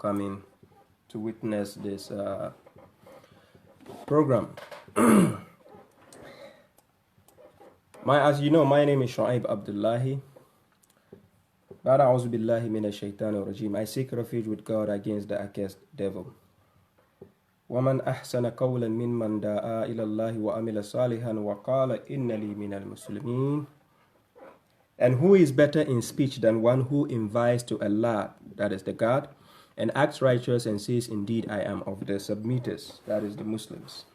coming to witness this program. As you know, my name is Shu'aib Abdullahi. A'udhu billahi minash shaitanir rajim. I seek refuge with God against the accursed devil. وَمَنْ أَحْسَنَ قَوْلًا مِّمَّنْ دَعَا إِلَى اللَّهِ وَعَمِلَ صَالِحًا وَقَالَ إِنَّنِي مِنَ الْمُسْلِمِينَ. And who is better in speech than one who invites to Allah, that is the God, and acts righteous and says, indeed I am of the submitters, that is the Muslims.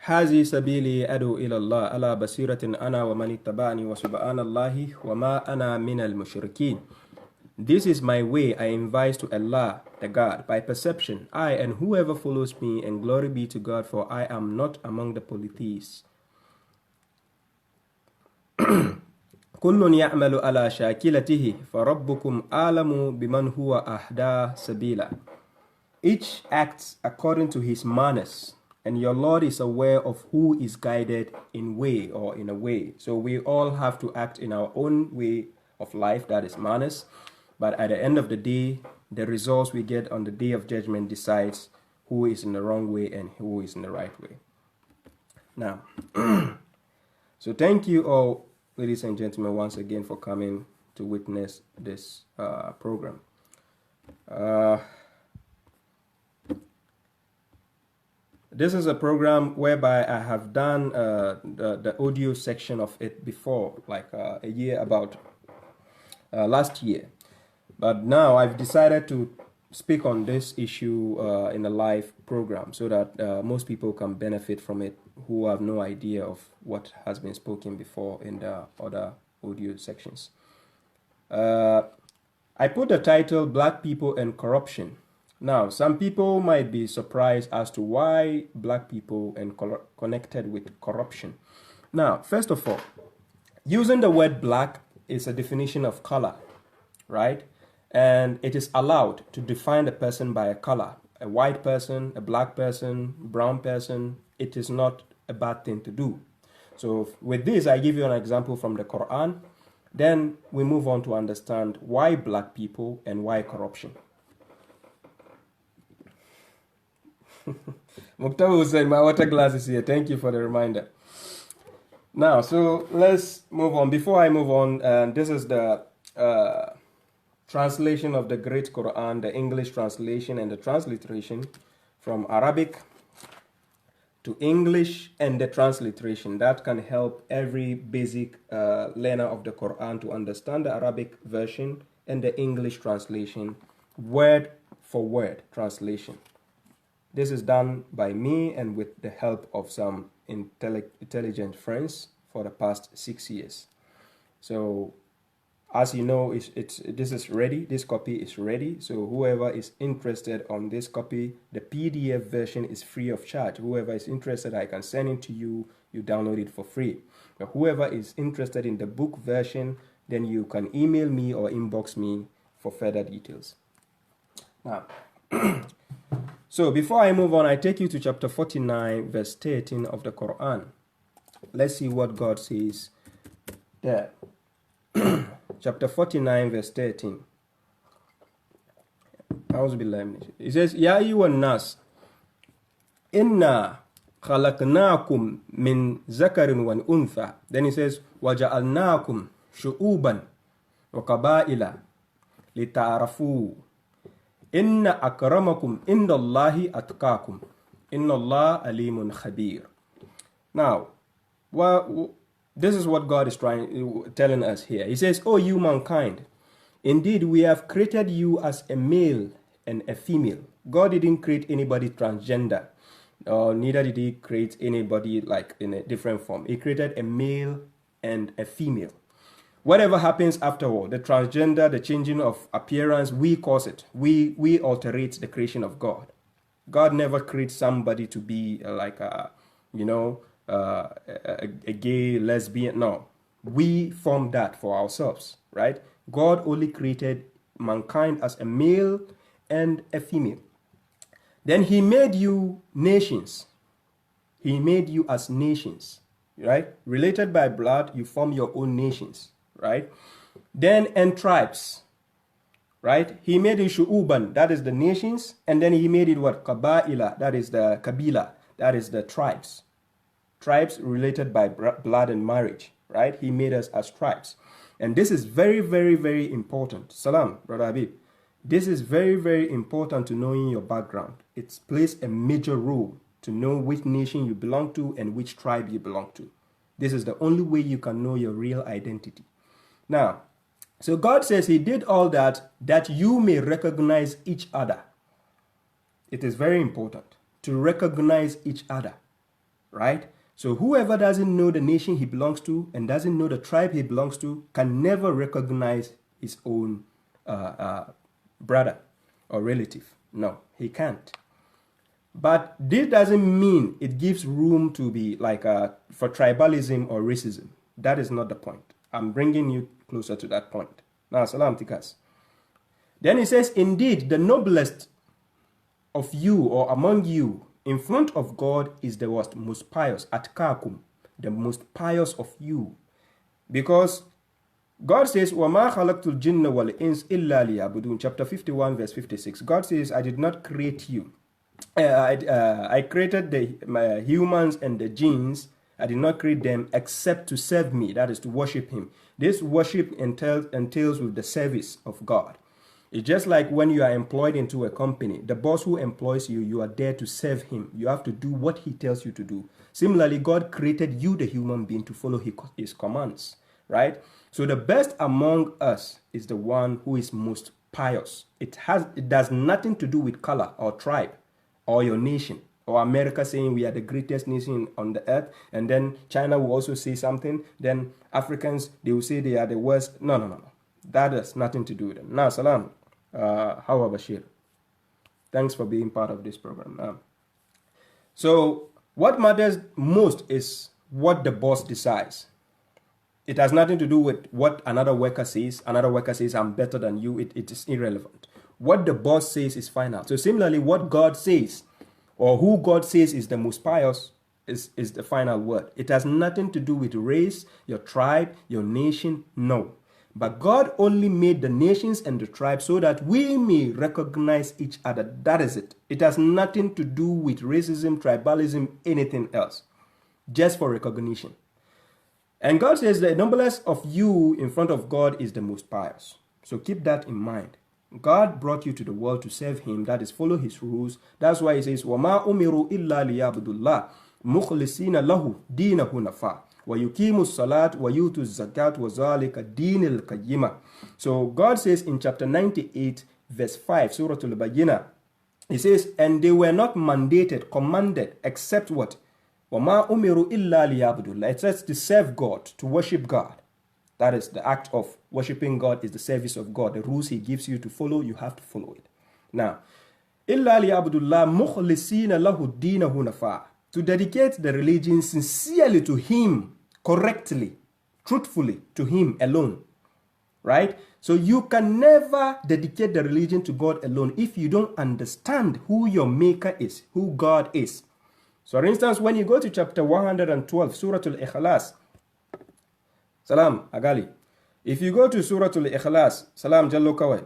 هذه سبيلي أدعو إلى الله على بصيرة أنا ومن اتبعني وسبحان الله وما أنا من المشركين. This is my way, I invite to Allah, the God, by perception, I and whoever follows me, and glory be to God, for I am not among the polytheists. كل يعمل على شاكلته فربكم أعلم بمن هو أهدى سبيلا. Each acts according to his manners, and your Lord is aware of who is guided in way or in a way. So we all have to act in our own way of life, that is manners. But at the end of the day, the results we get on the day of judgment decides who is in the wrong way and who is in the right way. Now, so thank you all, ladies and gentlemen, once again for coming to witness this program. This is a program whereby I have done the audio section of it before, like a year about last year. But now I've decided to speak on this issue in a live program so that most people can benefit from it who have no idea of what has been spoken before in the other audio sections. I put the title Black People and Corruption. Now, some people might be surprised as to why black people and connected with corruption. Now, first of all, using the word black is a definition of color, right? And it is allowed to define a person by a color. A white person, a black person, brown person, it is not a bad thing to do. So with this, I give you an example from the Quran. Then we move on to understand why black people and why corruption. Mukhtar Hussein, my water glass is here. Thank you for the reminder. Now, so let's move on. Before I move on, this is the translation of the Great Quran, the English translation and the transliteration from Arabic to English, and the transliteration that can help every basic learner of the Quran to understand the Arabic version and the English translation, word for word translation. This is done by me and with the help of some intelligent friends for the past 6 years. So as you know, this is ready. This copy is ready. So whoever is interested on this copy, the PDF version is free of charge. Whoever is interested, I can send it to you. You download it for free. But whoever is interested in the book version, then you can email me or inbox me for further details. Now, so before I move on, I take you to chapter 49, verse 13 of the Quran. Let's see what God says there. Chapter 49, verse 13. It says, Ya ayyuhan nas, inna khalaqnakum min zakarin wa untha. Then it says, waja'alnakum shu'uban wa qabaila lita'arafu. Inna akramakum indallahi atqakum. Inna Allah alimun khabir. Now, this is what God is telling us here. He says, "O you mankind, indeed we have created you as a male and a female." God didn't create anybody transgender, or neither did he create anybody like in a different form. He created a male and a female. Whatever happens afterward, the transgender, the changing of appearance, we cause it. We alterate the creation of God. God never creates somebody to be like a, a gay, lesbian. No, we form that for ourselves, right? God only created mankind as a male and a female. Then he made you nations. He made you as nations, right? Related by blood, you form your own nations, right? Then and tribes, right? He made it shu'uban, that is the nations, and then he made it what? Qaba'ila, that is the kabila, that is the tribes. Tribes related by blood and marriage, right? He made us as tribes. And this is very, very, very important. Salam, Brother Habib. This is very, very important to knowing your background. It plays a major role to know which nation you belong to and which tribe you belong to. This is the only way you can know your real identity. Now, so God says he did all that you may recognize each other. It is very important to recognize each other, right? So whoever doesn't know the nation he belongs to and doesn't know the tribe he belongs to can never recognize his own brother or relative. No, he can't. But this doesn't mean it gives room to be like for tribalism or racism. That is not the point. I'm bringing you closer to that point. Now, salam tikas. Then he says, indeed, the noblest of you or among you in front of God is the most pious, atkakum, the most pious of you. Because God says, وَمَا خَلَقْتُ الْجِنَّ وَالْإِنسِ إِلَّا لِيَعْبُدُونَ. Chapter 51, verse 56. God says, I did not create you. I created the humans and the jinns. I did not create them except to serve me, that is to worship him. This worship entails with the service of God. It's just like when you are employed into a company, the boss who employs you, you are there to serve him. You have to do what he tells you to do. Similarly, God created you, the human being, to follow his commands, right? So the best among us is the one who is most pious. It does nothing to do with color or tribe or your nation, or America saying we are the greatest nation on the earth, and then China will also say something, then Africans, they will say they are the worst. No. That has nothing to do with it. Now, salam. How Bashir? Thanks for being part of this program. So, what matters most is what the boss decides. It has nothing to do with what another worker says. Another worker says, I'm better than you. It is irrelevant. What the boss says is final. So, similarly, what God says, or who God says is the most pious, is the final word. It has nothing to do with race, your tribe, your nation. No. But God only made the nations and the tribes so that we may recognize each other. That is it. It has nothing to do with racism, tribalism, anything else. Just for recognition. And God says the noblest of you in front of God is the most pious. So keep that in mind. God brought you to the world to serve him. That is, follow his rules. That's why he says, وَمَا أُمِرُوا إِلَّا لِيَعْبُدُوا اللَّهَ مُخْلِصِينَ لَهُ دِينَهُ نَفَى وَيُقِيمُوا الصَّلَاةَ وَيُؤْتُوا الزَّكَاةَ وَذَلِكَ دِينُ الْقَيِّمَةِ. So God says in chapter 98, verse 5, Surah Al-Bayyinah, he says, and they were not mandated, commanded, except what? وَمَا أُمِرُوا إِلَّا لِيَعْبُدُوا اللَّهَ. It says to serve God, to worship God. That is the act of worshiping God, is the service of God. The rules he gives you to follow, you have to follow it. Now, إِلَّا لِيَعْبُدُوا اللَّهَ مُخْلِصِينَ لَهُ دِينَهُ نَفَى. To dedicate the religion sincerely to him, correctly, truthfully, to him alone. Right? So you can never dedicate the religion to God alone if you don't understand who your maker is, who God is. So for instance, when you go to chapter 112, Surah Al-Ikhlas, Salam, Agali. If you go to Surah Al-Ikhlas, Salam, Jallo Kawai.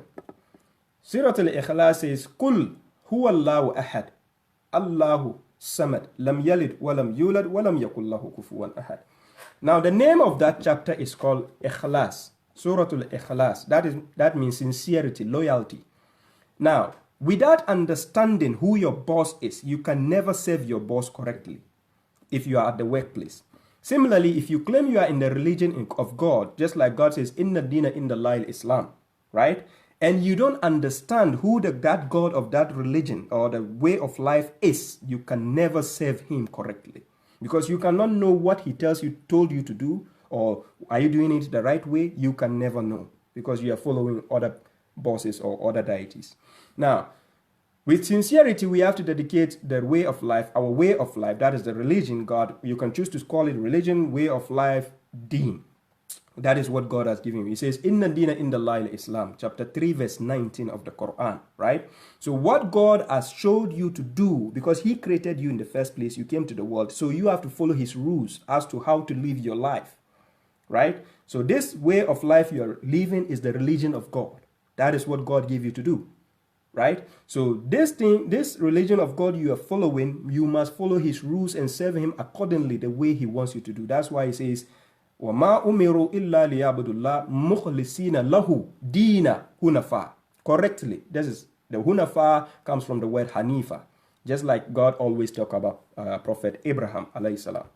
Surah Al-Ikhlas says, Qul huwa Allahu ahad, Allahu samad, lam yalid, walam yulad, walam yakul lahu kufuwan ahad. Now the name of that chapter is called Ikhlas, Surah Al-Ikhlas. That means sincerity, loyalty. Now, without understanding who your boss is, you can never serve your boss correctly if you are at the workplace. Similarly, if you claim you are in the religion of God, just like God says, Inna Dina Inda Lail Islam, right? And you don't understand who that God of that religion or the way of life is, you can never serve him correctly. Because you cannot know what he told you to do, or are you doing it the right way? You can never know because you are following other bosses or other deities. Now, with sincerity, we have to dedicate the way of life, our way of life, that is the religion, God. You can choose to call it religion, way of life, deen. That is what God has given you. He says, Inna Dina Inda Lail Islam, chapter 3, verse 19 of the Quran, right? So what God has showed you to do, because he created you in the first place, you came to the world, so you have to follow his rules as to how to live your life, right? So this way of life you are living is the religion of God. That is what God gave you to do, right? So this religion of God you are following, you must follow his rules and serve him accordingly the way he wants you to do. That's why he says, وَمَا أُمِرُوا إِلَّا لِيَعْبُدُوا اللَّهَ مُخْلِصِينَ لَهُ دِينَ hunafa. Correctly, this is the hunafa comes from the word hanifa, just like God always talk about Prophet Abraham alayhi salam.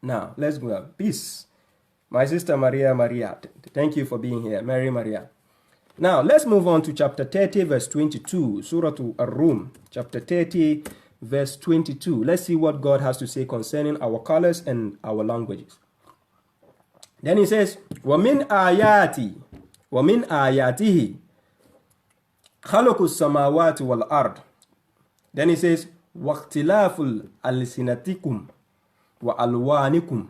Now let's go. Peace, my sister Maria. Thank you for being here, Mary Maria. Now let's move on to chapter 30 verse 22, Surah Ar-Rum, chapter 30 verse 22. Let's see what God has to say concerning our colors and our languages. Then he says, وَمِنْ آيَاتِهِ خَلَقُ السَّمَاوَاتِ وَالْأَرْضِ. Then he says, وَاخْتِلَافُ أَلْسِنَتِكُمْ وَأَلْوَانِكُمْ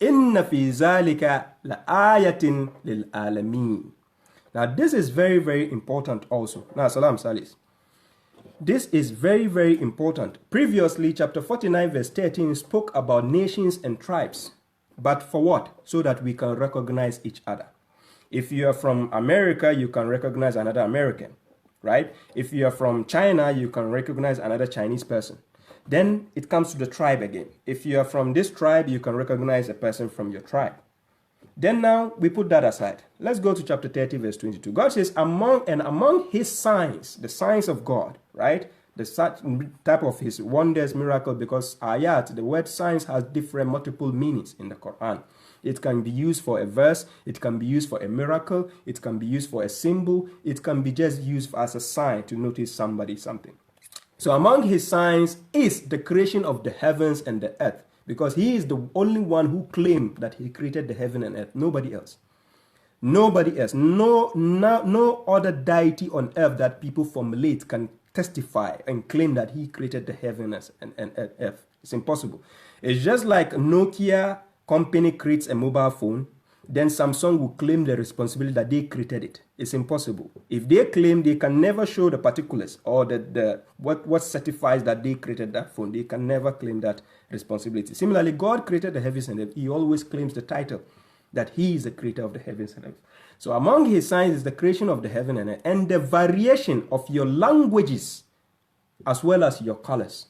إِنَّ فِي ذَلِكَ لَآيَةٍ لِلْعَالَمِينَ. Now this is very, very important also. Now, salam salis. This is very, very important. Previously, chapter 49 verse 13 spoke about nations and tribes. But for what? So that we can recognize each other. If you are from America, you can recognize another American, right? If you are from China, you can recognize another Chinese person. Then it comes to the tribe again. If you are from this tribe, you can recognize a person from your tribe. Then now we put that aside. Let's go to chapter 30 verse 22. God says, among his signs, the signs of God, right? The type of his wonders, miracle, because ayat, the word signs, has different multiple meanings in the Quran. It can be used for a verse, it can be used for a miracle, it can be used for a symbol, it can be just used as a sign to notice somebody something. So among his signs is the creation of the heavens and the earth, because he is the only one who claimed that he created the heaven and earth. Nobody else. Nobody else. No other deity on earth that people formulate can testify and claim that he created the heavens and earth. It's impossible. It's just like Nokia company creates a mobile phone, then Samsung will claim the responsibility that they created it. It's impossible. If they claim, they can never show the particulars or what certifies that they created that phone. They can never claim that responsibility. Similarly, God created the heavens and earth. He always claims the title that he is the creator of the heavens and earth. So among his signs is the creation of the heaven and earth and the variation of your languages as well as your colors.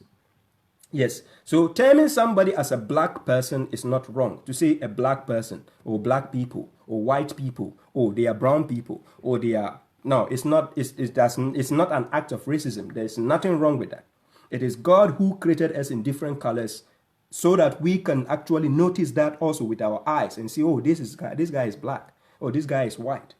Yes, so terming somebody as a black person is not wrong. To say a black person or black people or white people or they are brown people or they are... No, it's not an act of racism. There's nothing wrong with that. It is God who created us in different colors so that we can actually notice that also with our eyes and see, oh, this guy is black, or this guy is white.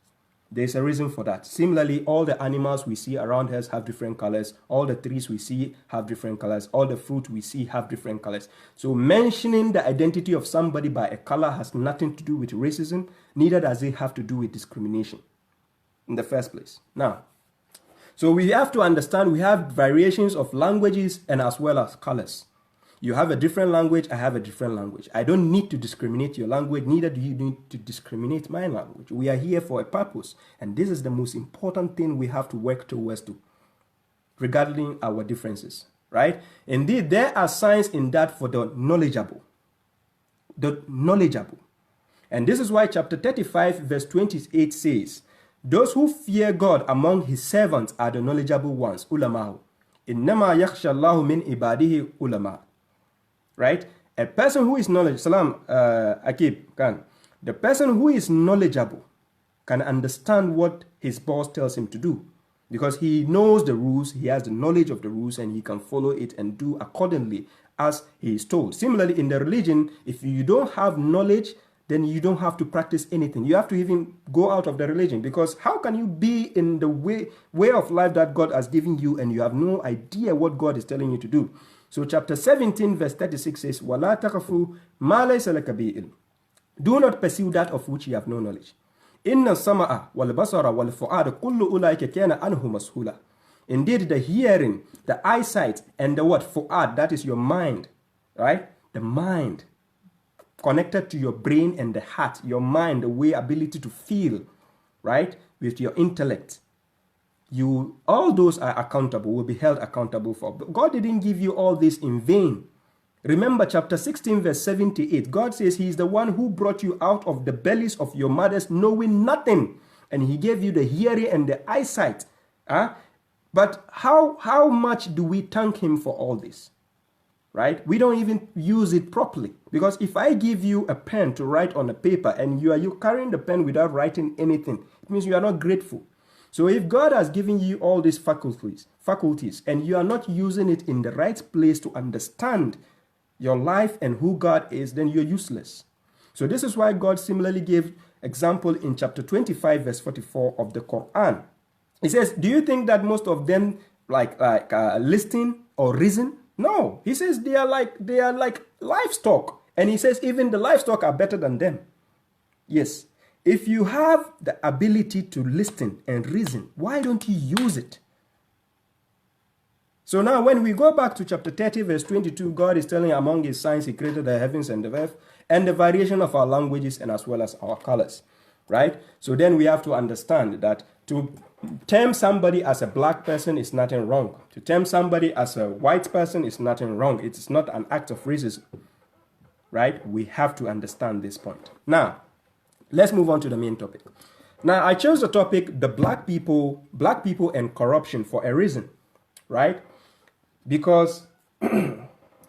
There's a reason for that. Similarly, all the animals we see around us have different colors. All the trees we see have different colors. All the fruit we see have different colors. So mentioning the identity of somebody by a color has nothing to do with racism. Neither does it have to do with discrimination in the first place. Now, so we have to understand we have variations of languages and as well as colors. You have a different language, I have a different language. I don't need to discriminate your language, neither do you need to discriminate my language. We are here for a purpose, and this is the most important thing we have to work towards regarding our differences, right? Indeed, there are signs in that for the knowledgeable. The knowledgeable. And this is why chapter 35 verse 28 says, those who fear God among his servants are the knowledgeable ones, ulama. Innama yakhsha Allahu min ibadihi ulama. Right? A person who is knowledgeable, Salam, Akib, the person who is knowledgeable can understand what his boss tells him to do because he knows the rules, he has the knowledge of the rules, and he can follow it and do accordingly as he is told. Similarly, in the religion, if you don't have knowledge, then you don't have to practice anything. You have to even go out of the religion, because how can you be in the way of life that God has given you and you have no idea what God is telling you to do? So chapter 17 verse 36 says, وَلَا تَقَفُوا مَا لَيْسَ لَكَ بِهِ عِلْمٌ. Do not pursue that of which you have no knowledge. إِنَّ السَّمَعَ وَالْبَصَرَ وَالْفُؤَادَ كُلُّ أُولَٰئِكَ كَانَ عَنْهُ مَسْئُولًا. Indeed, the hearing, the eyesight, and the what? Fu'ad, that is your mind, right? The mind connected to your brain and the heart, your mind, the way ability to feel, right? With your intellect. All those are accountable, will be held accountable for. But God didn't give you all this in vain. Remember chapter 16 verse 78, God says he is the one who brought you out of the bellies of your mothers knowing nothing. and he gave you the hearing and the eyesight. But how much do we thank him for all this? Right? We don't even use it properly. Because if I give you a pen to write on a paper and you are carrying the pen without writing anything, it means you are not grateful. So if God has given you all these faculties, and you are not using it in the right place to understand your life and who God is, then you're useless. So this is why God similarly gave example in chapter 25, verse 44 of the Quran. He says, do you think that most of them listen or reason? No, he says they are like livestock. And he says even the livestock are better than them. Yes, if you have the ability to listen and reason, why don't you use it? So now when we go back to chapter 30, verse 22, God is telling among his signs he created the heavens and the earth and the variation of our languages and as well as our colors, right? So then we have to understand that to term somebody as a black person is nothing wrong. To term somebody as a white person is nothing wrong. It is not an act of racism, right? We have to understand this point. Now, let's move on to the main topic. Now, I chose the topic, the black people and corruption for a reason, right? Because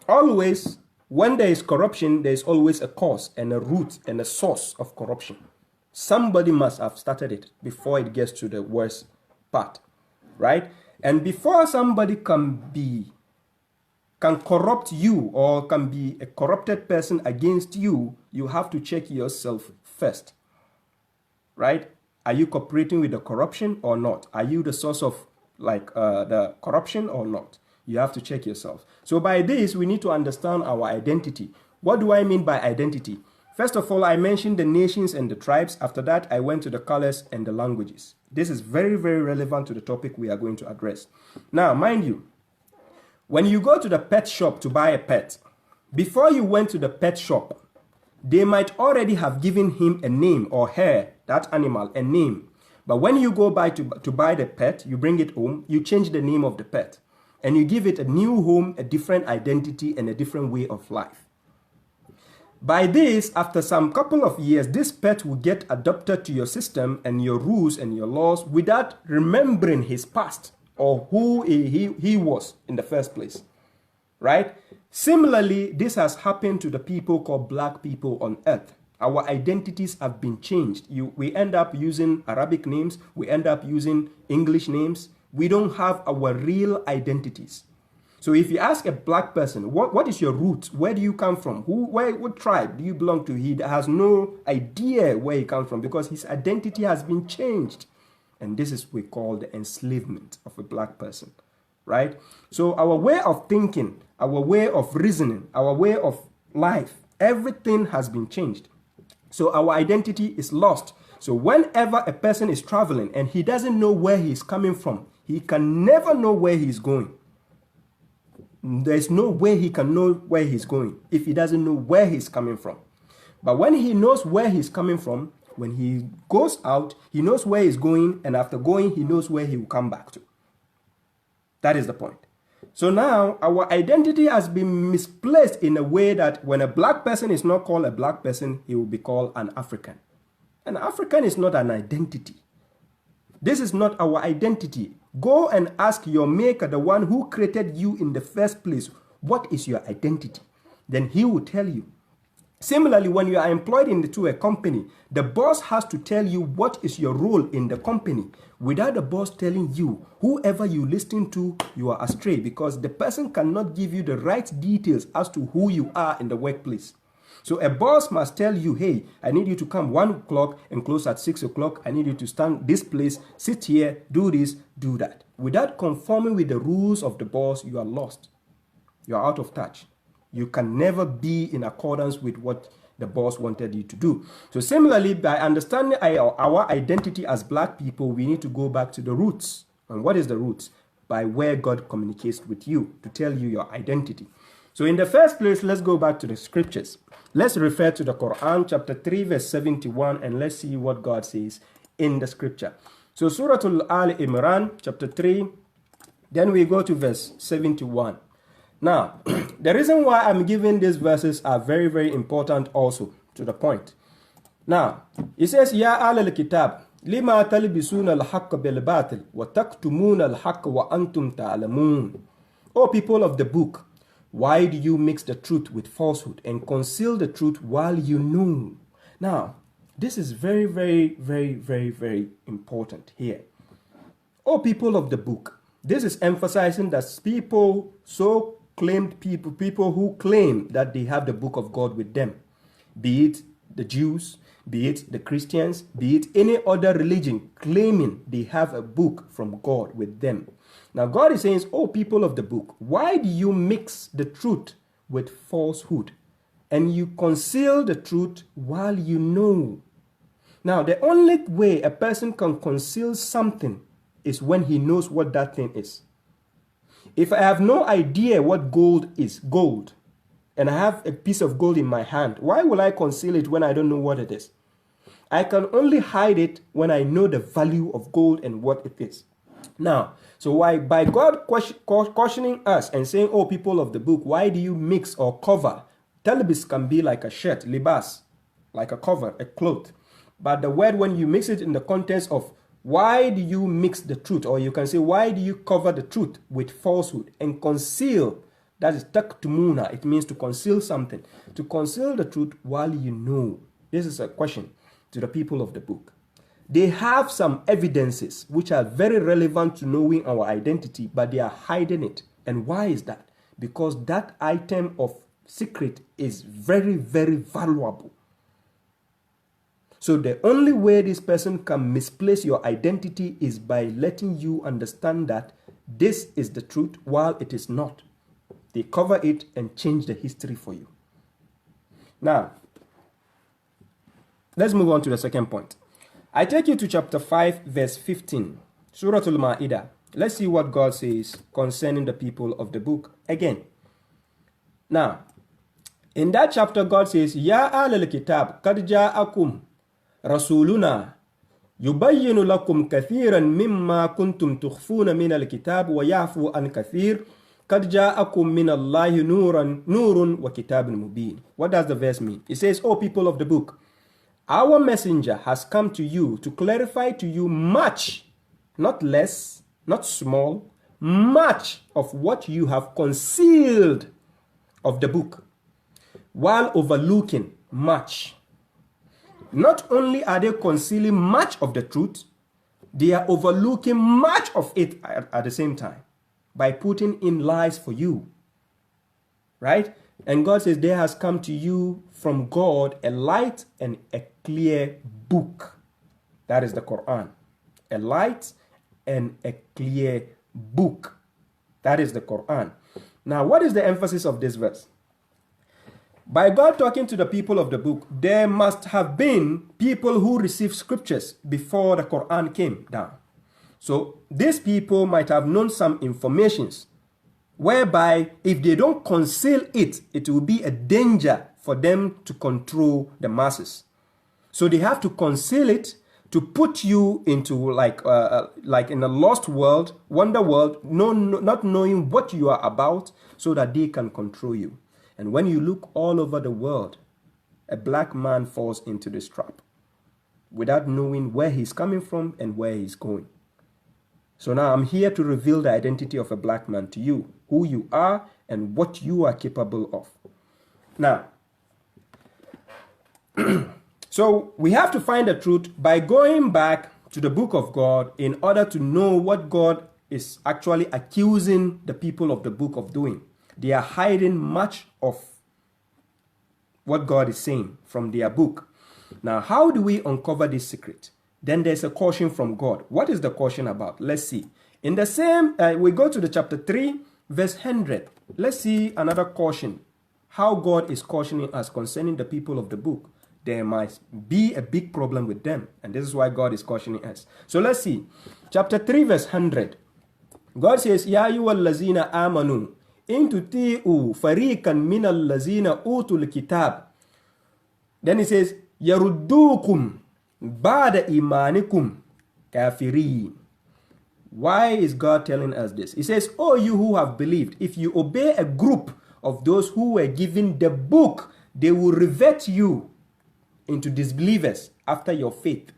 always, when there is corruption, there is always a cause and a root and a source of corruption. Somebody must have started it before it gets to the worst part, right? And before somebody can corrupt you or can be a corrupted person against you, you have to check yourself first, right? Are you cooperating with the corruption or not? Are you the source of the corruption or not? You have to check yourself. So by this, we need to understand our identity. What do I mean by identity? First of all, I mentioned the nations and the tribes. After that, I went to the colors and the languages. This is very, very relevant to the topic we are going to address. Now, mind you, when you go to the pet shop to buy a pet, before you went to the pet shop, they might already have given him a name or her, that animal, a name. But when you go to buy the pet, you bring it home, you change the name of the pet, and you give it a new home, a different identity, and a different way of life. By this, after some couple of years, this pet will get adopted to your system and your rules and your laws without remembering his past or who he was in the first place, right? Similarly, this has happened to the people called black people on earth. Our identities have been changed. We end up using Arabic names. We end up using English names. We don't have our real identities. So if you ask a black person, what is your roots? Where do you come from? What tribe do you belong to? He has no idea where he comes from because his identity has been changed. And this is what we call the enslavement of a black person, right? So our way of thinking, our way of reasoning, our way of life, everything has been changed. So our identity is lost. So whenever a person is traveling and he doesn't know where he's coming from, he can never know where he's going. There's no way he can know where he's going if he doesn't know where he's coming from. But when he knows where he's coming from, when he goes out, he knows where he's going, and after going, he knows where he will come back to. That is the point. So now, our identity has been misplaced in a way that when a black person is not called a black person, he will be called an African. An African is not an identity. This is not our identity. Go and ask your maker, the one who created you in the first place, what is your identity? Then he will tell you. Similarly, when you are employed into a company, the boss has to tell you what is your role in the company. Without the boss telling you, whoever you listen to, you are astray because the person cannot give you the right details as to who you are in the workplace. So a boss must tell you, hey, I need you to come 1 o'clock and close at 6 o'clock. I need you to stand this place, sit here, do this, do that. Without conforming with the rules of the boss, you are lost. You are out of touch. You can never be in accordance with what the boss wanted you to do. So similarly, by understanding our identity as black people, we need to go back to the roots. And what is the roots? By where God communicates with you to tell you your identity. So in the first place, let's go back to the scriptures. Let's refer to the Quran, chapter 3, verse 71, and let's see what God says in the scripture. So Surah Al-Imran, chapter 3, then we go to verse 71. Now, the reason why I'm giving these verses are very, very important also to the point. Now, it says, Ya al-kitab, لما تلبسون الحق بالباطل وتكتمون الحق وأنتم تعلمون. O people of the book, why do you mix the truth with falsehood and conceal the truth while you know? Now, this is very, very, very, very, very important here. O people of the book, this is emphasizing that people who claim that they have the book of God with them, be it the Jews, be it the Christians, be it any other religion claiming they have a book from God with them. Now God is saying, oh people of the book, why do you mix the truth with falsehood? And you conceal the truth while you know. Now the only way a person can conceal something is when he knows what that thing is. If I have no idea what gold is, and I have a piece of gold in my hand, why will I conceal it when I don't know what it is? I can only hide it when I know the value of gold and what it is. Now, so why by God cautioning us and saying, oh, people of the book, why do you mix or cover? Talbis can be like a shirt, libas, like a cover, a cloth. But the word, when you mix it in the context of why do you mix the truth, or you can say, why do you cover the truth with falsehood and conceal? That is taktumuna. It means to conceal something. To conceal the truth while you know. This is a question to the people of the book. They have some evidences which are very relevant to knowing our identity, but they are hiding it. And why is that? Because that item of secret is very, very valuable. So the only way this person can misplace your identity is by letting you understand that this is the truth while it is not. They cover it and change the history for you. Now, let's move on to the second point. I take you to chapter 5, verse 15, Surah Al-Ma'idah. Let's see what God says concerning the people of the book again. Now, in that chapter, God says, Ya ahlal kitab, qad ja'akum rasuluna yubayyinu lakum kathiran mimma kuntum tukhfuna min al-kitab wa ya'fu an kathir qad ja'akum min Allahi nurun wa kitabun mubin. What does the verse mean? It says, O people of the book, our messenger has come to you to clarify to you much, not less, not small, much of what you have concealed of the book, while overlooking much. Not only are they concealing much of the truth, they are overlooking much of it at the same time by putting in lies for you. Right? And God says, there has come to you from God a light and a clear book. That is the Quran. A light and a clear book. That is the Quran. Now, what is the emphasis of this verse? By God talking to the people of the book, there must have been people who received scriptures before the Quran came down. So these people might have known some informations whereby if they don't conceal it, it will be a danger for them to control the masses. So they have to conceal it to put you into like in a lost world, wonder world, not knowing what you are about, so that they can control you. And when you look all over the world, a black man falls into this trap without knowing where he's coming from and where he's going. So now I'm here to reveal the identity of a black man to you, who you are and what you are capable of. Now, so we have to find the truth by going back to the book of God in order to know what God is actually accusing the people of the book of doing. They are hiding much of what God is saying from their book. Now, how do we uncover this secret? Then there's a caution from God. What is the caution about? Let's see. In the same, we go to the chapter 3, verse 100. Let's see another caution. How God is cautioning us concerning the people of the book. There might be a big problem with them. And this is why God is cautioning us. So let's see. Chapter 3, verse 100. God says, Ya ayyuhal lazina amanu, in tuti'u fariqan minal lazina utul kitab. Then he says, Yaruddukum ba'da imanikum kafirin. Why is God telling us this? He says, oh, you who have believed, if you obey a group of those who were given the book, they will revert you into disbelievers after your faith.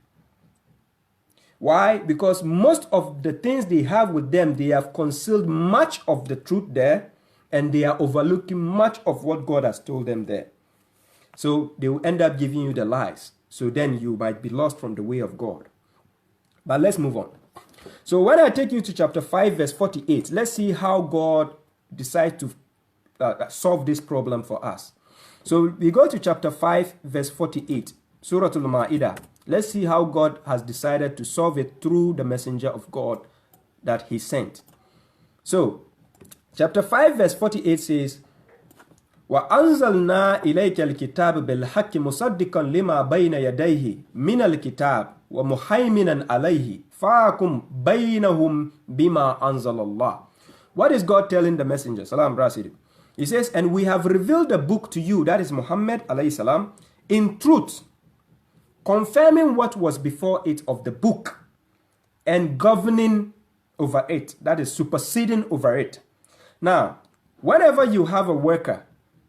Why? Because most of the things they have with them, they have concealed much of the truth there, and they are overlooking much of what God has told them there. So they will end up giving you the lies. So then you might be lost from the way of God. But let's move on. So when I take you to chapter 5, verse 48, let's see how God decides to solve this problem for us. So we go to chapter 5, verse 48, Surah Al-Ma'idah. Let's see how God has decided to solve it through the messenger of God that he sent. So, chapter 5, verse 48 says, وَأَنزَلْنَا إِلَيْكَ الْكِتَابَ بِالْحَقِّ مُصَدِّقًا لِمَا بَيْنَ يَدَيْهِ مِنَ الْكِتَابِ وَمُحَيْمِنًا عَلَيْهِ فَاحْكُمْ بَيْنَهُمْ بِمَا أَنزَلَ اللَّهُ. What is God telling the messenger? Salam Rasid. He says, and we have revealed a book to you, that is Muhammad alayhi salam, in truth, confirming what was before it of the book and governing over it, that is superseding over it. Now, whenever you have a worker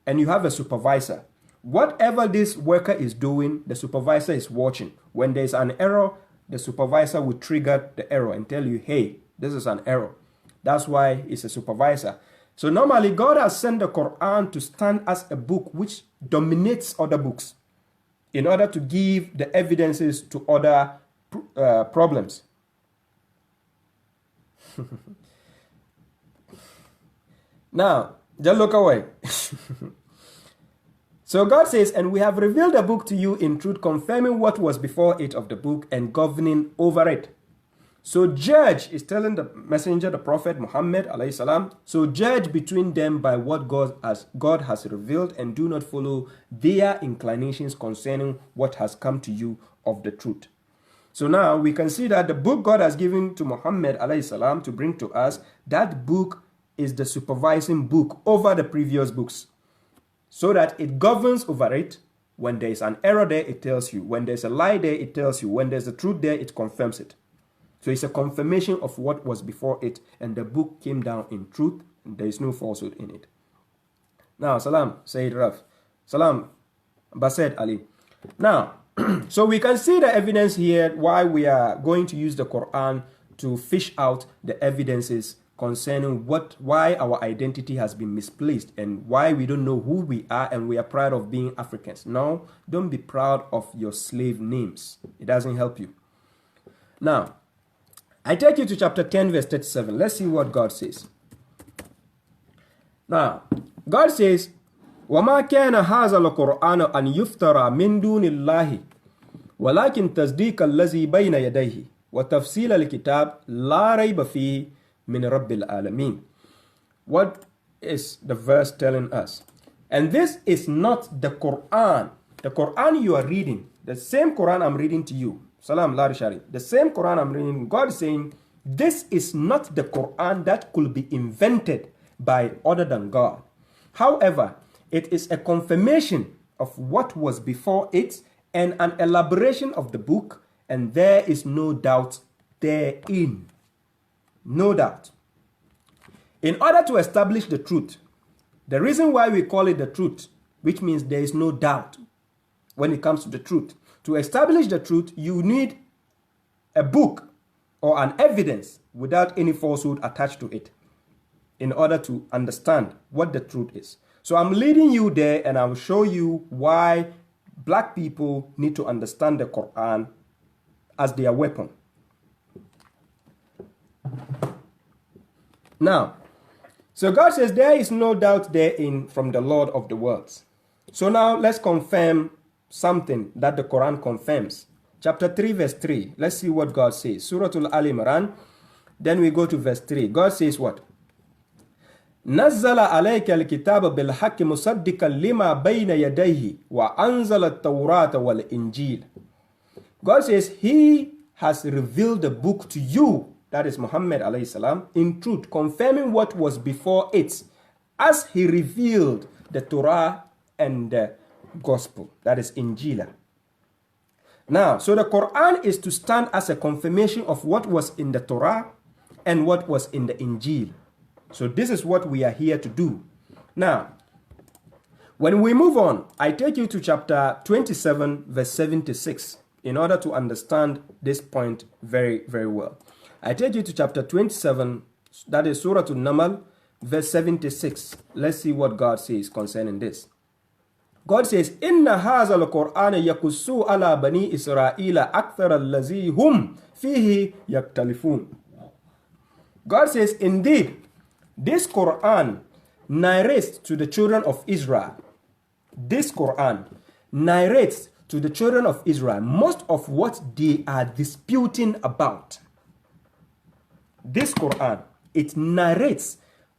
and you have a supervisor, whatever this worker is doing, the supervisor is watching. When there's an error, the supervisor will trigger the error and tell you, hey, this is an error. That's why it's a supervisor. So normally God has sent the Quran to stand as a book which dominates other books, in order to give the evidences to other problems. Now, just look away. So God says, and we have revealed a book to you in truth, confirming what was before it of the book and governing over it. So judge is telling the messenger, the prophet Muhammad alayhi salam, so judge between them by what God has revealed, and do not follow their inclinations concerning what has come to you of the truth. So now we can see that the book God has given to Muhammad alayhi salam to bring to us, that book is the supervising book over the previous books, so that it governs over it. When there is an error there, it tells you. When there's a lie there, it tells you. When there's a truth there, it confirms it. So it's a confirmation of what was before it, and the book came down in truth, and there is no falsehood in it. Now, Salam, Sayyid Raf. Salam, Based Ali. Now, so we can see the evidence here why we are going to use the Quran to fish out the evidences concerning why our identity has been misplaced and why we don't know who we are and we are proud of being Africans. No, don't be proud of your slave names. It doesn't help you. Now, I take you to chapter 10, verse 37. Let's see what God says. Now, God says, وَمَا كَانَ هَذَا الْقُرْآنُ أَنْ يُفْتَرَى مِنْ دُونِ اللَّهِ وَلَكِنْ تَصْدِيقَ الَّذِي بَيْنَ يَدَيْهِ وَتَفْصِيلَ الْكِتَابِ لَا رَيْبَ فِيهِ مِنْ رَبِّ الْعَالَمِينَ. What is the verse telling us? And this is not the Quran. The Quran you are reading, the same Quran I'm reading to you. Salam Larishari. The same Quran I'm reading, God is saying, this is not the Quran that could be invented by other than God. However, it is a confirmation of what was before it and an elaboration of the book, and there is no doubt therein. No doubt. In order to establish the truth, the reason why we call it the truth, which means there is no doubt when it comes to the truth. To establish the truth, you need a book or an evidence without any falsehood attached to it in order to understand what the truth is. So I'm leading you there, and I'll show you why black people need to understand the Quran as their weapon. Now, so God says there is no doubt therein from the Lord of the worlds. So now let's confirm something that the Quran confirms. Chapter 3, verse 3. Let's see what God says. Surah Al-Imran. Then we go to verse 3. God says what? نزل عليك الكتاب بالحق مصدقا لما بين يديه وأنزل التوراة والإنجيل. God says He has revealed the book to you, that is Muhammad alayhi salam, in truth, confirming what was before it, as He revealed the Torah and the Gospel, that is Injila. Now, so the Quran is to stand as a confirmation of what was in the Torah and what was in the Injil. So this is what we are here to do. Now, when we move on, I take you to chapter 27, verse 76. in order to understand this point very, very well. I take you to chapter 27, that is Surah An-Naml, verse 76. Let's see what God says concerning this. God says, Inna haza al-Qur'ana yakussu ala bani Isra'ila akthar allazi hum fihi yaktalifun. God says, indeed, this Quran narrates to the children of Israel. This Quran narrates to the children of Israel most of what they are disputing about. This Quran, it narrates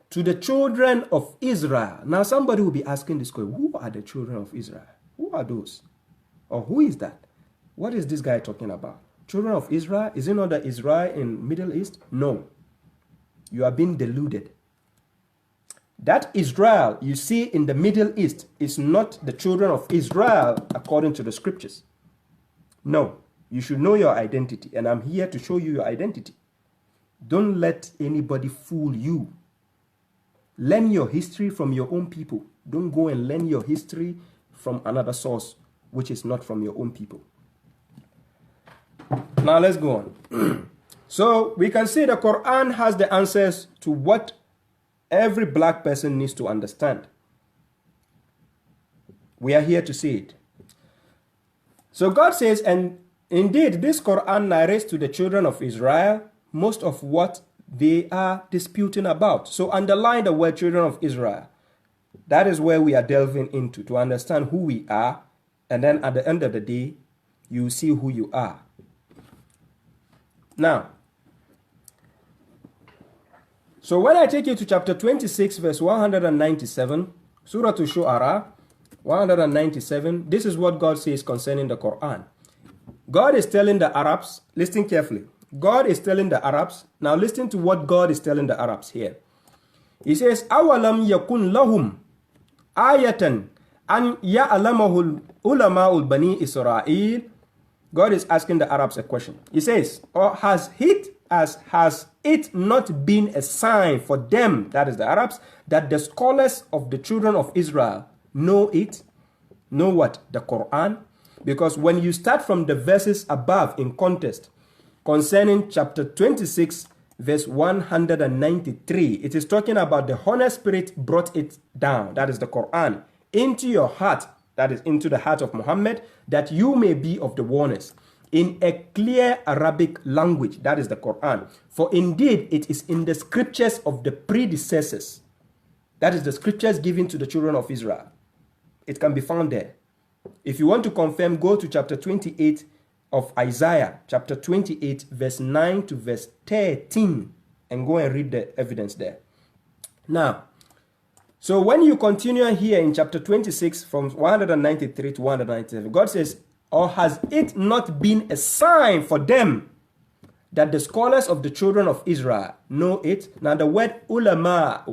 to the children of Israel. Now somebody will be asking this question, who are the children of Israel? Who are those? Or who is that? What is this guy talking about? Children of Israel? Is it not the Israel in Middle East? No. You are being deluded. That Israel you see in the Middle East is not the children of Israel according to the scriptures. No. You should know your identity, and I'm here to show you your identity. Don't let anybody fool you. Learn your history from your own people. Don't go and learn your history from another source, which is not from your own people. Now let's go on. So we can see the Quran has the answers to what every black person needs to understand. We are here to see it. So God says, and indeed this Quran narrates to the children of Israel most of what they are disputing about. So underline the word children of Israel. That is where we are delving into to understand who we are. And then at the end of the day, you see who you are. Now, so when I take you to chapter 26, verse 197, Surah Ash-Shu'ara, 197, this is what God says concerning the Quran. God is telling the Arabs, listen carefully. God is telling the Arabs, now listen to what God is telling the Arabs here. He says, أَوَلَمْ يَكُنْ لَهُمْ آيَةً أَنْ يَعْلَمَهُ الْعُلَمَاءُ الْبَنِي إِسْرَائِيلِ. God is asking the Arabs a question. He says, or has it not been a sign for them, that is the Arabs, that the scholars of the children of Israel know it? Know what? The Quran? Because when you start from the verses above in context, concerning chapter 26, verse 193, it is talking about the Holy Spirit brought it down, that is the Quran, into your heart, that is into the heart of Muhammad, that you may be of the warners, in a clear Arabic language, that is the Quran. For indeed it is in the scriptures of the predecessors, that is the scriptures given to the children of Israel. It can be found there. If you want to confirm, go to chapter 28 of Isaiah, chapter 28, verse 9 to verse 13, and go and read the evidence there. Now, so when you continue here in chapter 26, from 193 to 197, God says, or has it not been a sign for them that the scholars of the children of Israel know it? Now the word ulama,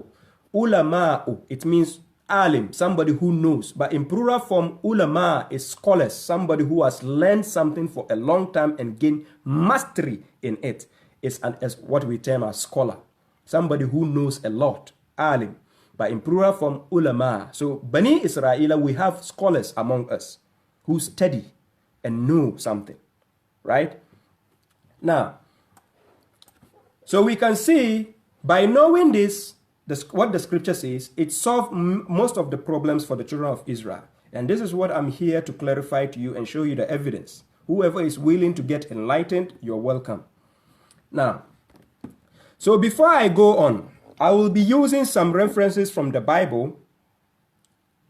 it means alim, somebody who knows. But in plural form, ulama is scholars, somebody who has learned something for a long time and gained mastery in it. It's what we term as scholar, somebody who knows a lot, alim. But in plural form, ulama. So Bani Israel, we have scholars among us who study and know something, right? Now, so we can see by knowing this, what the scripture says, it solved most of the problems for the children of Israel. And this is what I'm here to clarify to you and show you the evidence. Whoever is willing to get enlightened, you're welcome. Now, so before I go on, I will be using some references from the Bible,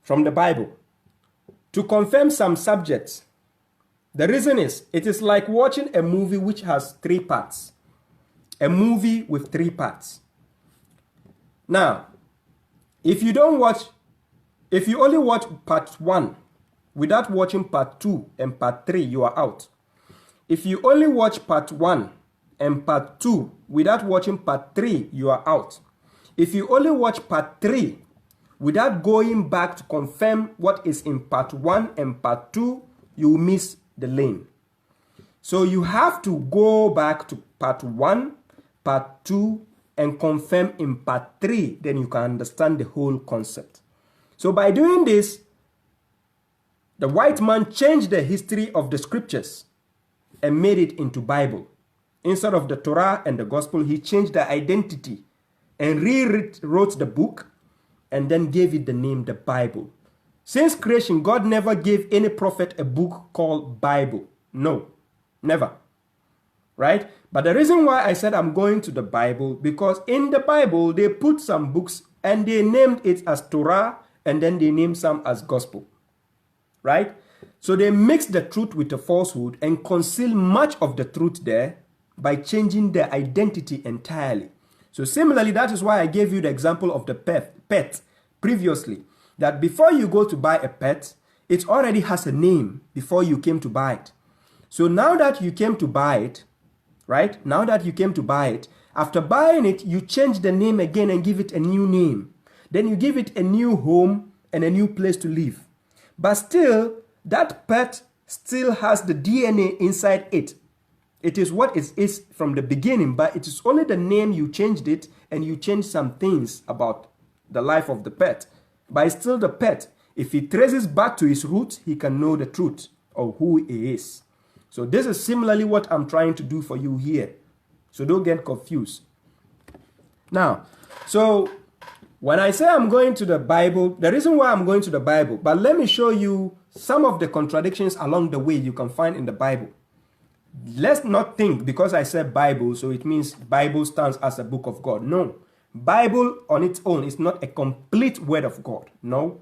to confirm some subjects. The reason is, it is like watching a movie which has 3 parts. A movie with 3 parts. Now, if you only watch part 1 without watching part 2 and part 3, you are out. If you only watch part 1 and part 2 without watching part 3, you are out. If you only watch part 3 without going back to confirm what is in part 1 and part 2, you miss the lane. So you have to go back to part 1, part 2, and confirm in part 3, then you can understand the whole concept. So by doing this, the white man changed the history of the scriptures and made it into Bible. Instead of the Torah and the Gospel, he changed the identity and rewrote the book and then gave it the name the Bible. Since creation, God never gave any prophet a book called Bible. No, never. Right? But the reason why I said I'm going to the Bible, because in the Bible, they put some books and they named it as Torah and then they named some as Gospel. Right? So they mix the truth with the falsehood and conceal much of the truth there by changing their identity entirely. So similarly, that is why I gave you the example of the pet previously. That before you go to buy a pet, it already has a name before you came to buy it. So now that you came to buy it, right? Now that you came to buy it, after buying it, you change the name again and give it a new name. Then you give it a new home and a new place to live. But still, that pet still has the DNA inside it. It is what it is from the beginning, but it is only the name you changed it and you changed some things about the life of the pet. But it's still the pet. If he traces back to his roots, he can know the truth of who he is. So this is similarly what I'm trying to do for you here. So don't get confused. Now, so when I say I'm going to the Bible, the reason why I'm going to the Bible, but let me show you some of the contradictions along the way you can find in the Bible. Let's not think because I said Bible, so it means Bible stands as a book of God. No. Bible on its own is not a complete word of God. No.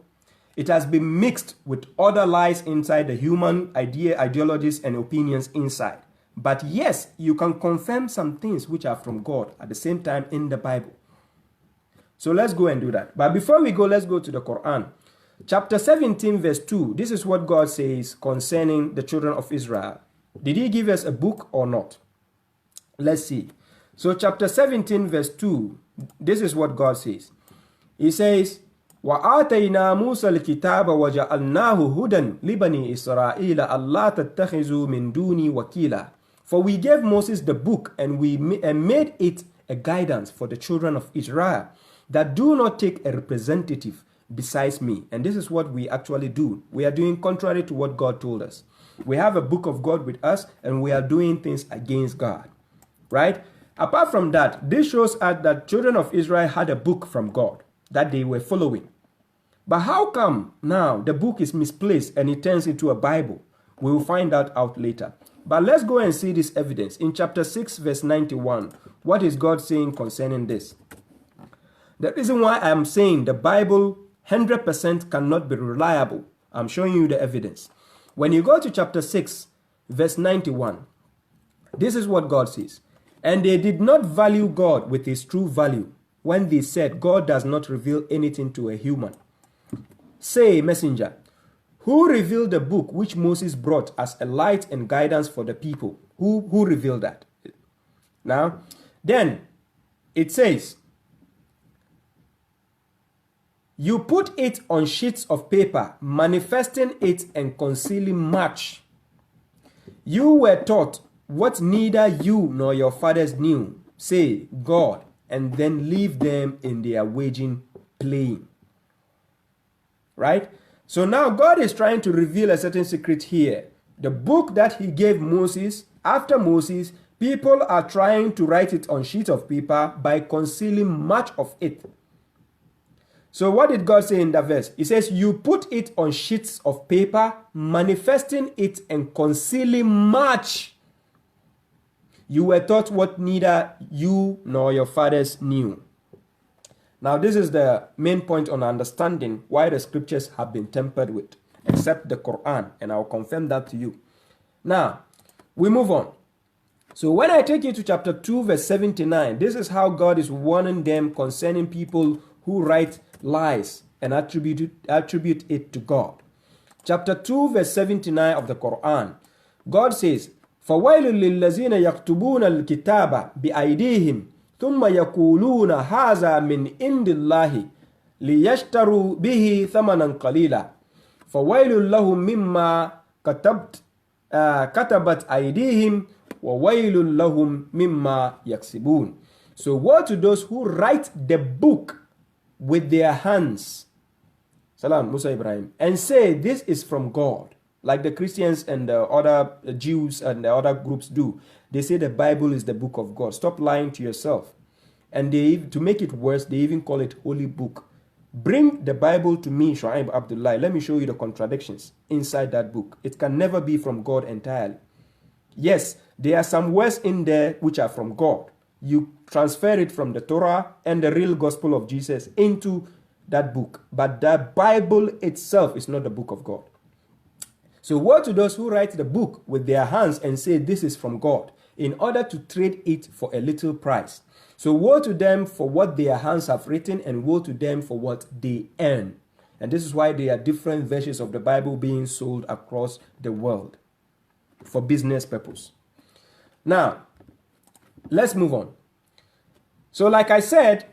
It has been mixed with other lies inside the human ideologies and opinions inside. But yes, you can confirm some things which are from God at the same time in the Bible. So let's go and do that. But before we go, let's go to the Quran. Chapter 17 verse 2. This is what God says concerning the children of Israel. Did he give us a book or not? Let's see. So chapter 17 verse 2. This is what God says. He says, وَآتَيْنَا مُوسَى الْكِتَابَ وَجَعَلْنَاهُ هُدًى لِبَنِي إِسْرَائِيلَ أَلَّا تَتَّخِذُوا مِن دُونِي وَكِيلًا. For we gave Moses the book and we made it a guidance for the children of Israel, that do not take a representative besides me. And this is what we actually do. We are doing contrary to what God told us. We have a book of God with us and we are doing things against God. Right? Apart from that, this shows us that children of Israel had a book from God that they were following. But how come now the book is misplaced and it turns into a Bible? We will find that out later. But let's go and see this evidence. In chapter 6 verse 91, what is God saying concerning this? The reason why I'm saying the Bible 100% cannot be reliable, I'm showing you the evidence. When you go to chapter 6 verse 91, this is what God says. And they did not value God with his true value when they said God does not reveal anything to a human. Say, messenger, who revealed the book which Moses brought as a light and guidance for the people? Who revealed that? Now, then it says, you put it on sheets of paper, manifesting it and concealing much. You were taught what neither you nor your fathers knew, say God, and then leave them in their waging playing. Right? So now God is trying to reveal a certain secret here. The book that he gave Moses, after Moses, people are trying to write it on sheets of paper by concealing much of it. So what did God say in that verse? He says, you put it on sheets of paper, manifesting it and concealing much. You were taught what neither you nor your fathers knew. Now this is the main point on understanding why the scriptures have been tampered with, except the Quran, and I'll confirm that to you. Now, we move on. So when I take you to chapter 2 verse 79, this is how God is warning them concerning people who write lies and attribute it to God. Chapter 2 verse 79 of the Quran, God says, فَوَيْلٌ لِلَّذِينَ يَكْتُبُونَ الْكِتَابَ بِأَيْدِيهِمْ ثُمَّ يَقُولُونَ هَذَا مِنْ عِنْدِ اللَّهِ لِيَشْتَرُوا بِهِ ثَمَنًا قَلِيلًا فَوَيْلٌ لَهُمْ مِمَّا كَتَبَتْ أَيْدِيهِمْ وَوَيْلٌ لَهُمْ مِمَّا يَكْسِبُونَ. So woe to those who write the book with their hands, Salam Musa Ibrahim, and say this is from God. like the Christians and the other Jews and the other groups do. They say the Bible is the book of God. Stop lying to yourself. And to make it worse, they even call it holy book. Bring the Bible to me, Shuaib Abdullah. Let me show you the contradictions inside that book. It can never be from God entirely. Yes, there are some words in there which are from God. You transfer it from the Torah and the real gospel of Jesus into that book. But the Bible itself is not the book of God. So woe to those who write the book with their hands and say this is from God, in order to trade it for a little price. So woe to them for what their hands have written, and woe to them for what they earn. And this is why there are different versions of the Bible being sold across the world for business purpose. Now, let's move on. So like I said,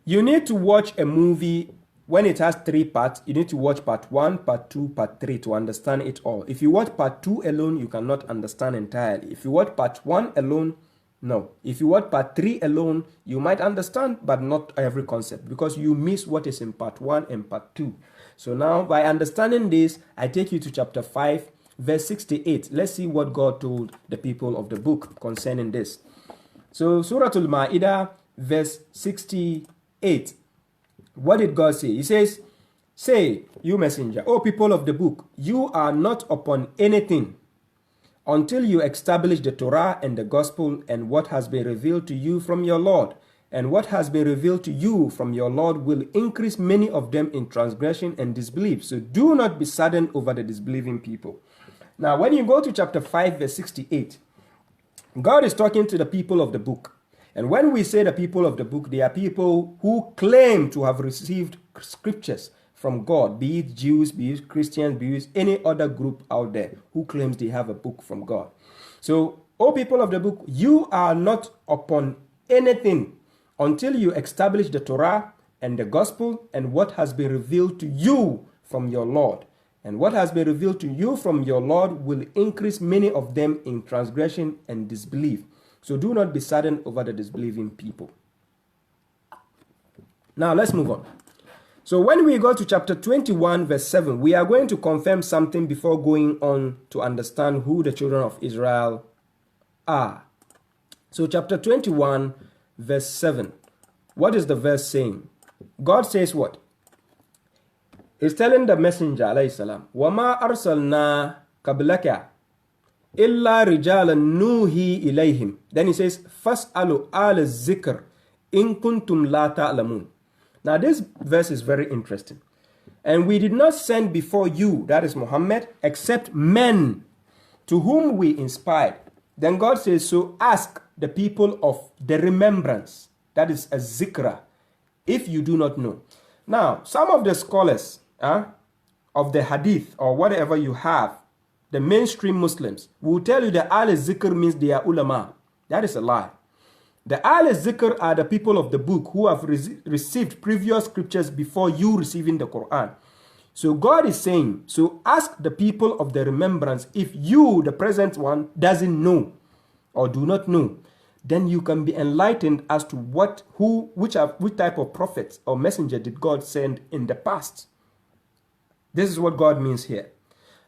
you need to watch a movie when it has 3 parts. You need to watch part 1, part 2, part 3 to understand it all. If you watch part 2 alone, you cannot understand entirely. If you watch part 1 alone, no. If you watch part 3 alone, you might understand, but not every concept, because you miss what is in part 1 and part 2. So now, by understanding this, I take you to chapter 5, verse 68. Let's see what God told the people of the book concerning this. So, Surah Al-Ma'idah, verse 68. What did God say? He says, "Say, you messenger, O people of the book, you are not upon anything until you establish the Torah and the gospel and what has been revealed to you from your Lord. And what has been revealed to you from your Lord will increase many of them in transgression and disbelief. So do not be saddened over the disbelieving people." Now, when you go to chapter 5, verse 68, God is talking to the people of the book. And when we say the people of the book, they are people who claim to have received scriptures from God, be it Jews, be it Christians, be it any other group out there who claims they have a book from God. So, O people of the book, you are not upon anything until you establish the Torah and the gospel and what has been revealed to you from your Lord. And what has been revealed to you from your Lord will increase many of them in transgression and disbelief. So do not be saddened over the disbelieving people. Now let's move on. So when we go to chapter 21, verse 7, we are going to confirm something before going on to understand who the children of Israel are. So chapter 21, verse 7. What is the verse saying? God says what? He's telling the messenger, alayhi salam, وَمَا أَرْسَلْنَا قَبْلَكَ إِلَّا رِجَالًا نُوحِي إِلَيْهِمْ. Then he says, فَاسْأَلُوا آلَ الذِّكْرِ إِن كُنْتُمْ لَا تَعْلَمُونَ. Now this verse is very interesting. And we did not send before you, that is Muhammad, except men to whom we inspired. Then God says, so ask the people of the remembrance, that is a zikra, if you do not know. Now, some of the scholars of the hadith or whatever you have, the mainstream Muslims, will tell you that al-zikr means they are ulama. That is a lie. The al-zikr are the people of the book who have received previous scriptures before you receiving the Quran. So God is saying, so ask the people of the remembrance if you, the present one, doesn't know or do not know. Then you can be enlightened as to which type of prophets or messenger did God send in the past. This is what God means here.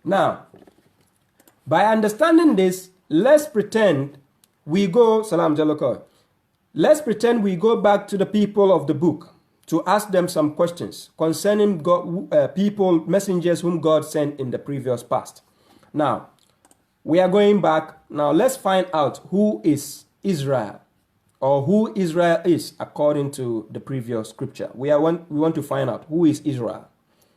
Now, by understanding this, let's pretend we go, Salam Jalakar. Let's pretend we go back to the people of the book to ask them some questions concerning people, messengers whom God sent in the previous past. Now, we are going back. Now, let's find out who is Israel, or who Israel is according to the previous scripture. We want to find out who is Israel,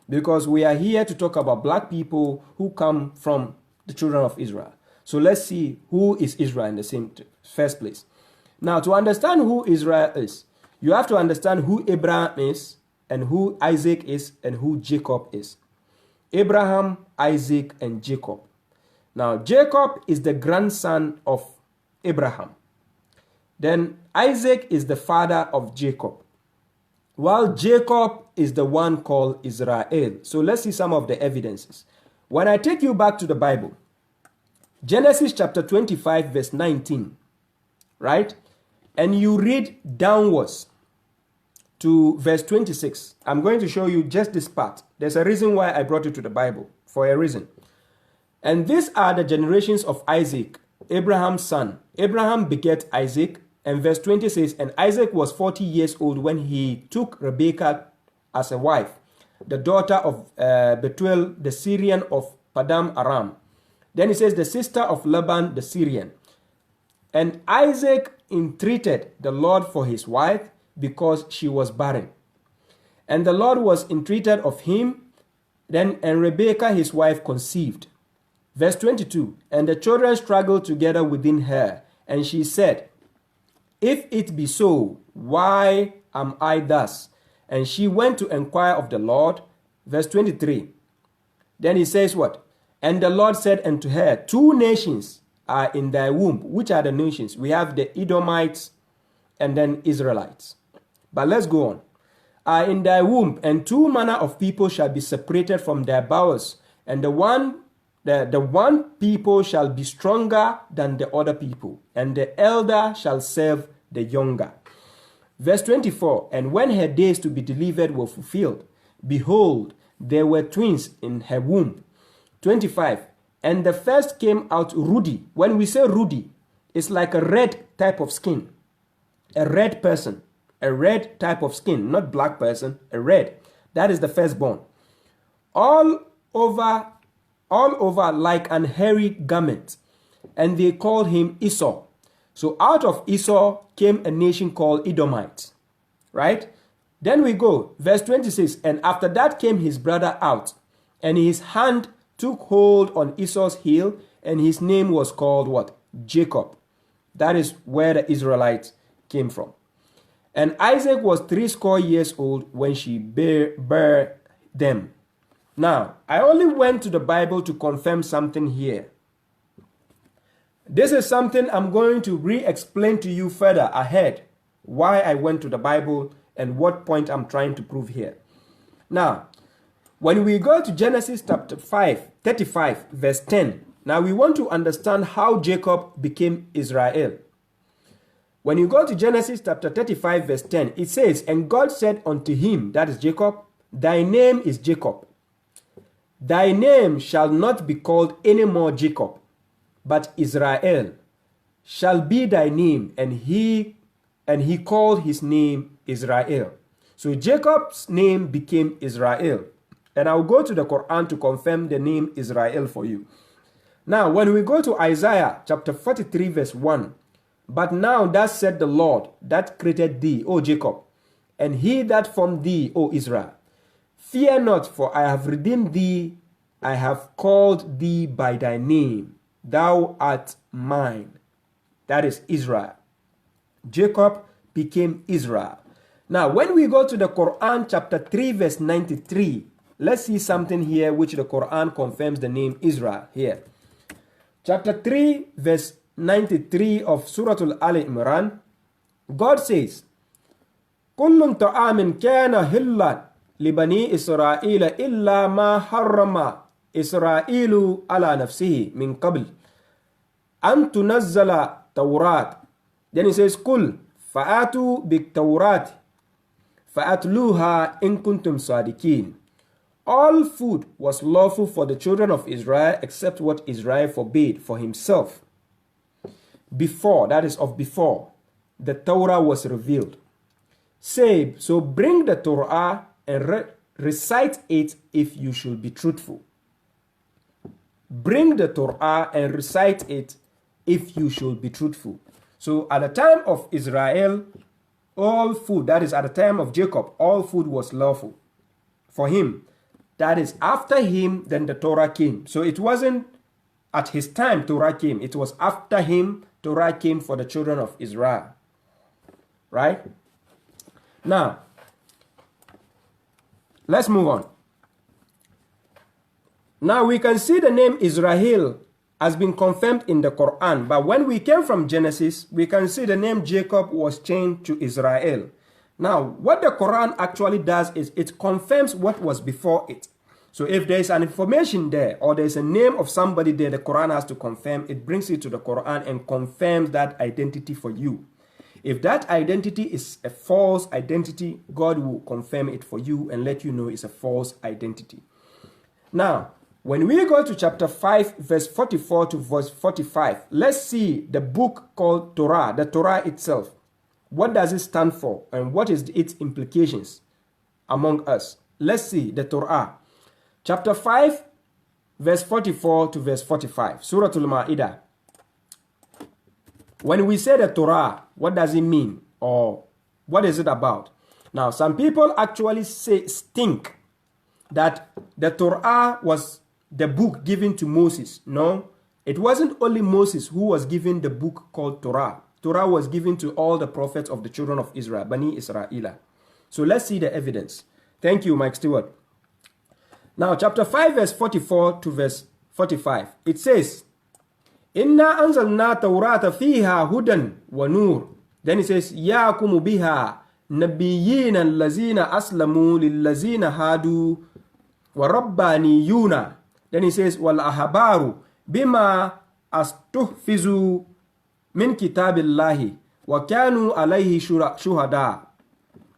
because we are here to talk about black people who come from the children of Israel. So let's see who is Israel in the first place. Now, to understand who Israel is, you have to understand who Abraham is, and who Isaac is, and who Jacob is. Abraham, Isaac, and Jacob. Now, Jacob is the grandson of Abraham. Then Isaac is the father of Jacob, while Jacob is the one called Israel. So let's see some of the evidences. When I take you back to the Bible, Genesis chapter 25, verse 19, right? And you read downwards to verse 26. I'm going to show you just this part. There's a reason why I brought you to the Bible, for a reason. And these are the generations of Isaac, Abraham's son. Abraham begat Isaac. And verse 20 says, and Isaac was 40 years old when he took Rebekah as a wife, the daughter of Bethuel the Syrian of Padam Aram. Then he says, the sister of Laban the Syrian. And Isaac entreated the Lord for his wife because she was barren. And the Lord was entreated of him. Then and Rebekah his wife conceived. Verse 22, and the children struggled together within her. And she said, if it be so, why am I thus? And she went to inquire of the Lord. Verse 23. Then he says what? And the Lord said unto her, two nations are in thy womb. Which are the nations? We have the Edomites and then Israelites. But let's go on. Are in thy womb, and two manner of people shall be separated from their bowels. And the one people shall be stronger than the other people, and the elder shall serve the younger. Verse 24, and when her days to be delivered were fulfilled, behold, there were twins in her womb. 25, and the first came out ruddy. When we say ruddy, it's like a red type of skin. A red person. A red type of skin, not black person, a red. That is the firstborn. All over like an hairy garment. And they called him Esau. So out of Esau came a nation called Edomites. Right? Then we go. Verse 26. And after that came his brother out. And his hand took hold on Esau's heel. And his name was called what? Jacob. That is where the Israelites came from. And Isaac was 80 years old when she bare them. Now, I only went to the Bible to confirm something here. This is something I'm going to re-explain to you further ahead, why I went to the Bible and what point I'm trying to prove here. Now, when we go to Genesis chapter 35, verse 10, now we want to understand how Jacob became Israel. When you go to Genesis chapter 35, verse 10, it says, and God said unto him, that is Jacob, thy name is Jacob. Thy name shall not be called any more Jacob, but Israel shall be thy name. And he called his name Israel. So Jacob's name became Israel. And I'll go to the Quran to confirm the name Israel for you. Now, when we go to Isaiah chapter 43, verse 1, but now thus said the Lord that created thee, O Jacob, and he that formed thee, O Israel, fear not, for I have redeemed thee, I have called thee by thy name, thou art mine. That is Israel. Jacob became Israel. Now, when we go to the Quran chapter 3, verse 93, let's see something here which the Quran confirms the name Israel here. Chapter 3, verse 93 of Surah Al Imran, God says, كل طعام كان هلا لبني إسرائيل إلا ما حرم إسرائيل على نفسه من قبل أن تنزل توراة. Then he says, قل فآتوا بالتوراة فأتلوها إن كنتم صادقين. All food was lawful for the children of Israel except what Israel forbade for himself. Before, that is of before, the Torah was revealed. Say, so bring the Torah and recite it if you should be truthful. Bring the Torah and recite it if you should be truthful. So at the time of Israel, all food, that is at the time of Jacob, all food was lawful for him. That is after him, then the Torah came. So it wasn't at his time Torah came. It was after him Torah came for the children of Israel. Right? Now, let's move on. Now we can see the name Israel has been confirmed in the Quran. But when we came from Genesis, we can see the name Jacob was changed to Israel. Now, what the Quran actually does is it confirms what was before it. So if there is an information there or there is a name of somebody there, the Quran has to confirm. It brings it to the Quran and confirms that identity for you. If that identity is a false identity, God will confirm it for you and let you know it's a false identity. Now, When we go to chapter 5, verse 44 to verse 45, let's see the book called Torah, the Torah itself. What does it stand for and what is its implications among us? Let's see the Torah. Chapter 5, verse 44 to verse 45. Surah Al-Ma'idah. When we say the Torah, what does it mean? Or what is it about? Now, some people actually think that the Torah was the book given to Moses. No, it wasn't only Moses who was given the book called Torah. Torah was given to all the prophets of the children of Israel, Bani Israel. So let's see the evidence. Thank you, Mike Stewart. Now, chapter 5, verse 44 to verse 45. It says, Inna anzalna Tawrata fiha hudan wa nur. Then it says, Yakumu biha nabiyyina allazina aslamu lillazina hadu wa rabbaniyuna. Then it says, Wal ahabaru bima astuhfizu min kitabillahi wa kanu alayhi shuhada.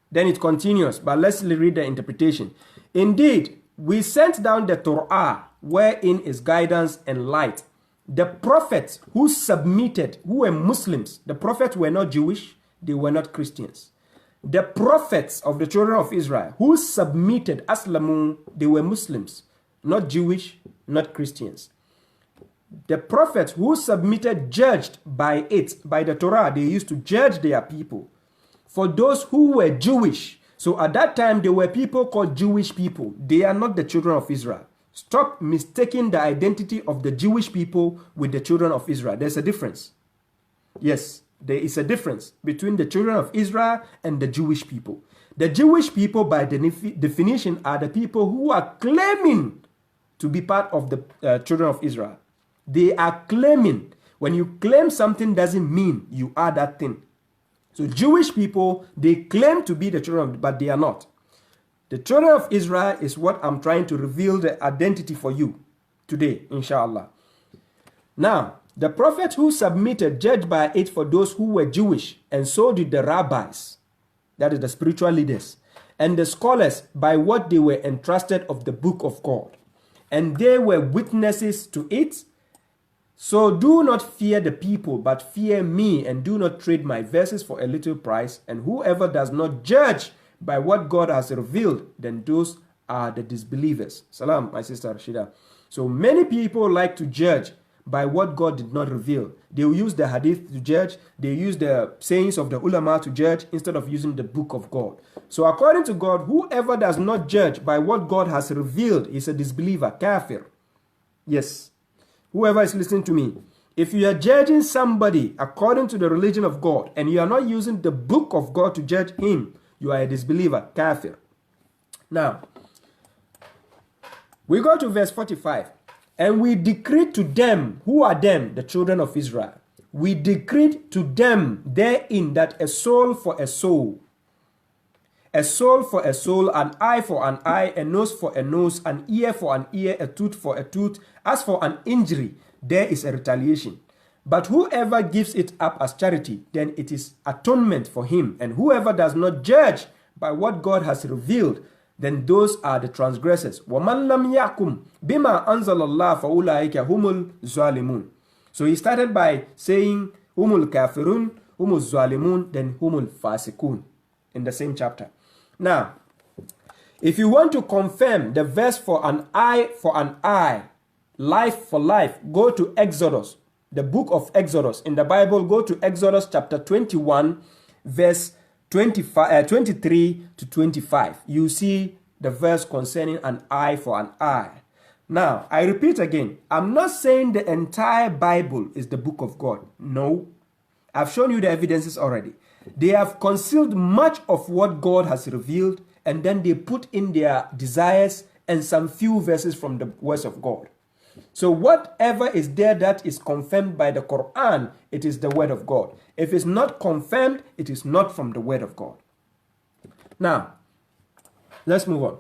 Then it continues, but let's read the interpretation. Indeed, we sent down the Torah, wherein is guidance and light. The prophets who submitted, who were Muslims, the prophets were not Jewish, they were not Christians. The prophets of the children of Israel who submitted, Aslamu, they were Muslims, not Jewish, not Christians. The prophets who submitted judged by it, by the Torah, they used to judge their people. For those who were Jewish, so at that time there were people called Jewish people. They are not the children of Israel. Stop mistaking the identity of the Jewish people with the children of Israel. There's a difference. Yes, there is a difference between the children of Israel and the Jewish people. The Jewish people, by definition, are the people who are claiming to be part of the children of Israel. They are claiming. When you claim something, doesn't mean you are that thing. So Jewish people, they claim to be the children, but they are not. The children of Israel is what I'm trying to reveal the identity for you today, inshallah. Now, the prophets who submitted judged by it for those who were Jewish, and so did the rabbis, that is the spiritual leaders, and the scholars by what they were entrusted of the book of God. And they were witnesses to it. So do not fear the people, but fear me, and do not trade my verses for a little price. And whoever does not judge by what God has revealed, then those are the disbelievers. Salam, my sister Rashida. So many people like to judge by what God did not reveal. They will use the hadith to judge. They use the sayings of the ulama to judge instead of using the book of God. So according to God, whoever does not judge by what God has revealed is a disbeliever, kafir. Yes. Whoever is listening to me, if you are judging somebody according to the religion of God and you are not using the book of God to judge him, you are a disbeliever, kafir. Now, we go to verse 45. And we decreed to them, who are them? The children of Israel. We decreed to them therein that a soul for a soul, an eye for an eye, a nose for a nose, an ear for an ear, a tooth for a tooth. As for an injury, there is a retaliation. But whoever gives it up as charity, then it is atonement for him. And whoever does not judge by what God has revealed, then those are the transgressors. وَمَنْ لَمْ يَحْكُمْ بِمَا أَنزَلَ اللَّهُ فَأُولَٰئِكَ هُمُ الظَّالِمُونَ. So he started by saying humul kafirun, humul zalimun, then humul fasikun in the same chapter. Now, if you want to confirm the verse for an eye, life for life, go to Exodus, the book of Exodus. In the Bible, go to Exodus chapter 21, verse 23 to 25. You see the verse concerning an eye for an eye. Now, I repeat again, I'm not saying the entire Bible is the book of God. No. I've shown you the evidences already. They have concealed much of what God has revealed, and then they put in their desires and some few verses from the words of God. So whatever is there that is confirmed by the Quran, it is the word of God. If it's not confirmed, it is not from the word of God. Now, let's move on.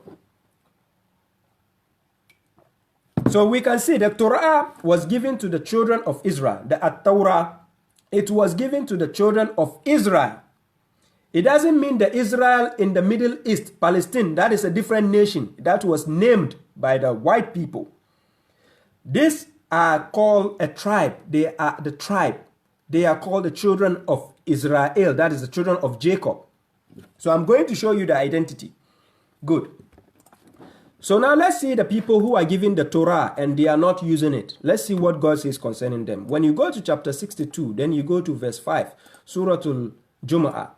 So we can see the Torah was given to the children of Israel. The At-Torah, it was given to the children of Israel. It doesn't mean the Israel in the Middle East, Palestine, that is a different nation that was named by the white people. These are called a tribe. They are the tribe. They are called the children of Israel. That is the children of Jacob. So I'm going to show you the identity. Good. So now let's see the people who are given the Torah and they are not using it. Let's see what God says concerning them. When you go to chapter 62, then you go to verse 5. Surah Al-Jumu'ah.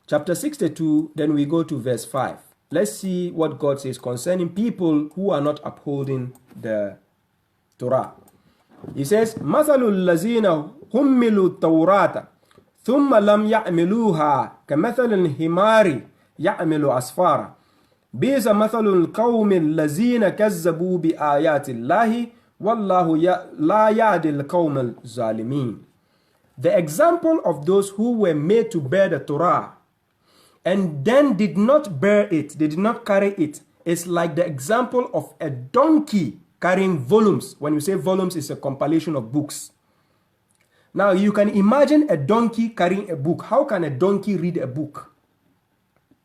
Chapter 62, then we go to verse 5. Let's see what God says concerning people who are not upholding the Torah. He says, مَثَلُ الَّذِينَ هُمِّلُوا التَّوْرَاةَ ثُمَّ لَمْ يَعْمِلُوهَا كَمَثَلِ الْحِمَارِ يَعْمِلُ أَسْفَارًا بئس مثل القوم الذين كذبوا بآيات الله والله لا يهدي القوم الظالمين. The example of those who were made to bear the Torah and then did not bear it, they did not carry it, is like the example of a donkey carrying volumes. When we say volumes, it's a compilation of books. Now you can imagine a donkey carrying a book. How can a donkey read a book?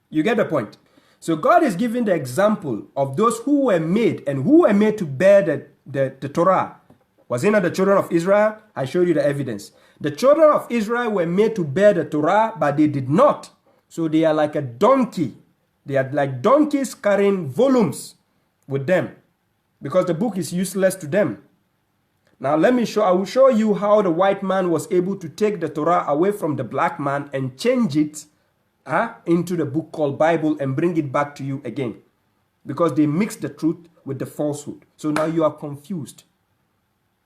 You get the point? So God is giving the example of those who were made and who were made to bear the Torah. Was it not the children of Israel? I showed you the evidence. The children of Israel were made to bear the Torah, but they did not. So they are like a donkey. They are like donkeys carrying volumes with them because the book is useless to them. Now I will show you how the white man was able to take the Torah away from the black man and change it into the book called Bible and bring it back to you again. Because they mixed the truth with the falsehood. So now you are confused.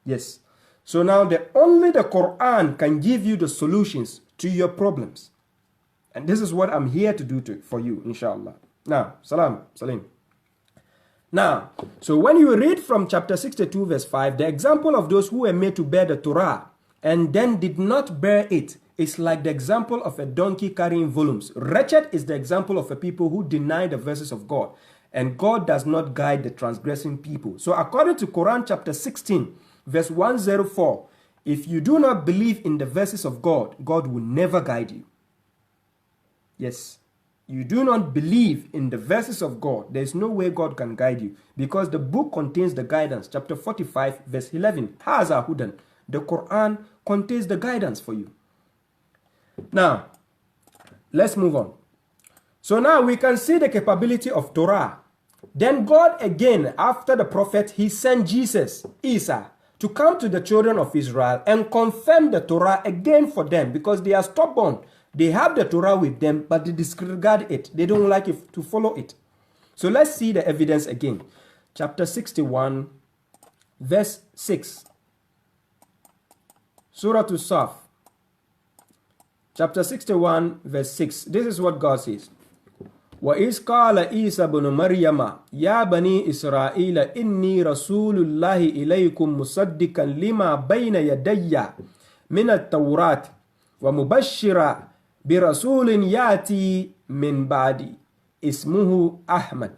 Yes. So now only the Quran can give you the solutions to your problems. And this is what I'm here to do for you, inshallah. Now, salim. Now, so when you read from chapter 62 verse 5, the example of those who were made to bear the Torah and then did not bear it is like the example of a donkey carrying volumes. Wretched is the example of a people who deny the verses of God. And God does not guide the transgressing people. So according to Quran chapter 16, verse 104, if you do not believe in the verses of God, God will never guide you. Yes. You do not believe in the verses of God, there is no way God can guide you. Because the book contains the guidance. Chapter 45, verse 11. Haza hudan. The Quran contains the guidance for you. Now, let's move on. So now we can see the capability of Torah. Then God again, after the prophet, he sent Jesus, Isa, to come to the children of Israel and confirm the Torah again for them because they are stubborn. They have the Torah with them, but they disregard it. They don't like it to follow it. So let's see the evidence again. Chapter 61, verse 6. Surah Al-Saf. Chapter 61, verse 6. This is what God says. وَإِذْ قَالَ عِيسَى بْنُ مَرْيَمَ يَا بَنِي إِسْرَائِيلَ إِنِّي رَسُولُ اللَّهِ إِلَيْكُمْ مُصَدِّقًا لِمَا بَيْنَ يَدَيَّ مِنَ التَّوْرَاةِ وَمُبَشِّرًا بِرَسُولٍ يَأْتِي مِنْ بَعْدِي اسمه أحمد.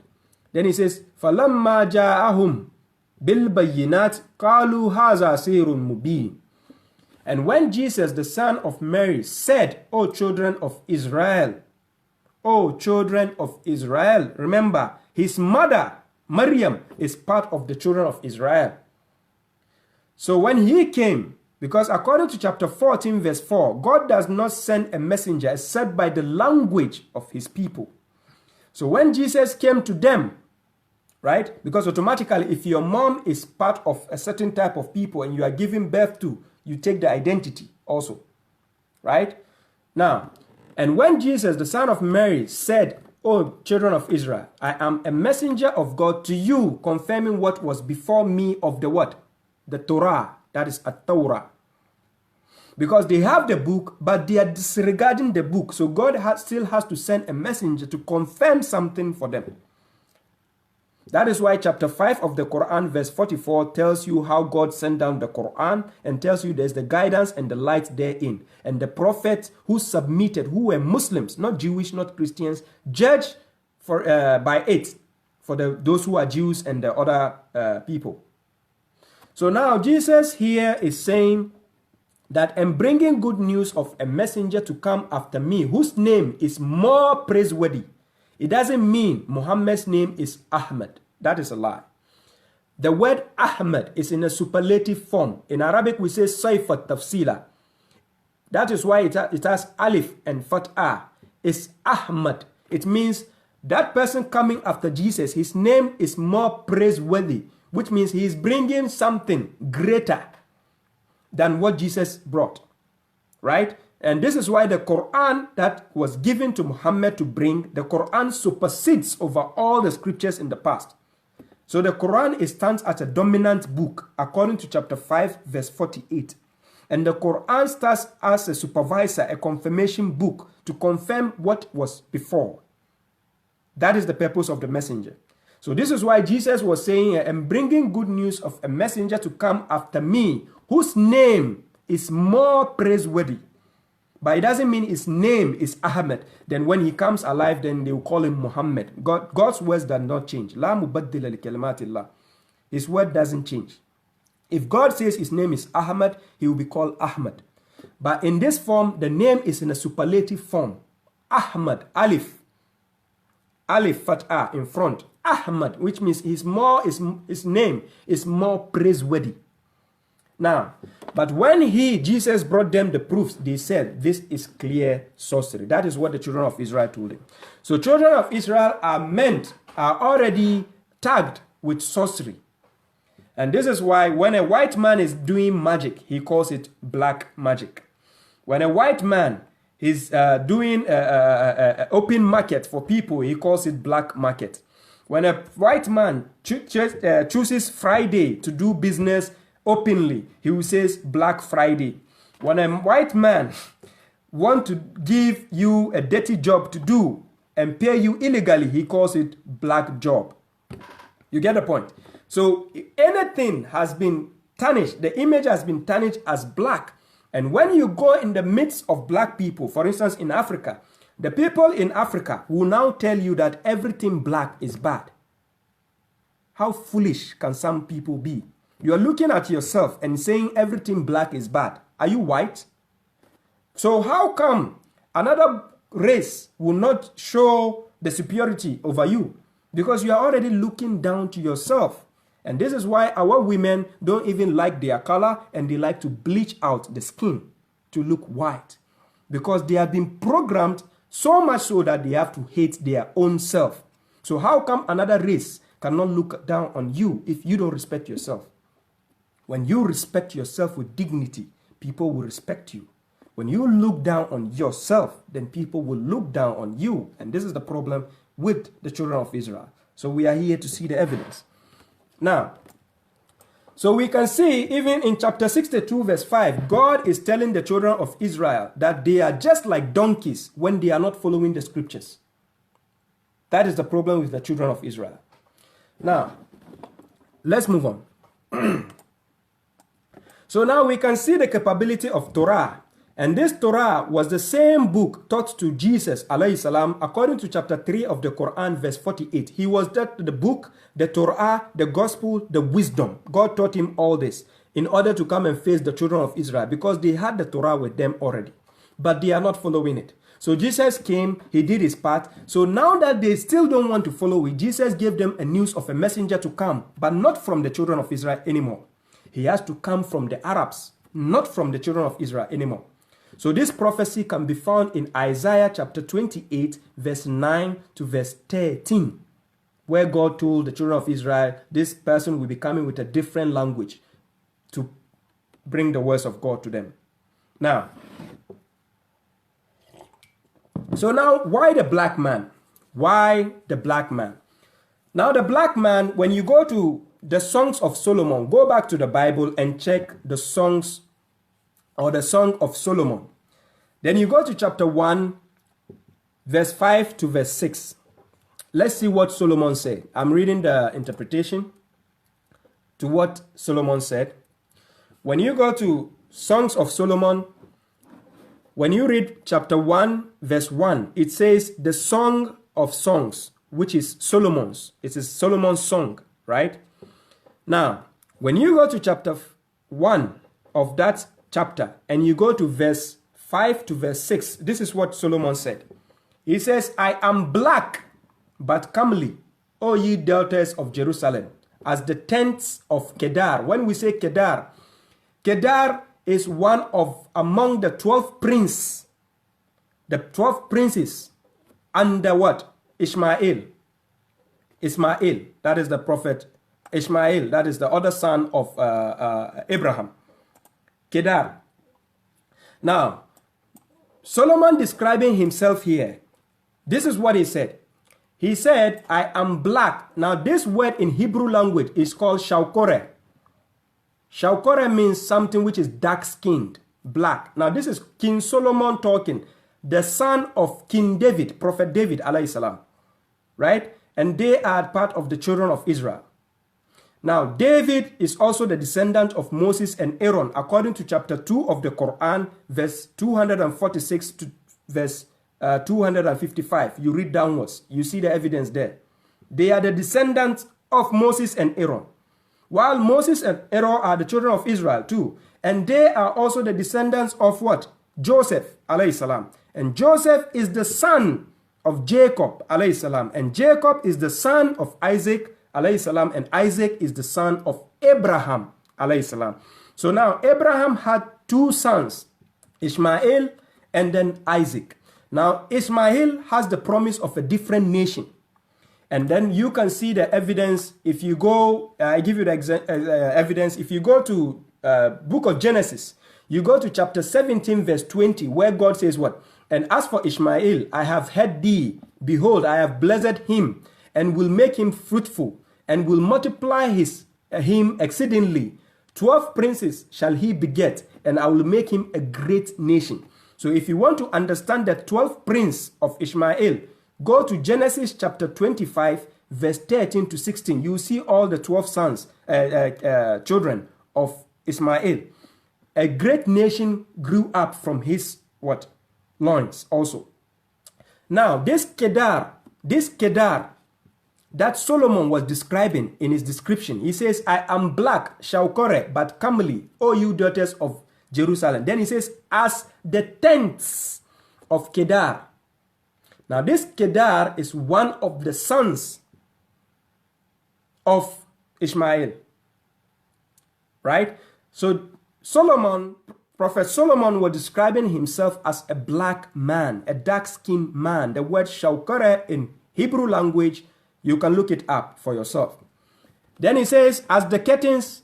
Then he says, فَلَمَّا جَاءَهُمْ بِالْبَيِّنَاتِ قَالُوا هَذَا سِحْرٌ مُبِينٌ. And when Jesus, the son of Mary, said, O children of Israel, O children of Israel. Remember, his mother, Maryam, is part of the children of Israel. So when he came, because according to chapter 14, verse 4, God does not send a messenger except by the language of his people. So when Jesus came to them, right? Because automatically, if your mom is part of a certain type of people and you are giving birth to, you take the identity also, right? Now, and when Jesus, the son of Mary, said, O children of Israel, I am a messenger of God to you, confirming what was before me of the what? The Torah, that is a Torah. Because they have the book, but they are disregarding the book. So God still has to send a messenger to confirm something for them. That is why chapter 5 of the Quran, verse 44, tells you how God sent down the Quran and tells you there's the guidance and the light therein. And the prophets who submitted, who were Muslims, not Jewish, not Christians, judged by it for those who are Jews and the other people. So now Jesus here is saying that I'm bringing good news of a messenger to come after me, whose name is more praiseworthy. It doesn't mean Muhammad's name is Ahmed. That is a lie. The word Ahmad is in a superlative form. In Arabic, we say Sayfat Tafsila. That is why it has Alif and Fat'ah. It's Ahmad. It means that person coming after Jesus, his name is more praiseworthy, which means he is bringing something greater than what Jesus brought, right? And this is why the Quran that was given to Muhammad to bring, the Quran supersedes over all the scriptures in the past. So the Quran stands as a dominant book according to chapter 5 verse 48. And the Quran starts as a supervisor, a confirmation book to confirm what was before. That is the purpose of the messenger. So this is why Jesus was saying, I'm bringing good news of a messenger to come after me, whose name is more praiseworthy. But it doesn't mean his name is Ahmed. Then when he comes alive, then they will call him Muhammad. God's words does not change. La mubaddila li kalimatillah. His word doesn't change. If God says his name is Ahmad, he will be called Ahmad. But in this form, the name is in a superlative form. Ahmad, Alif. Alif, Fat'ah in front. Ahmad, which means his name is more praiseworthy. Now, but when Jesus brought them the proofs, they said, this is clear sorcery. That is what the children of Israel told him. So children of Israel are already tagged with sorcery. And this is why when a white man is doing magic, he calls it black magic. When a white man is doing open market for people, he calls it black market. When a white man chooses Friday to do business openly, he will say Black Friday. When a white man wants to give you a dirty job to do and pay you illegally, he calls it black job. You get the point? So anything has been tarnished, the image has been tarnished as black. And when you go in the midst of black people, for instance, in Africa, the people in Africa will now tell you that everything black is bad. How foolish can some people be? You are looking at yourself and saying everything black is bad. Are you white? So how come another race will not show the superiority over you? Because you are already looking down to yourself. And this is why our women don't even like their color and they like to bleach out the skin to look white. Because they have been programmed so much so that they have to hate their own self. So how come another race cannot look down on you if you don't respect yourself? When you respect yourself with dignity, people will respect you. When you look down on yourself, then people will look down on you. And this is the problem with the children of Israel. So we are here to see the evidence. Now, so we can see even in chapter 62 verse 5, God is telling the children of Israel that they are just like donkeys when they are not following the scriptures. That is the problem with the children of Israel. Now, let's move on. So now we can see the capability of Torah. And this Torah was the same book taught to Jesus, alayhi salam, according to chapter 3 of the Quran, verse 48. He was that the book, the Torah, the gospel, the wisdom. God taught him all this in order to come and face the children of Israel because they had the Torah with them already. But they are not following it. So Jesus came, he did his part. So now that they still don't want to follow it, Jesus gave them a news of a messenger to come, but not from the children of Israel anymore. He has to come from the Arabs, not from the children of Israel anymore. So this prophecy can be found in Isaiah chapter 28, verse 9 to verse 13, where God told the children of Israel, this person will be coming with a different language to bring the words of God to them. Now, so now, why the black man? Why the black man? Now, the black man, when you go to the Songs of Solomon, go back to the Bible and check the songs or the Song of Solomon. Then you go to chapter 1, verse 5 to verse 6. Let's see what Solomon said. I'm reading the interpretation to what Solomon said. When you go to Songs of Solomon, when you read chapter 1, verse 1, it says the Song of Songs, which is Solomon's. It is Solomon's song, right? Now, when you go to chapter 1 of that chapter and you go to verse 5 to verse 6, this is what Solomon said. He says, I am black, but comely, O ye daughters of Jerusalem. as the tents of Kedar. When we say Kedar, Kedar is one of among the 12 princes. The 12 princes under what? Ishmael. Ismail, that is the prophet Ishmael, that is the other son of Abraham. Kedar. Now, Solomon describing himself here, this is what he said. He said, I am black. Now, this word in Hebrew language is called shaukore. Shaukore means something which is dark-skinned, black. Now, this is King Solomon talking, the son of King David, Prophet David, alayhi salam, right? And they are part of the children of Israel. Now, David is also the descendant of Moses and Aaron, according to chapter 2 of the Quran, verse 246 to verse 255. You read downwards. You see the evidence there. They are the descendants of Moses and Aaron. While Moses and Aaron are the children of Israel too. And they are also the descendants of what? Joseph, alayhi salam. And Joseph is the son of Jacob, alayhi salam. And Jacob is the son of Isaac, alayhi salam. And Isaac is the son of Abraham, alayhi salam. So now Abraham had two sons, Ishmael and then Isaac. Now Ishmael has the promise of a different nation. And then you can see the evidence if you go, I give you the evidence, if you go to book of Genesis, you go to chapter 17 verse 20 where God says what? And as for Ishmael, I have heard thee, behold, I have blessed him and will make him fruitful and will multiply him exceedingly. 12 princes shall he beget, and I will make him a great nation. So if you want to understand the 12th prince of Ishmael, go to Genesis chapter 25, verse 13 to 16. You see all the 12 sons, children of Ishmael. A great nation grew up from his what? Loins also. Now, this Kedar that Solomon was describing in his description, he says, I am black, shaukore, but comely, O you daughters of Jerusalem. Then he says, as the tents of Kedar. Now, this Kedar is one of the sons of Ishmael. Right? So, Prophet Solomon was describing himself as a black man, a dark-skinned man. The word shaukare in Hebrew language, you can look it up for yourself. Then he says, as the curtains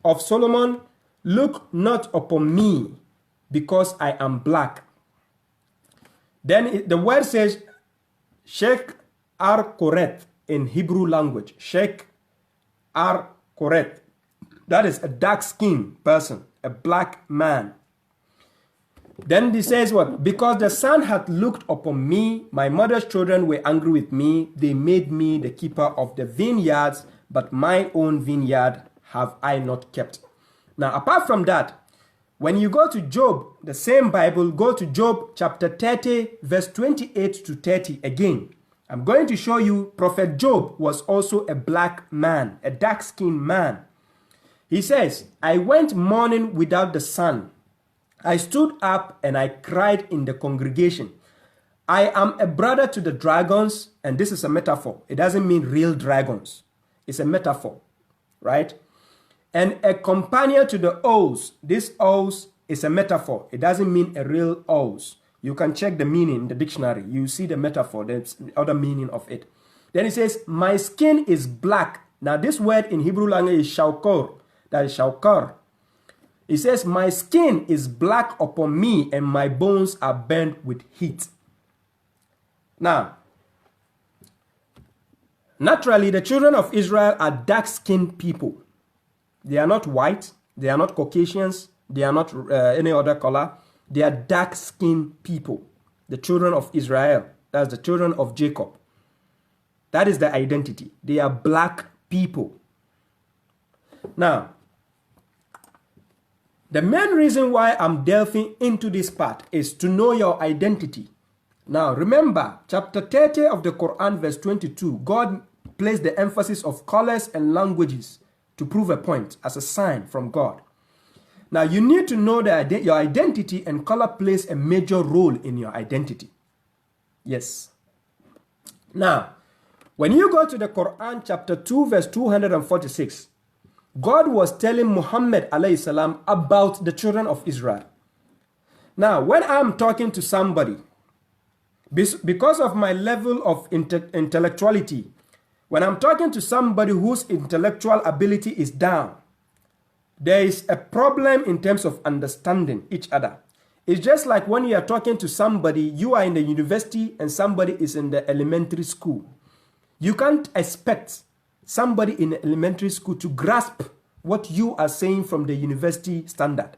of Solomon, look not upon me, because I am black. Then the word says, sheikh ar-koret in Hebrew language. Sheikh ar-koret. That is a dark-skinned person, a black man. Then he says what? Because the sun hath looked upon me, my mother's children were angry with me. They made me the keeper of the vineyards, but my own vineyard have I not kept. Now, apart from that, when you go to Job, the same Bible, go to Job chapter 30, verse 28 to 30 again. I'm going to show you Prophet Job was also a black man, a dark-skinned man. He says, I went mourning without the sun. I stood up and I cried in the congregation. I am a brother to the dragons, and this is a metaphor. It doesn't mean real dragons. It's a metaphor, right? And a companion to the owls. This owls is a metaphor. It doesn't mean a real owls. You can check the meaning in the dictionary. You see the metaphor, the other meaning of it. Then it says, my skin is black. Now this word in Hebrew language is shaukor. That is shaukar. It says, my skin is black upon me and my bones are burnt with heat. Now, naturally, the children of Israel are dark-skinned people. They are not white. They are not Caucasians. They are not any other color. They are dark-skinned people. The children of Israel. That's the children of Jacob. That is the identity. They are black people. Now, the main reason why I'm delving into this part is to know your identity. Now, remember, chapter 30 of the Quran, verse 22, God placed the emphasis of colors and languages to prove a point as a sign from God. Now, you need to know that your identity and color plays a major role in your identity. Yes. Now, When you go to the Quran chapter 2 verse 246, God was telling Muhammad alayhi salam about the children of Israel. Now, when I'm talking to somebody, because of my level of intellectuality, when I'm talking to somebody whose intellectual ability is down, there is a problem in terms of understanding each other. It's just like when you are talking to somebody, you are in the university and somebody is in the elementary school. You can't expect somebody in elementary school to grasp what you are saying from the university standard,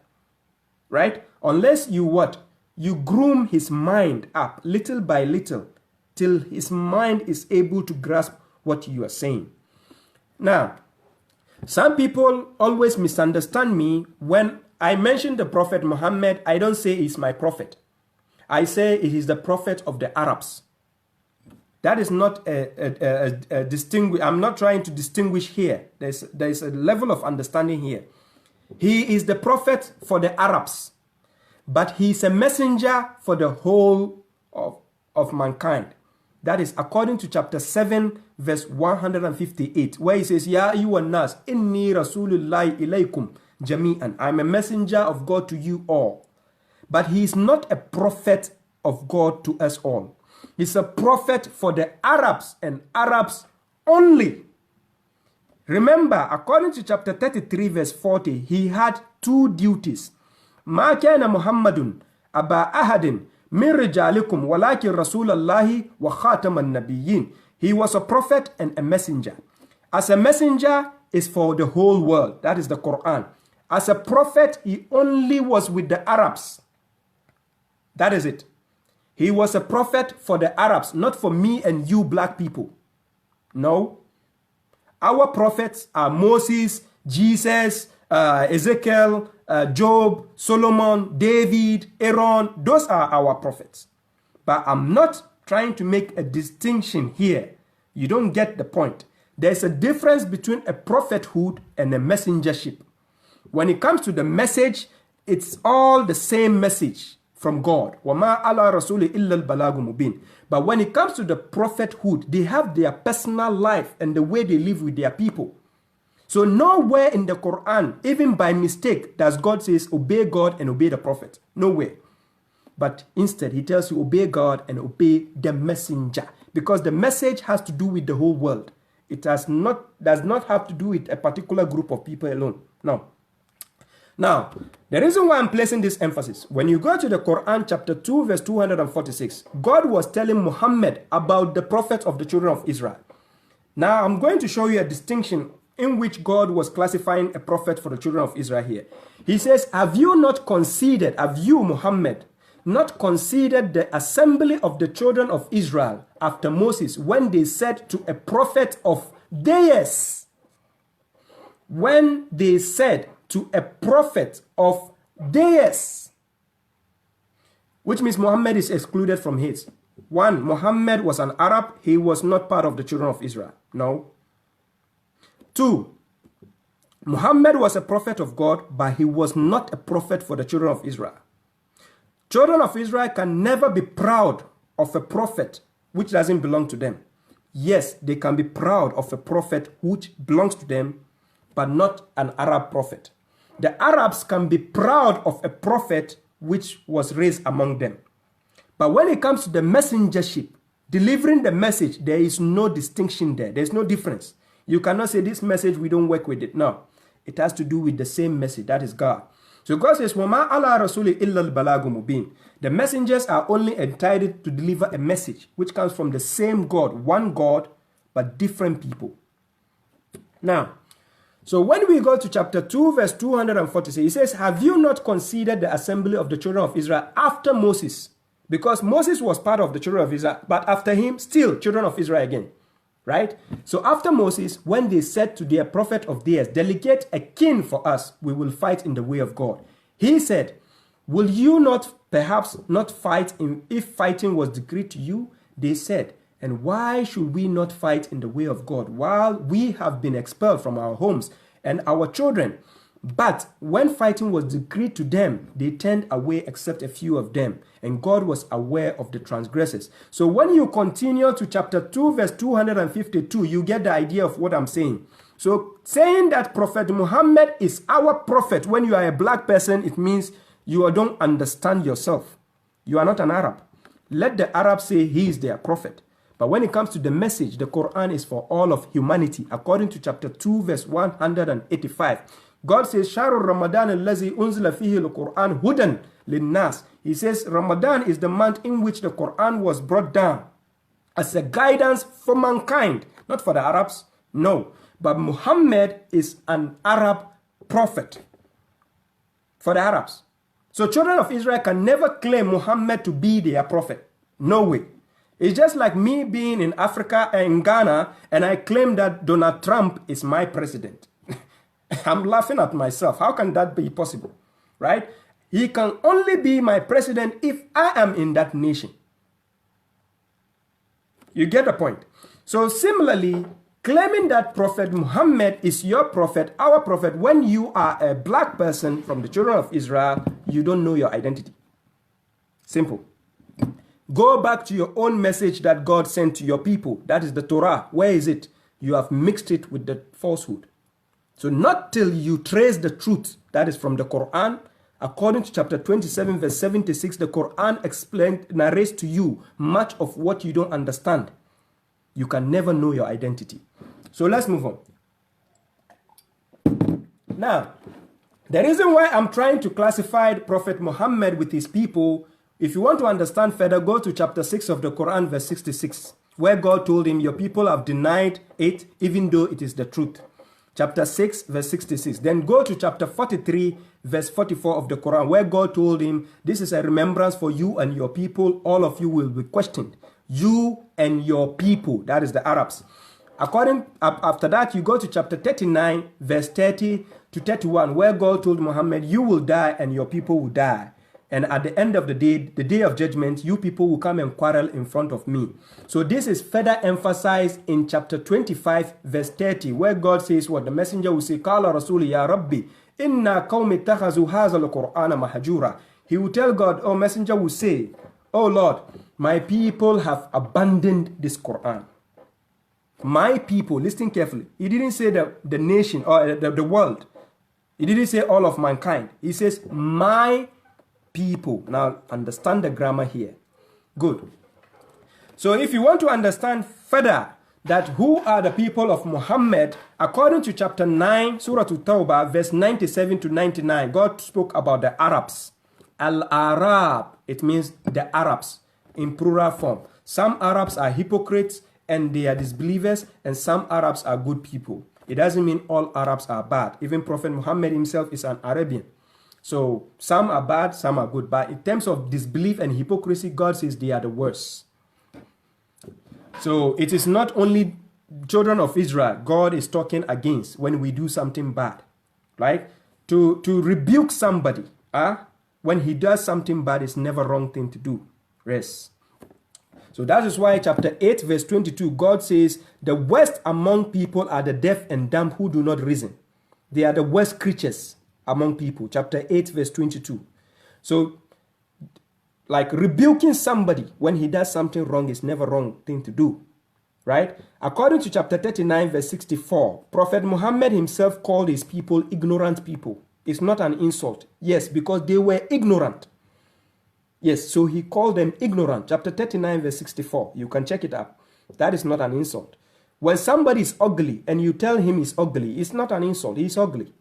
right? Unless you what? You groom his mind up little by little till his mind is able to grasp what you are saying. Now, some people always misunderstand me when I mention the Prophet Muhammad. I don't say he's my prophet. I say it is the prophet of the Arabs. That is not a distinguish. I'm not trying to distinguish here. There's a level of understanding here. He is the prophet for the Arabs, but he is a messenger for the whole of mankind. That is according to chapter 7, verse 158, where he says, Ya ayyuhan nas, inni rasulullahi ilaykum jami'an. I'm a messenger of God to you all. But he is not a prophet of God to us all. He's a prophet for the Arabs and Arabs only. Remember, according to chapter 33, verse 40, he had two duties. Ma kana Muhammadun aba ahadin min rijalikum walakin rasulallahi wa khataman nabiyyin. He was a prophet and a messenger. As a messenger is for the whole world. That is the Quran. As a prophet, he only was with the Arabs. That is it. He was a prophet for the Arabs, not for me and you black people. No. Our prophets are Moses, Jesus, Ezekiel, Job, Solomon, David, Aaron. Those are our prophets. But I'm not trying to make a distinction here. You don't get the point. There's a difference between a prophethood and a messengership. When it comes to the message, it's all the same message from God. وَمَا عَلَى رَسُولِ إِلَّا الْبَلَاغُ مُبِينٌ. But when it comes to the prophethood, they have their personal life and the way they live with their people. So nowhere in the Quran, even by mistake, does God say, obey God and obey the prophet. Nowhere. But instead, he tells you, obey God and obey the messenger. Because the message has to do with the whole world. It does not have to do with a particular group of people alone. No. Now, the reason why I'm placing this emphasis, when you go to the Quran chapter 2 verse 246, God was telling Muhammad about the prophet of the children of Israel. Now, I'm going to show you a distinction in which God was classifying a prophet for the children of Israel here. He says, have you, Muhammad, not considered the assembly of the children of Israel after Moses when they said to a prophet of theirs, when they said to a prophet of theirs, which means Muhammad is excluded from his. One, Muhammad was an Arab. He was not part of the children of Israel. No. Two, Muhammad was a prophet of God, but he was not a prophet for the children of Israel. Children of Israel can never be proud of a prophet which doesn't belong to them. Yes, they can be proud of a prophet which belongs to them, but not an Arab prophet. The Arabs can be proud of a prophet which was raised among them. But when it comes to the messengership, delivering the message, there is no distinction there. There's no difference. You cannot say this message, we don't work with it. No, it has to do with the same message. That is God. So God says, وَمَا عَلَى رَسُولِ إِلَّا الْبَلَاغُ مُبِينٌ. The messengers are only entitled to deliver a message which comes from the same God, one God, but different people. Now, so when we go to chapter 2, verse 246, he says, have you not considered the assembly of the children of Israel after Moses? Because Moses was part of the children of Israel, but after him, still children of Israel again. Right? So after Moses, when they said to their prophet of theirs, delegate a king for us, we will fight in the way of God. He said, will you not perhaps not fight if fighting was decreed to you? They said, and why should we not fight in the way of God while we have been expelled from our homes and our children? But when fighting was decreed to them, they turned away except a few of them. And God was aware of the transgressors. So when you continue to chapter 2, verse 252, you get the idea of what I'm saying. So saying that Prophet Muhammad is our prophet, when you are a black person, it means you don't understand yourself. You are not an Arab. Let the Arabs say he is their prophet. But when it comes to the message, the Quran is for all of humanity. According to chapter 2, verse 185, God says, Shahrul Ramadan allazi unzila fihi al-Quran hudan linnas. He says Ramadan is the month in which the Quran was brought down as a guidance for mankind, not for the Arabs. No, but Muhammad is an Arab prophet for the Arabs. So children of Israel can never claim Muhammad to be their prophet. No way. It's just like me being in Africa and in Ghana and I claim that Donald Trump is my president. I'm laughing at myself. How can that be possible? Right? He can only be my president if I am in that nation. You get the point? So similarly, claiming that Prophet Muhammad is your prophet, our prophet, when you are a black person from the children of Israel, you don't know your identity. Simple. Go back to your own message that God sent to your people. That is the Torah. Where is it? You have mixed it with the falsehood. So not till you trace the truth, that is from the Quran, according to chapter 27, verse 76, the Quran narrates to you much of what you don't understand. You can never know your identity. So let's move on. Now, the reason why I'm trying to classify Prophet Muhammad with his people, if you want to understand further, go to chapter 6 of the Quran, verse 66, where God told him, your people have denied it, even though it is the truth. Chapter 6, verse 66. Then go to chapter 43, verse 44 of the Quran, where God told him, this is a remembrance for you and your people. All of you will be questioned. You and your people, that is the Arabs. After that, you go to chapter 39, verse 30 to 31, where God told Muhammad, you will die and your people will die. And at the end of the day of judgment, you people will come and quarrel in front of me. So this is further emphasized in chapter 25, verse 30, where God says what? The messenger will say, Qala Rasuli ya Rabbi, inna qawmi takhazu haza al-Qur'ana mahjura. He will tell God, oh, messenger will say, oh Lord, my people have abandoned this Quran. My people, listen carefully. He didn't say the nation or the world. He didn't say all of mankind. He says, my people. Now, understand the grammar here. Good. So, if you want to understand further that who are the people of Muhammad, according to chapter 9, Surah At-Tawbah, verse 97 to 99, God spoke about the Arabs. Al-Arab, it means the Arabs in plural form. Some Arabs are hypocrites and they are disbelievers, and some Arabs are good people. It doesn't mean all Arabs are bad. Even Prophet Muhammad himself is an Arabian. So some are bad, some are good. But in terms of disbelief and hypocrisy, God says they are the worst. So it is not only children of Israel God is talking against when we do something bad. Right? To rebuke somebody when he does something bad is never a wrong thing to do. Yes. So that is why chapter 8 verse 22, God says, the worst among people are the deaf and dumb who do not reason. They are the worst creatures among people. Chapter 8 verse 22. So like rebuking somebody when he does something wrong is never a wrong thing to do. Right? According to chapter 39 verse 64, Prophet Muhammad himself called his people ignorant people. It's not an insult. Yes, because they were ignorant. Yes, so he called them ignorant. Chapter 39 verse 64. You can check it up. That is not an insult. When somebody is ugly and you tell him he's ugly, it's not an insult. He's ugly.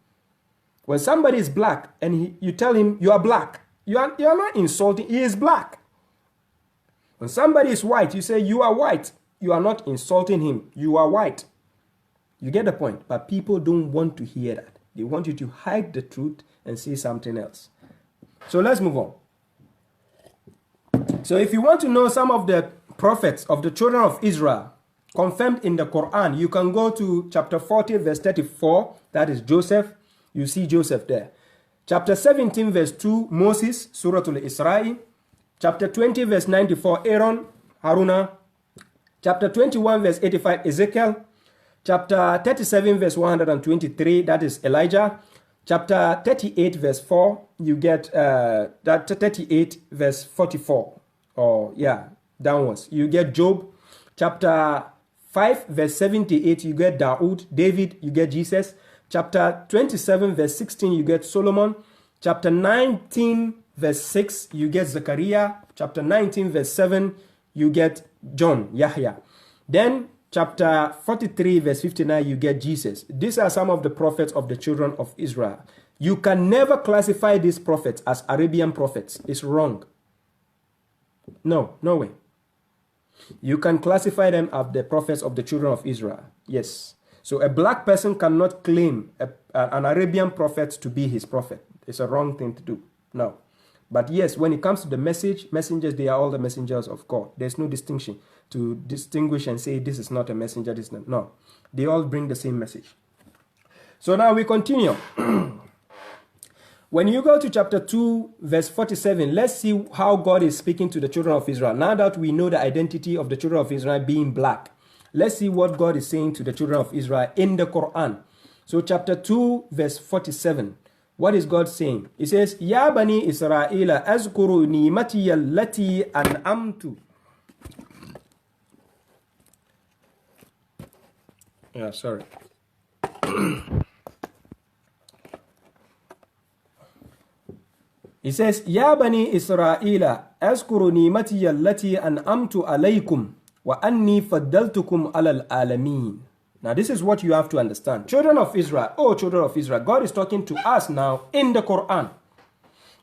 When somebody is black and you tell him you are black, you are not insulting. He is black. When somebody is white, you say you are white. You are not insulting him. You are white. You get the point. But people don't want to hear that. They want you to hide the truth and say something else. So let's move on. So if you want to know some of the prophets of the children of Israel confirmed in the Quran, you can go to chapter 40 verse 34. That is Joseph. You see Joseph there. Chapter 17 verse 2, Moses, Surah Al-Isra'i. Chapter 20 verse 94, Aaron, Haruna. Chapter 21 verse 85, Ezekiel. Chapter 37 verse 123, that is Elijah. Chapter 38 verse 4, you get that 38 verse 44, or yeah, downwards. You get Job. Chapter 5 verse 78, you get Dawood. David, you get Jesus. Chapter 27 verse 16, you get Solomon. Chapter 19 verse 6, you get Zechariah. Chapter 19 verse 7, you get John, Yahya. Then chapter 43 verse 59, you get Jesus. These are some of the prophets of the children of Israel. You can never classify these prophets as Arabian prophets. It's wrong. No way. You can classify them as the prophets of the children of Israel. Yes. So a black person cannot claim an Arabian prophet to be his prophet. It's a wrong thing to do. No. But yes, when it comes to the messengers, they are all the messengers of God. There's no distinction to distinguish and say this is not a messenger, this is not. No. They all bring the same message. So now we continue. When you go to chapter 2, verse 47, let's see how God is speaking to the children of Israel. Now that we know the identity of the children of Israel being black, let's see what God is saying to the children of Israel in the Quran. So chapter 2, verse 47. What is God saying? He says, Ya bani Isra'ila azkuru ni'mati allati an'amtu. Yeah, sorry. He says, Ya bani Isra'ila azkuru ni'mati allati an'amtu alaykum wa anni faddaltukum alal alamin. Now this is what you have to understand. Children of Israel, oh children of Israel, God is talking to us now in the Quran.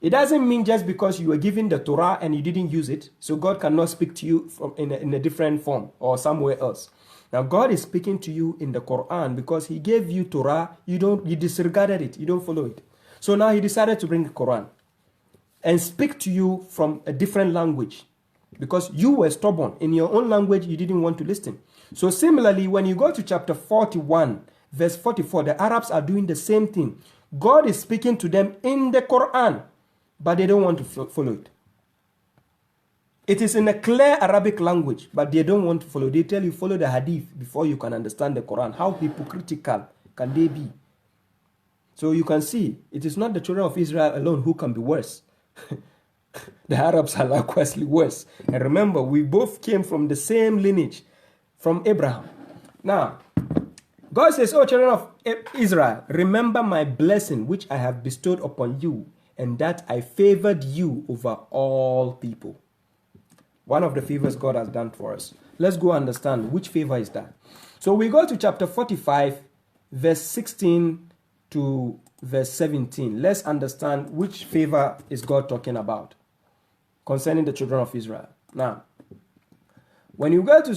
It doesn't mean just because you were given the Torah and you didn't use it, so God cannot speak to you in a different form or somewhere else. Now God is speaking to you in the Quran because He gave you Torah, you disregarded it, you don't follow it. So now He decided to bring the Quran and speak to you from a different language because you were stubborn. In your own language, you didn't want to listen. So similarly, when you go to chapter 41, verse 44, the Arabs are doing the same thing. God is speaking to them in the Quran, but they don't want to follow it. It is in a clear Arabic language, but they don't want to follow. They tell you follow the hadith before you can understand the Quran. How hypocritical can they be? So you can see, it is not the children of Israel alone who can be worse. The Arabs are likewise worse. And remember, we both came from the same lineage, from Abraham. Now, God says, oh children of Israel, remember my blessing which I have bestowed upon you, and that I favored you over all people. One of the favors God has done for us. Let's go understand which favor is that. So we go to chapter 45, verse 16 to verse 17. Let's understand which favor is God talking about concerning the children of Israel. Now, when you go to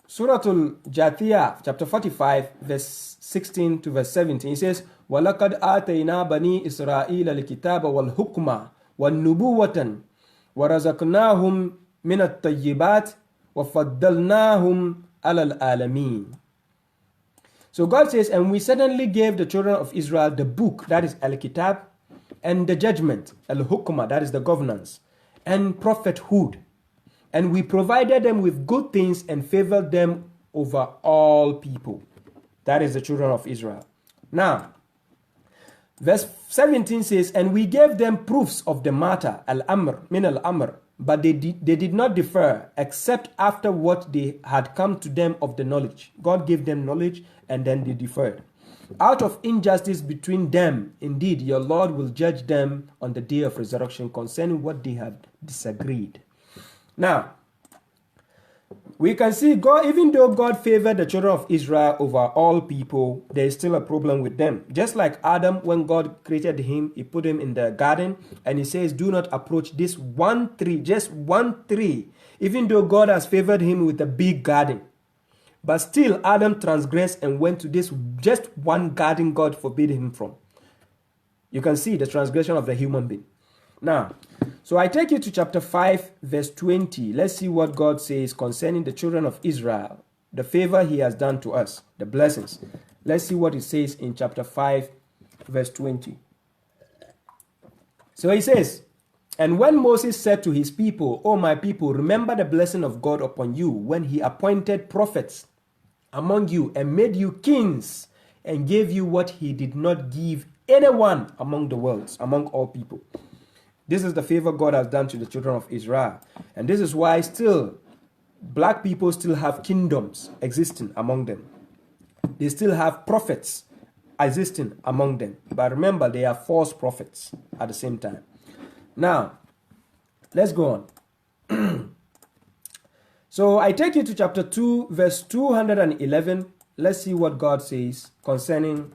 Surah Al-Jathiyah, chapter 45, verse 16 to verse 17, it says, وَلَقَدْ آتَيْنَا بَنِي إِسْرَائِيلَ الْكِتَابَ وَالْحُكْمَ وَالنُّبُوَّةً وَرَزَقْنَاهُمْ مِنَ الطَّيِّبَاتِ وَفَضَّلْنَاهُمْ عَلَى الْعَالَمِينَ. So God says, and we suddenly gave the children of Israel the book, that is Al-Kitab, and the judgment, Al-Hukmah, that is the governance, and prophethood. And we provided them with good things and favored them over all people. That is the children of Israel. Now, verse 17 says, and we gave them proofs of the matter, al-amr, min al-amr, but they did not defer except after what they had come to them of the knowledge. God gave them knowledge and then they deferred. Out of injustice between them, indeed, your Lord will judge them on the day of resurrection concerning what they had disagreed. Now, we can see God, even though God favored the children of Israel over all people, there is still a problem with them. Just like Adam, when God created him, He put him in the garden and He says, do not approach this one tree, just one tree, even though God has favored him with a big garden. But still, Adam transgressed and went to this just one garden God forbade him from. You can see the transgression of the human being. Now, so I take you to chapter 5, verse 20. Let's see what God says concerning the children of Israel, the favor He has done to us, the blessings. Let's see what it says in chapter 5, verse 20. So He says, and when Moses said to his people, O my people, remember the blessing of God upon you when He appointed prophets among you and made you kings and gave you what He did not give anyone among the worlds, among all people. This is the favor God has done to the children of Israel. And this is why still, black people still have kingdoms existing among them. They still have prophets existing among them. But remember, they are false prophets at the same time. Now, let's go on. So I take you to chapter 2, verse 211. Let's see what God says concerning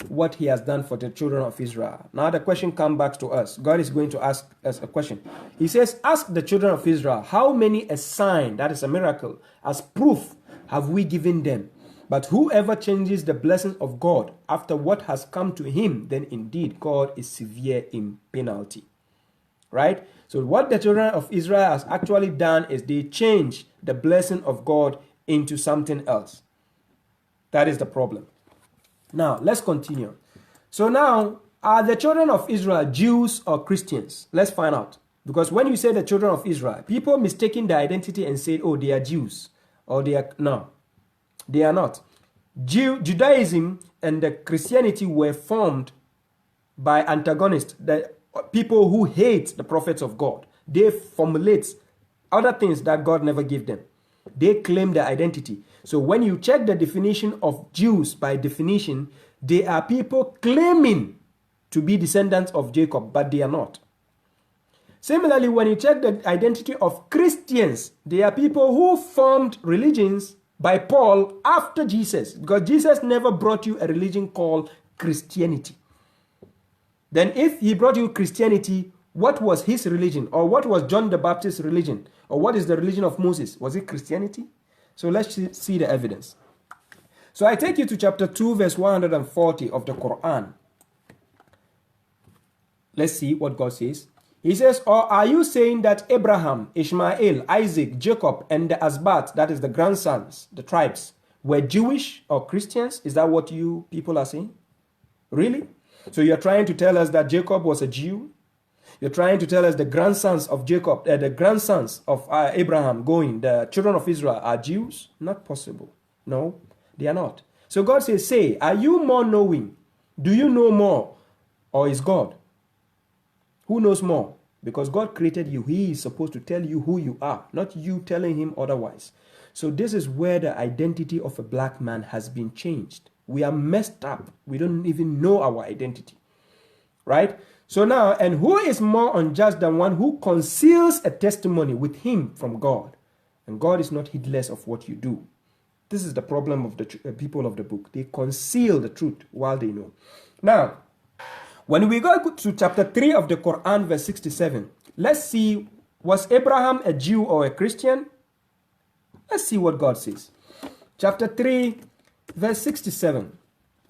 what he has done for the children of Israel. Now the question comes back to us. God is going to ask us a question. He says, ask the children of Israel, how many a sign, that is a miracle, as proof have we given them? But whoever changes the blessings of God after what has come to him, then indeed God is severe in penalty. Right? So what the children of Israel has actually done is they changed the blessing of God into something else. That is the problem. Now, let's continue. So now, are the children of Israel Jews or Christians? Let's find out. Because when you say the children of Israel, people mistaking their identity and say, oh, they are Jews. Or they are, no, they are not. Judaism and the Christianity were formed by antagonists, the people who hate the prophets of God. They formulate other things that God never gave them. They claim their identity. So when you check the definition of Jews, by definition, they are people claiming to be descendants of Jacob, but they are not. Similarly, when you check the identity of Christians, they are people who formed religions by Paul after Jesus, because Jesus never brought you a religion called Christianity. Then if he brought you Christianity, what was his religion? Or what was John the Baptist's religion? Or what is the religion of Moses? Was it Christianity? So let's see the evidence. So I take you to chapter 2, verse 140 of the Quran. Let's see what God says. He says, or are you saying that Abraham, Ishmael, Isaac, Jacob, and the Asbat, that is the grandsons, the tribes, were Jewish or Christians? Is that what you people are saying? Really? So you're trying to tell us that Jacob was a Jew? You're trying to tell us the grandsons of Jacob, the grandsons of Abraham the children of Israel are Jews? Not possible. No, they are not. So God says, say, are you more knowing? Do you know more? Or is God? Who knows more? Because God created you. He is supposed to tell you who you are, not you telling him otherwise. So this is where the identity of a black man has been changed. We are messed up. We don't even know our identity. Right? So now, and who is more unjust than one who conceals a testimony with him from God? And God is not heedless of what you do. This is the problem of the people of the book. They conceal the truth while they know. Now, when we go to chapter 3 of the Quran, verse 67, let's see, was Abraham a Jew or a Christian? Let's see what God says. Chapter 3, verse 67.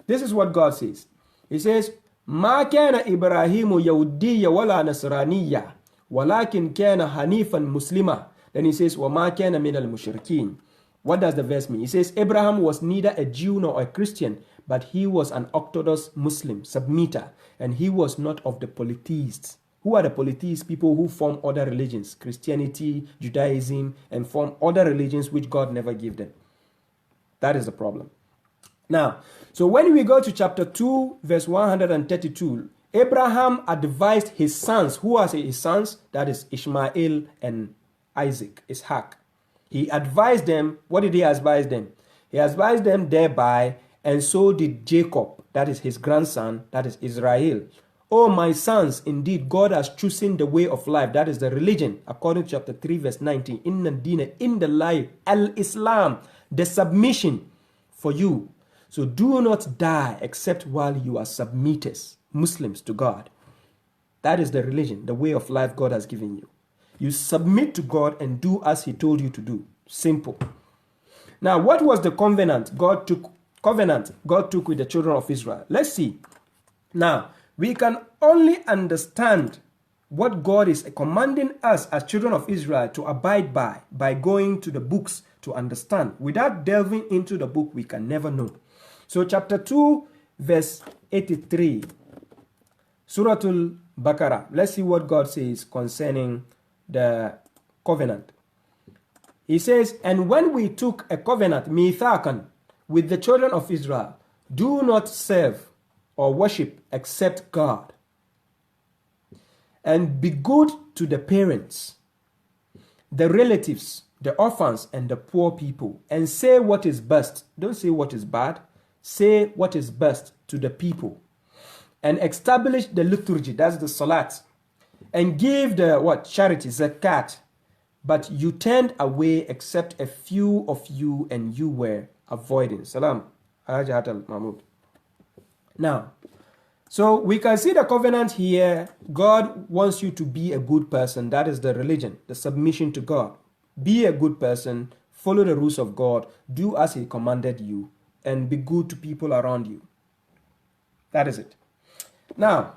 This is what God says. He says, ما كان إبراهيم يهوديا ولا نصرانيا ولكن كان حنيفا مسلما. Then he says, وما كان من المشركين. What does the verse mean? He says, Abraham was neither a Jew nor a Christian, but he was an orthodox Muslim, submitter, and he was not of the polytheists. Who are the polytheists? People who form other religions, Christianity, Judaism, and form other religions which God never gave them. That is the problem. Now, so when we go to chapter 2, verse 132, Abraham advised his sons. Who are his sons? That is Ishmael and Isaac, Ishaq. He advised them. What did he advise them? He advised them thereby, and so did Jacob, that is his grandson, that is Israel. Oh, my sons, indeed, God has chosen the way of life, that is the religion, according to chapter 3, verse 19. Inna dina, in the life, al-Islam, the submission for you. So do not die except while you are submitters, Muslims, to God. That is the religion, the way of life God has given you. You submit to God and do as he told you to do. Simple. Now, what was the covenant God took with the children of Israel? Let's see. Now, we can only understand what God is commanding us as children of Israel to abide by going to the books to understand. Without delving into the book, we can never know. So chapter 2, verse 83, Surah Al-Baqarah. Let's see what God says concerning the covenant. He says, and when we took a covenant, mithakan, with the children of Israel, do not serve or worship except God. And be good to the parents, the relatives, the orphans, and the poor people. And say what is best. Don't say what is bad. Say what is best to the people. And establish the liturgy, that's the salat. And give the charity, zakat. But you turned away except a few of you, and you were avoiding. Salam. Mahmud. Now, so we can see the covenant here. God wants you to be a good person. That is the religion, the submission to God. Be a good person. Follow the rules of God. Do as He commanded you. And be good to people around you. That is it. Now,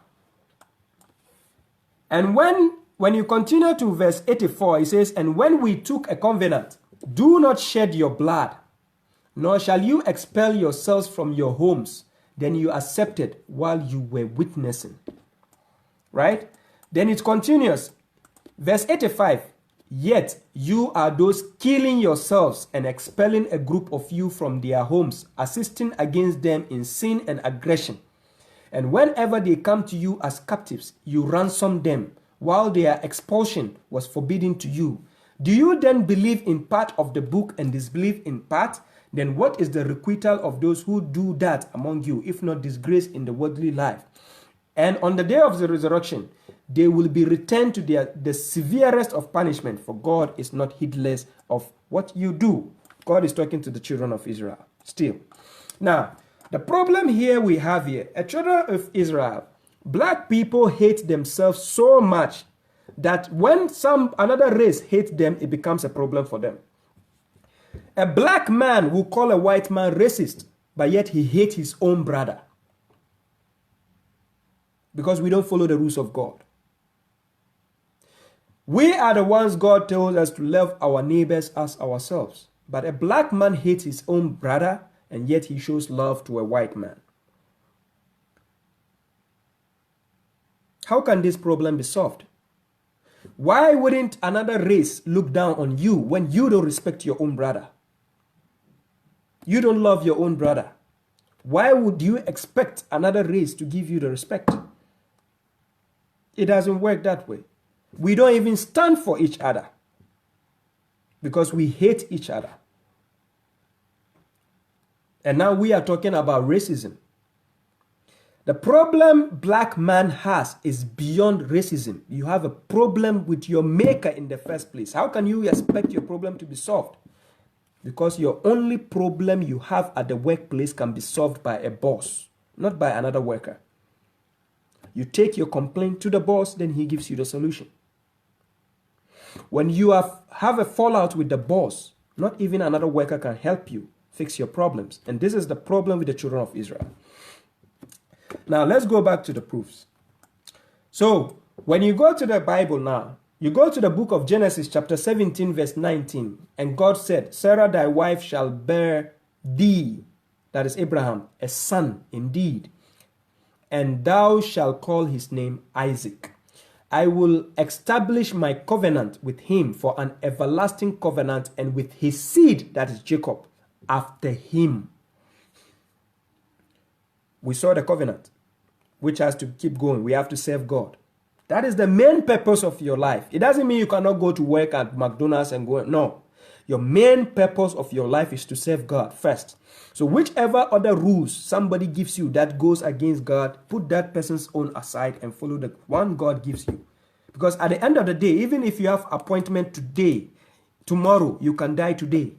and when you continue to verse 84, it says, and when we took a covenant, do not shed your blood, nor shall you expel yourselves from your homes. Then you accepted while you were witnessing. Right? Then it continues. Verse 85, yet you are those killing yourselves and expelling a group of you from their homes, assisting against them in sin and aggression. And whenever they come to you as captives, you ransom them, while their expulsion was forbidden to you. Do you then believe in part of the book and disbelieve in part? Then what is the requital of those who do that among you, if not disgrace in the worldly life? And on the day of the resurrection, they will be returned to the severest of punishment, for God is not heedless of what you do. God is talking to the children of Israel still. Now, the problem here we have here, a children of Israel, black people hate themselves so much that when another race hates them, it becomes a problem for them. A black man will call a white man racist, but yet he hates his own brother. Because we don't follow the rules of God. We are the ones God tells us to love our neighbors as ourselves. But a black man hates his own brother, and yet he shows love to a white man. How can this problem be solved? Why wouldn't another race look down on you when you don't respect your own brother? You don't love your own brother. Why would you expect another race to give you the respect? It doesn't work that way. We don't even stand for each other because we hate each other. And now we are talking about racism. The problem black man has is beyond racism. You have a problem with your maker in the first place. How can you expect your problem to be solved? Because your only problem you have at the workplace can be solved by a boss, not by another worker. You take your complaint to the boss, then he gives you the solution. When you have a fallout with the boss, not even another worker can help you fix your problems. And this is the problem with the children of Israel. Now, let's go back to the proofs. So, when you go to the Bible now, you go to the book of Genesis chapter 17 verse 19. And God said, Sarah thy wife shall bear thee, that is Abraham, a son indeed. And thou shalt call his name Isaac. I will establish my covenant with him for an everlasting covenant, and with his seed, that is Jacob, after him. We saw the covenant, which has to keep going. We have to serve God. That is the main purpose of your life. It doesn't mean you cannot go to work at McDonald's and go. No. Your main purpose of your life is to serve God first. So whichever other rules somebody gives you that goes against God, put that person's own aside and follow the one God gives you. Because at the end of the day, even if you have appointment today, tomorrow you can die today.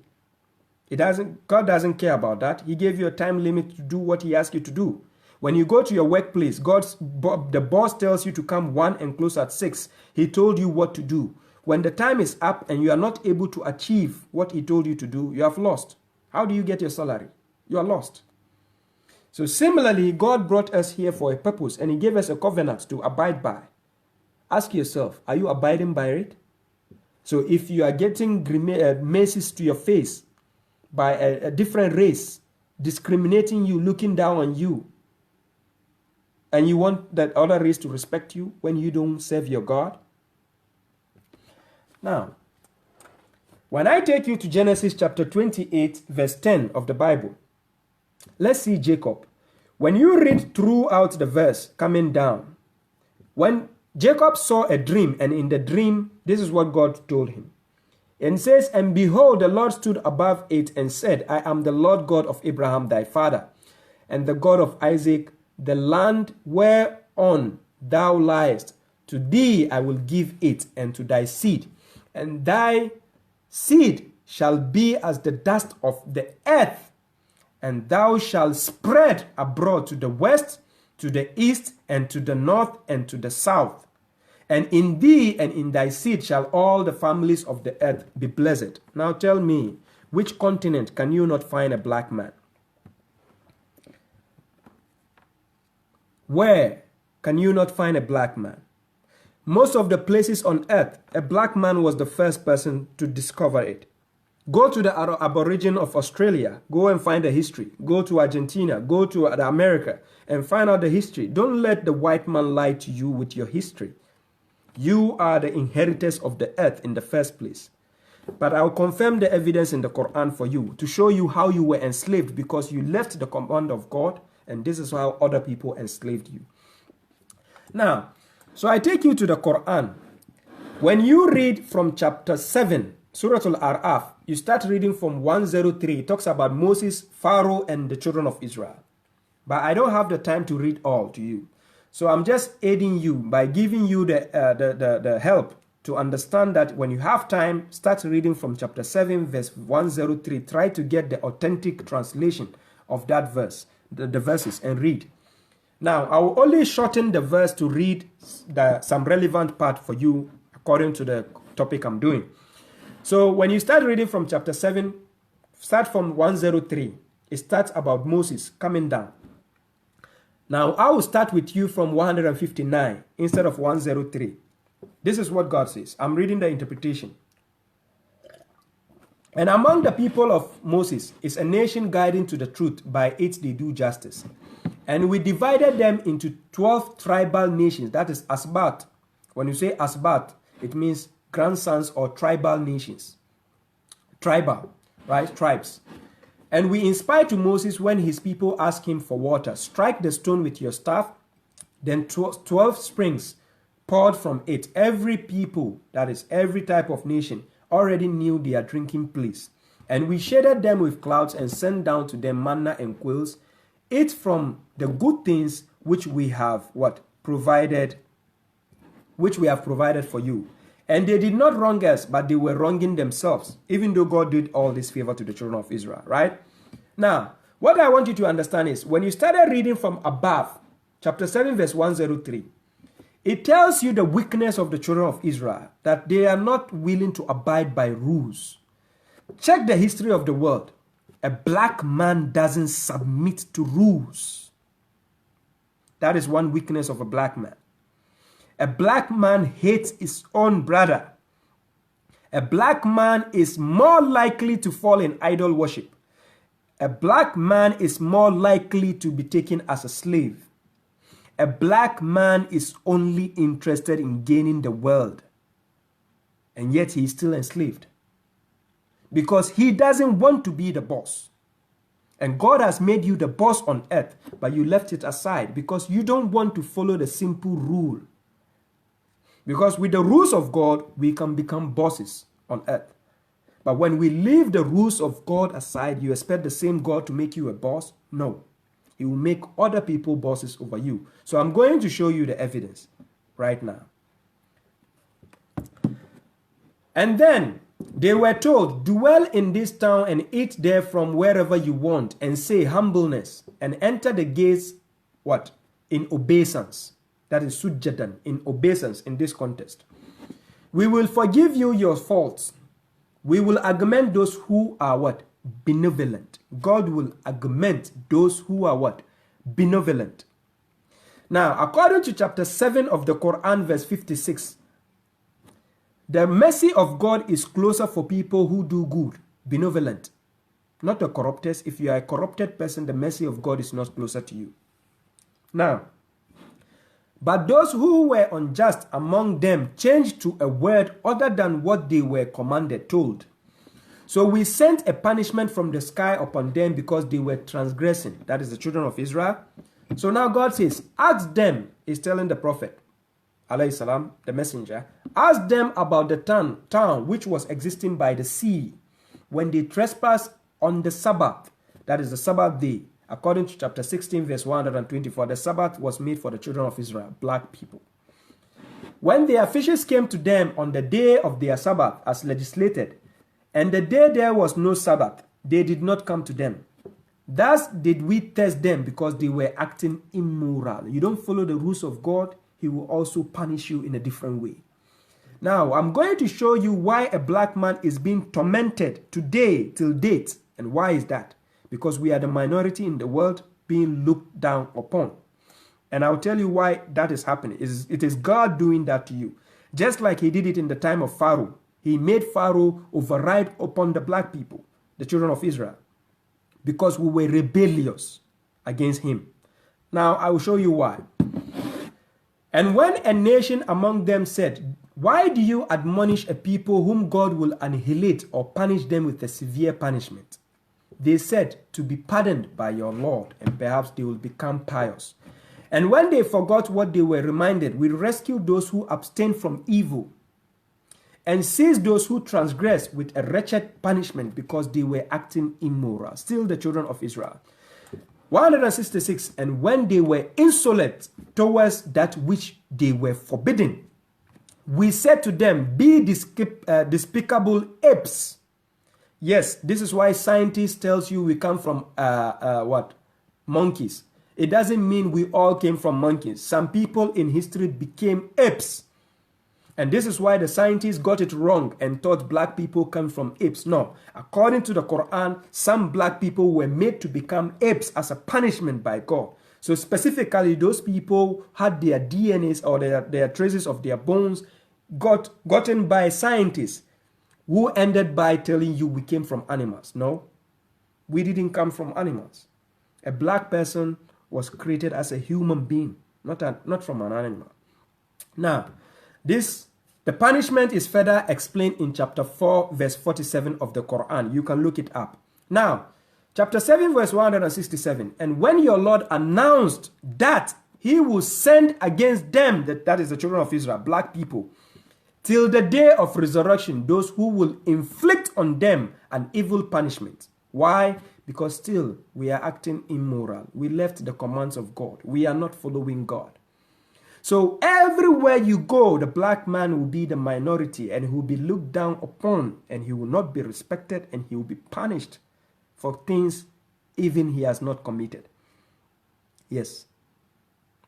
God doesn't care about that. He gave you a time limit to do what he asked you to do. When you go to your workplace, the boss tells you to come 1 and close at 6. He told you what to do. When the time is up and you are not able to achieve what he told you to do, you have lost. How do you get your salary? You are lost. So similarly, God brought us here for a purpose, and he gave us a covenant to abide by. Ask yourself, are you abiding by it? So if you are getting maces to your face by a different race, discriminating you, looking down on you, and you want that other race to respect you when you don't serve your God? Now, when I take you to Genesis chapter 28, verse 10 of the Bible, let's see Jacob. When you read throughout the verse coming down, when Jacob saw a dream, and in the dream, this is what God told him. And it says, and behold, the Lord stood above it and said, I am the Lord God of Abraham thy father, and the God of Isaac. The land whereon thou liest, to thee I will give it, and to thy seed. And thy seed shall be as the dust of the earth, and thou shalt spread abroad to the west, to the east, and to the north, and to the south. And in thee and in thy seed shall all the families of the earth be blessed. Now tell me, which continent can you not find a black man? Where can you not find a black man? Most of the places on earth, a black man was the first person to discover it. Go to the Aborigine of Australia, go and find the history. Go to Argentina, go to America and find out the history. Don't let the white man lie to you with your history. You are the inheritors of the earth in the first place. But I'll confirm the evidence in the Quran for you to show you how you were enslaved because you left the command of God, and this is how other people enslaved you. Now, so I take you to the Quran. When you read from chapter 7, Surah Al-Araf, you start reading from 103. It talks about Moses, Pharaoh, and the children of Israel. But I don't have the time to read all to you. So I'm just aiding you by giving you the help to understand that when you have time, start reading from chapter 7, verse 103. Try to get the authentic translation of that verse, the verses, and read. Now, I will only shorten the verse to read some relevant part for you according to the topic I'm doing. So when you start reading from chapter 7, start from 103. It starts about Moses coming down. Now, I will start with you from 159 instead of 103. This is what God says. I'm reading the interpretation. And among the people of Moses is a nation guiding to the truth, by it they do justice. And we divided them into 12 tribal nations. That is Asbat. When you say Asbat, it means grandsons or tribal nations. Tribal, right? Tribes. And we inspired to Moses when his people asked him for water. Strike the stone with your staff. Then 12 springs poured from it. Every people, that is every type of nation, already knew their drinking place. And we shaded them with clouds and sent down to them manna and quails. Eat from the good things which we have provided for you. And they did not wrong us, but they were wronging themselves, even though God did all this favor to the children of Israel, right? Now, what I want you to understand is, when you started reading from above, chapter 7, verse 103, it tells you the weakness of the children of Israel, that they are not willing to abide by rules. Check the history of the world. A black man doesn't submit to rules. That is one weakness of a black man. A black man hates his own brother. A black man is more likely to fall in idol worship. A black man is more likely to be taken as a slave. A black man is only interested in gaining the world. And yet he is still enslaved. Because he doesn't want to be the boss. And God has made you the boss on earth, but you left it aside because you don't want to follow the simple rule. Because with the rules of God, we can become bosses on earth. But when we leave the rules of God aside, you expect the same God to make you a boss? No. He will make other people bosses over you. So I'm going to show you the evidence right now. And then they were told, dwell in this town and eat there from wherever you want, and say humbleness, and enter the gates, in obeisance. That is sujjadan, in obeisance in this context. We will forgive you your faults. We will augment those who are benevolent. God will augment those who are benevolent. Now, according to chapter 7 of the Quran, verse 56, the mercy of God is closer for people who do good, benevolent, not the corrupters. If you are a corrupted person, the mercy of God is not closer to you. Now, but those who were unjust among them changed to a word other than what they were told. So we sent a punishment from the sky upon them because they were transgressing. That is the children of Israel. So now God says, ask them, he's telling the prophet, alayhi salam, the messenger, ask them about the town which was existing by the sea when they trespassed on the Sabbath. That is the Sabbath day. According to chapter 16, verse 124, the Sabbath was made for the children of Israel, black people. When the officials came to them on the day of their Sabbath as legislated, and the day there was no Sabbath, they did not come to them. Thus did we test them because they were acting immoral. You don't follow the rules of God, he will also punish you in a different way. Now, I'm going to show you why a black man is being tormented today till date. And why is that? Because we are the minority in the world being looked down upon. And I'll tell you why that is happening. It is God doing that to you. Just like he did it in the time of Pharaoh. He made Pharaoh override upon the black people, the children of Israel, because we were rebellious against him. Now, I will show you why. And when a nation among them said, why do you admonish a people whom God will annihilate or punish them with a severe punishment? They said, to be pardoned by your Lord, and perhaps they will become pious. And when they forgot what they were reminded, we rescued those who abstained from evil and seized those who transgressed with a wretched punishment because they were acting immoral. Still the children of Israel. 166, and when they were insolent towards that which they were forbidden, we said to them, be despicable apes. Yes, this is why scientists tells you we come from what? Monkeys. It doesn't mean we all came from monkeys. Some people in history became apes. And this is why the scientists got it wrong and thought black people come from apes. No. According to the Quran, some black people were made to become apes as a punishment by God. So specifically, those people had their DNAs or their traces of their bones gotten by scientists who ended by telling you we came from animals. No, we didn't come from animals. A black person was created as a human being, not from an animal. Now, the punishment is further explained in chapter 4, verse 47 of the Quran. You can look it up. Now, chapter 7, verse 167. And when your Lord announced that he will send against them, that is the children of Israel, black people, till the day of resurrection, those who will inflict on them an evil punishment. Why? Because still we are acting immoral. We left the commands of God. We are not following God. So everywhere you go, the black man will be the minority and he will be looked down upon and he will not be respected and he will be punished for things even he has not committed. Yes.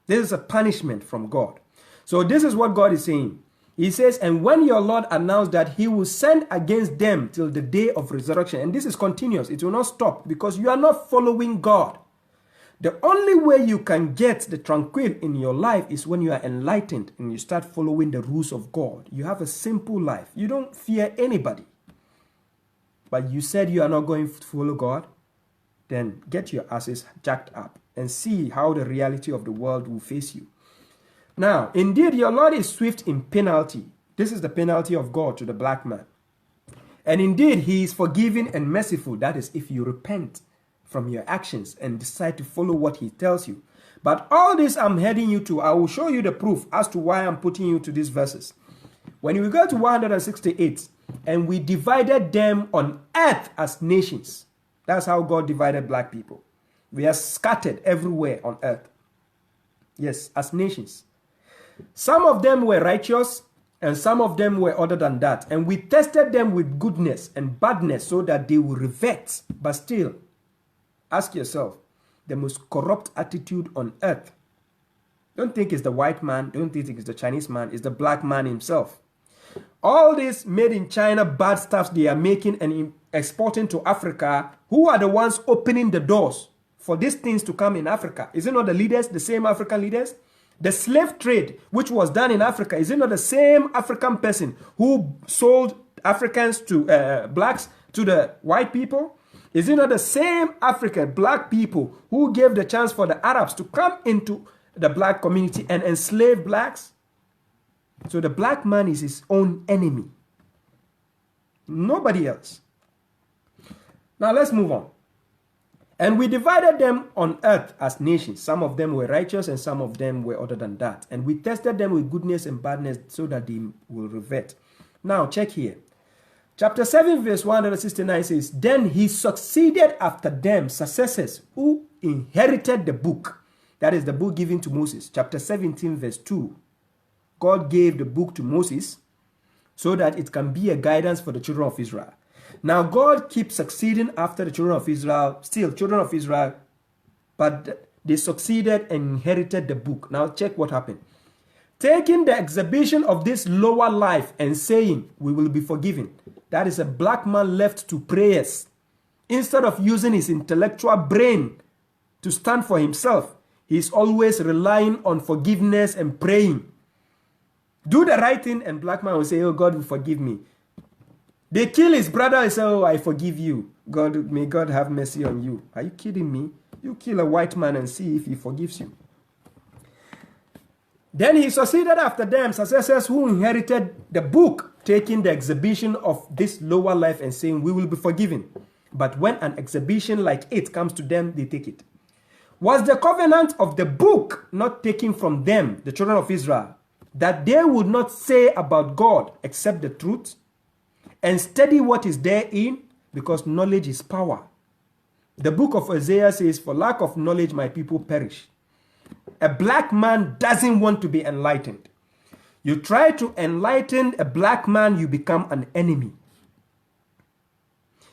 This is a punishment from God. So this is what God is saying. He says, and when your Lord announced that he will send against them till the day of resurrection, and this is continuous, it will not stop because you are not following God. The only way you can get the tranquil in your life is when you are enlightened and you start following the rules of God. You have a simple life. You don't fear anybody. But you said you are not going to follow God, then get your asses jacked up and see how the reality of the world will face you. Now, indeed, your Lord is swift in penalty. This is the penalty of God to the black man. And indeed, he is forgiving and merciful. That is, if you repent from your actions and decide to follow what he tells you. But all this I'm heading you to, I will show you the proof as to why I'm putting you to these verses. When we go to 168, and we divided them on earth as nations. That's how God divided black people. We are scattered everywhere on earth. Yes, as nations. Some of them were righteous, and some of them were other than that. And we tested them with goodness and badness so that they will revert. But still, ask yourself, the most corrupt attitude on earth. Don't think it's the white man. Don't think it's the Chinese man. It's the black man himself. All this made in China bad stuff they are making and exporting to Africa. Who are the ones opening the doors for these things to come in Africa? Is it not the leaders, the same African leaders? The slave trade, which was done in Africa, is it not the same African person who sold Africans to blacks to the white people? Is it not the same African black people who gave the chance for the Arabs to come into the black community and enslave blacks? So the black man is his own enemy. Nobody else. Now let's move on. And we divided them on earth as nations. Some of them were righteous and some of them were other than that. And we tested them with goodness and badness so that they will revert. Now check here. Chapter 7 verse 169 says, then he succeeded after them successors who inherited the book. That is the book given to Moses. Chapter 17 verse 2. God gave the book to Moses so that it can be a guidance for the children of Israel. Now God keeps succeeding after the children of Israel, still children of Israel, but they succeeded and inherited the book. Now check what happened. Taking the exhibition of this lower life and saying, we will be forgiven. That is a black man left to prayers. Instead of using his intellectual brain to stand for himself, he is always relying on forgiveness and praying. Do the right thing and black man will say, oh, God will forgive me. They kill his brother and say, oh, I forgive you. God, may God have mercy on you. Are you kidding me? You kill a white man and see if he forgives you. Then he succeeded after them, successors who inherited the book, taking the exhibition of this lower life and saying, we will be forgiven. But when an exhibition like it comes to them, they take it. Was the covenant of the book not taken from them, the children of Israel, that they would not say about God except the truth and study what is therein, because knowledge is power? The book of Isaiah says, for lack of knowledge, my people perish. A black man doesn't want to be enlightened. You try to enlighten a black man, you become an enemy.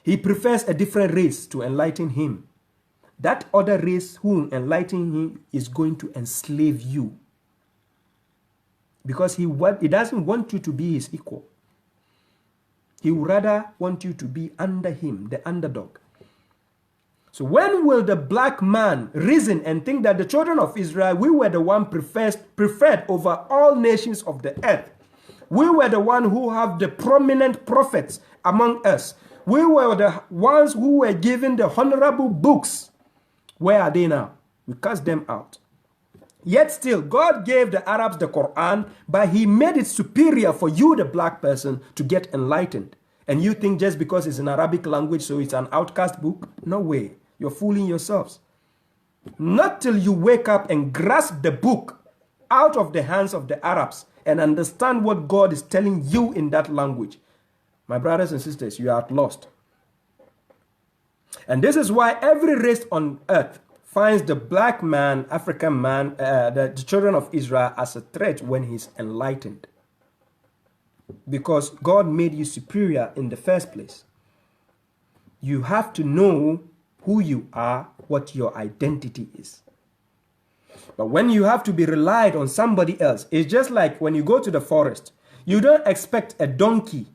He prefers a different race to enlighten him. That other race who enlighten him is going to enslave you. Because he doesn't want you to be his equal. He would rather want you to be under him, the underdog. So when will the black man reason and think that the children of Israel, we were the one preferred over all nations of the earth? We were the one who have the prominent prophets among us. We were the ones who were given the honorable books. Where are they now? We cast them out. Yet still, God gave the Arabs the Quran, but he made it superior for you, the black person, to get enlightened. And you think just because it's an Arabic language, so it's an outcast book? No way. You're fooling yourselves. Not till you wake up and grasp the book out of the hands of the Arabs and understand what God is telling you in that language. My brothers and sisters, you are lost. And this is why every race on earth finds the black man, African man, the children of Israel as a threat when he's enlightened. Because God made you superior in the first place. You have to know who you are, what your identity is. But when you have to be relied on somebody else, it's just like when you go to the forest. You don't expect a donkey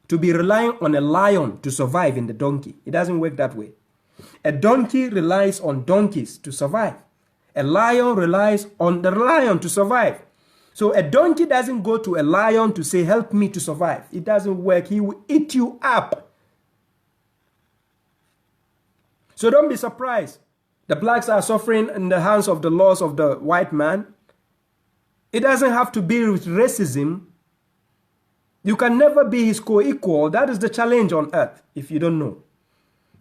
to be relying on a lion to survive in the donkey. It doesn't work that way. A donkey relies on donkeys to survive. A lion relies on the lion to survive. So a donkey doesn't go to a lion to say, help me to survive. It doesn't work. He will eat you up. So don't be surprised. The blacks are suffering in the hands of the laws of the white man. It doesn't have to be with racism. You can never be his co-equal. That is the challenge on earth, if you don't know.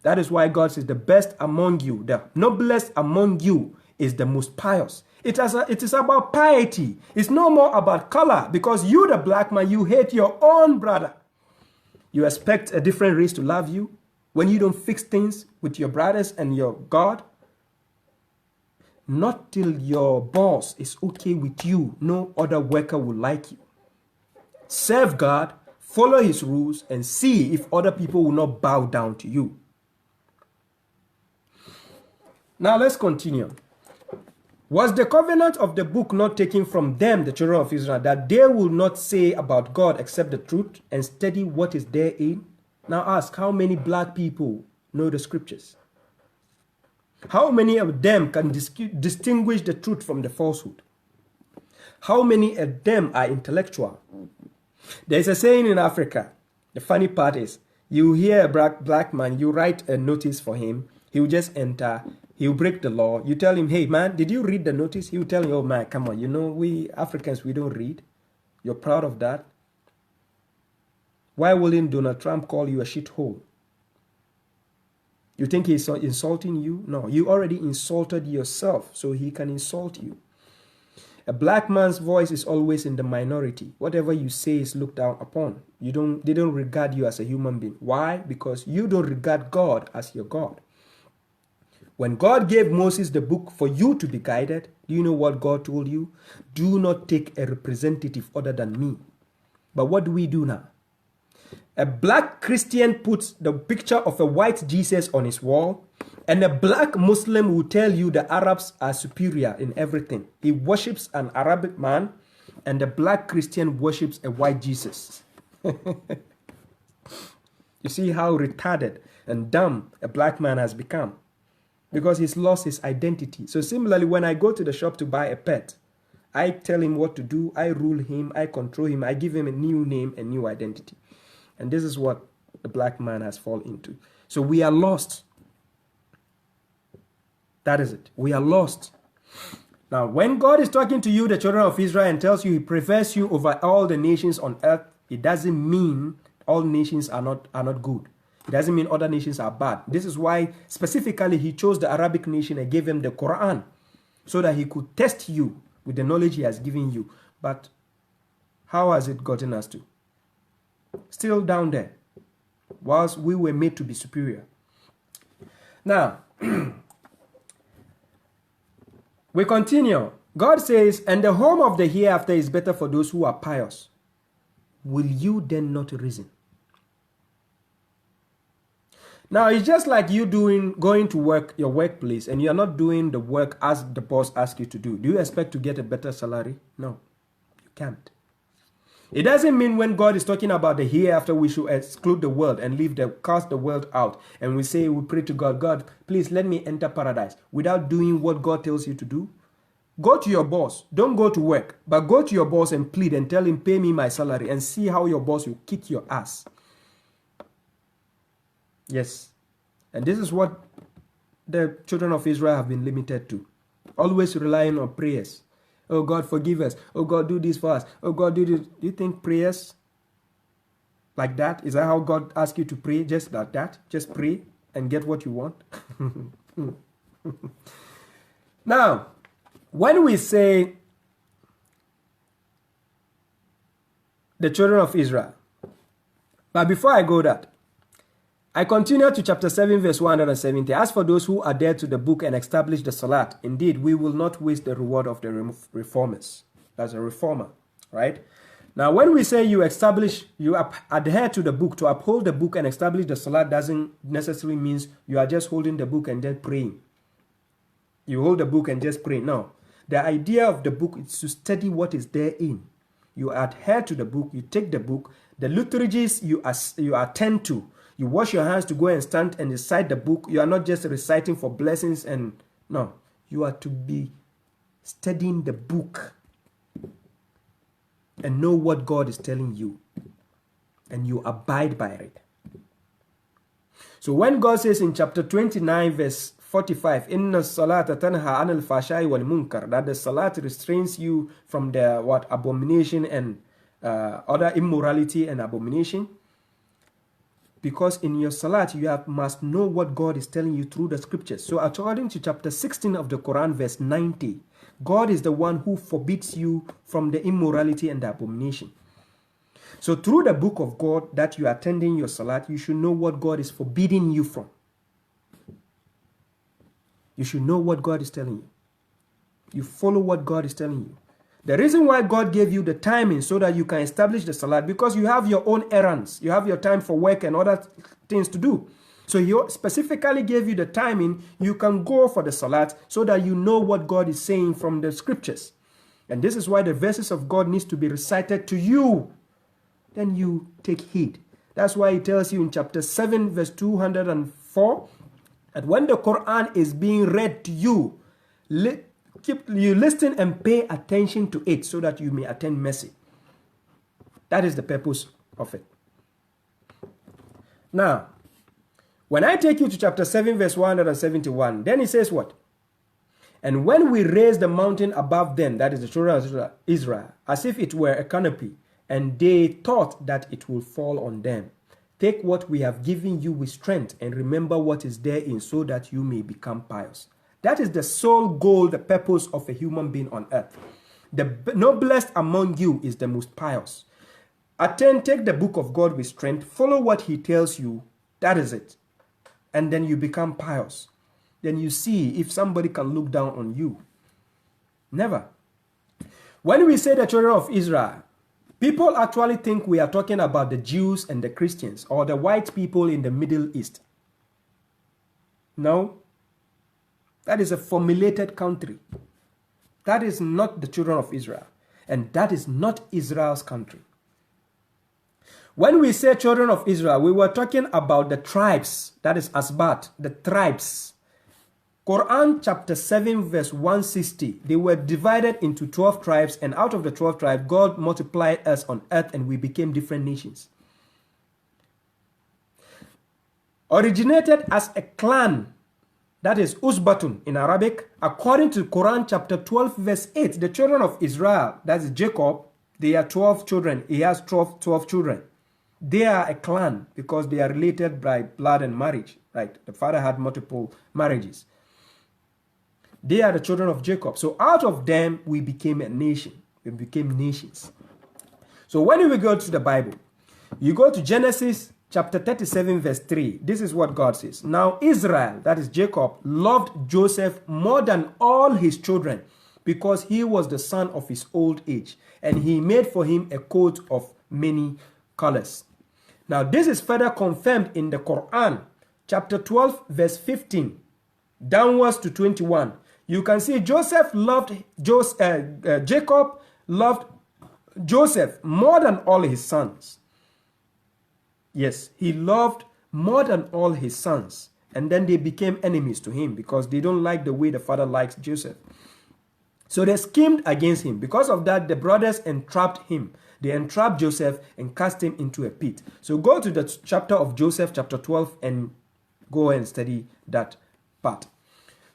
That is why God says the best among you, the noblest among you is the most pious. It is about piety. It's no more about color, because you, the black man, you hate your own brother. You expect a different race to love you when you don't fix things with your brothers and your God. Not till your boss is okay with you, no other worker will like you. Serve God, follow his rules, and see if other people will not bow down to you. Now let's continue. Was the covenant of the book not taken from them, the children of Israel, that they will not say about God except the truth and study what is therein? Now ask, how many black people know the scriptures? How many of them can distinguish the truth from the falsehood? How many of them are intellectual? There's a saying in Africa. The funny part is, you hear a black man, you write a notice for him, he will just enter, he will break the law. You tell him, hey man, did you read the notice? He will tell you, oh man, come on, you know, we Africans, we don't read. You're proud of that? Why wouldn't Donald Trump call you a shithole? You think he's insulting you? No, you already insulted yourself, so he can insult you. A black man's voice is always in the minority. Whatever you say is looked down upon. They don't regard you as a human being. Why? Because you don't regard God as your God. When God gave Moses the book for you to be guided, do you know what God told you? Do not take a representative other than me. But what do we do now? A black Christian puts the picture of a white Jesus on his wall, and a black Muslim will tell you the Arabs are superior in everything. He worships an Arabic man, and the black Christian worships a white Jesus. You see how retarded and dumb a black man has become, because he's lost his identity. So similarly, when I go to the shop to buy a pet, I tell him what to do, I rule him, I control him, I give him a new name, a new identity. And this is what the black man has fallen into. So we are lost. That is it. We are lost. Now, when God is talking to you, the children of Israel, and tells you he prefers you over all the nations on earth, it doesn't mean all nations are not good. It doesn't mean other nations are bad. This is why specifically he chose the Arabic nation and gave them the Quran, so that he could test you with the knowledge he has given you. But how has it gotten us to? Still down there, whilst we were made to be superior. Now, we continue. God says, and the home of the hereafter is better for those who are pious. Will you then not reason? Now, it's just like you going to work, your workplace, and you're not doing the work as the boss asks you to do. Do you expect to get a better salary? No, you can't. It doesn't mean when God is talking about the hereafter, we should exclude the world and cast the world out. And we say, we pray to God, God, please let me enter paradise, without doing what God tells you to do. Go to your boss. Don't go to work, but go to your boss and plead and tell him, pay me my salary, and see how your boss will kick your ass. Yes. And this is what the children of Israel have been limited to. Always relying on prayers. Oh God, forgive us. Oh God, do this for us. Oh God, do this. Do you think prayers like that? Is that how God asks you to pray? Just like that? Just pray and get what you want? Now, when we say the children of Israel, but before I go that, I continue to chapter 7, verse 170. As for those who adhere to the book and establish the salat, indeed, we will not waste the reward of the reformers. That's a reformer, right? Now, when we say you adhere to the book, to uphold the book and establish the salat doesn't necessarily mean you are just holding the book and then praying. You hold the book and just pray. No. The idea of the book is to study what is therein. You adhere to the book, you take the book, the liturgies you attend to. You wash your hands to go and stand and recite the book. You are not just reciting for blessings and no. You are to be studying the book and know what God is telling you. And you abide by it. So when God says in chapter 29 verse 45, Inna salata tanha anil fashai wal munkar, that the salat restrains you from the abomination and other immorality and abomination. Because in your salat, you must know what God is telling you through the scriptures. So according to chapter 16 of the Quran, verse 90, God is the one who forbids you from the immorality and the abomination. So through the book of God that you are attending your salat, you should know what God is forbidding you from. You should know what God is telling you. You follow what God is telling you. The reason why God gave you the timing so that you can establish the salat, because you have your own errands. You have your time for work and other things to do. So He specifically gave you the timing. You can go for the salat so that you know what God is saying from the scriptures. And this is why the verses of God needs to be recited to you. Then you take heed. That's why He tells you in chapter 7 verse 204 that when the Quran is being read to you, you listen and pay attention to it so that you may attain mercy. That is the purpose of it. Now, when I take you to chapter 7 verse 171, then it says what? And when we raise the mountain above them, that is the children of Israel, as if it were a canopy, and they thought that it will fall on them. take what we have given you with strength and remember what is therein so that you may become pious. That is the sole goal, the purpose of a human being on earth. The noblest among you is the most pious. Take the book of God with strength, follow what he tells you, that is it. And then you become pious. Then you see if somebody can look down on you. Never. When we say the children of Israel, people actually think we are talking about the Jews and the Christians or the white people in the Middle East. No. That is a formulated country. That is not the children of Israel. And that is not Israel's country. When we say children of Israel, we were talking about the tribes. That is Asbat, the tribes. Quran chapter 7 verse 160. They were divided into 12 tribes, and out of the 12 tribes, God multiplied us on earth and we became different nations. Originated as a clan, that is Usbatun in Arabic. According to Quran chapter 12 verse 8, the children of Israel, that is Jacob, they are 12 children. He has 12 children. They are a clan because they are related by blood and marriage. Right? The father had multiple marriages. They are the children of Jacob. So out of them, we became a nation. We became nations. So when we go to the Bible, you go to Genesis chapter 37 verse 3. This is what God says. Now Israel, that is Jacob, loved Joseph more than all his children because he was the son of his old age. And he made for him a coat of many colors. Now this is further confirmed in the Quran, chapter 12 verse 15, downwards to 21. You can see Jacob loved Joseph more than all his sons. Yes, he loved more than all his sons. And then they became enemies to him because they don't like the way the father likes Joseph. So they schemed against him. Because of that, the brothers entrapped him. They entrapped Joseph and cast him into a pit. So go to the chapter of Joseph, chapter 12, and go and study that part.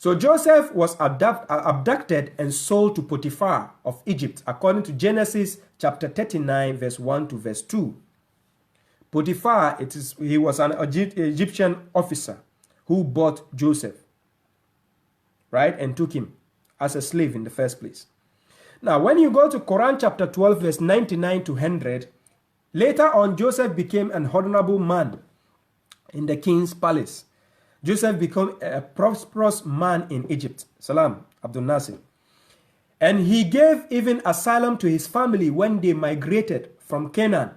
So Joseph was abducted and sold to Potiphar of Egypt, according to Genesis chapter 39, verse 1 to verse 2. Potiphar, he was an Egyptian officer who bought Joseph, right, and took him as a slave in the first place. Now, when you go to Quran chapter 12, verse 99 to 100, later on, Joseph became an honorable man in the king's palace. Joseph became a prosperous man in Egypt. Salam, Abdul Nasir. And he gave even asylum to his family when they migrated from Canaan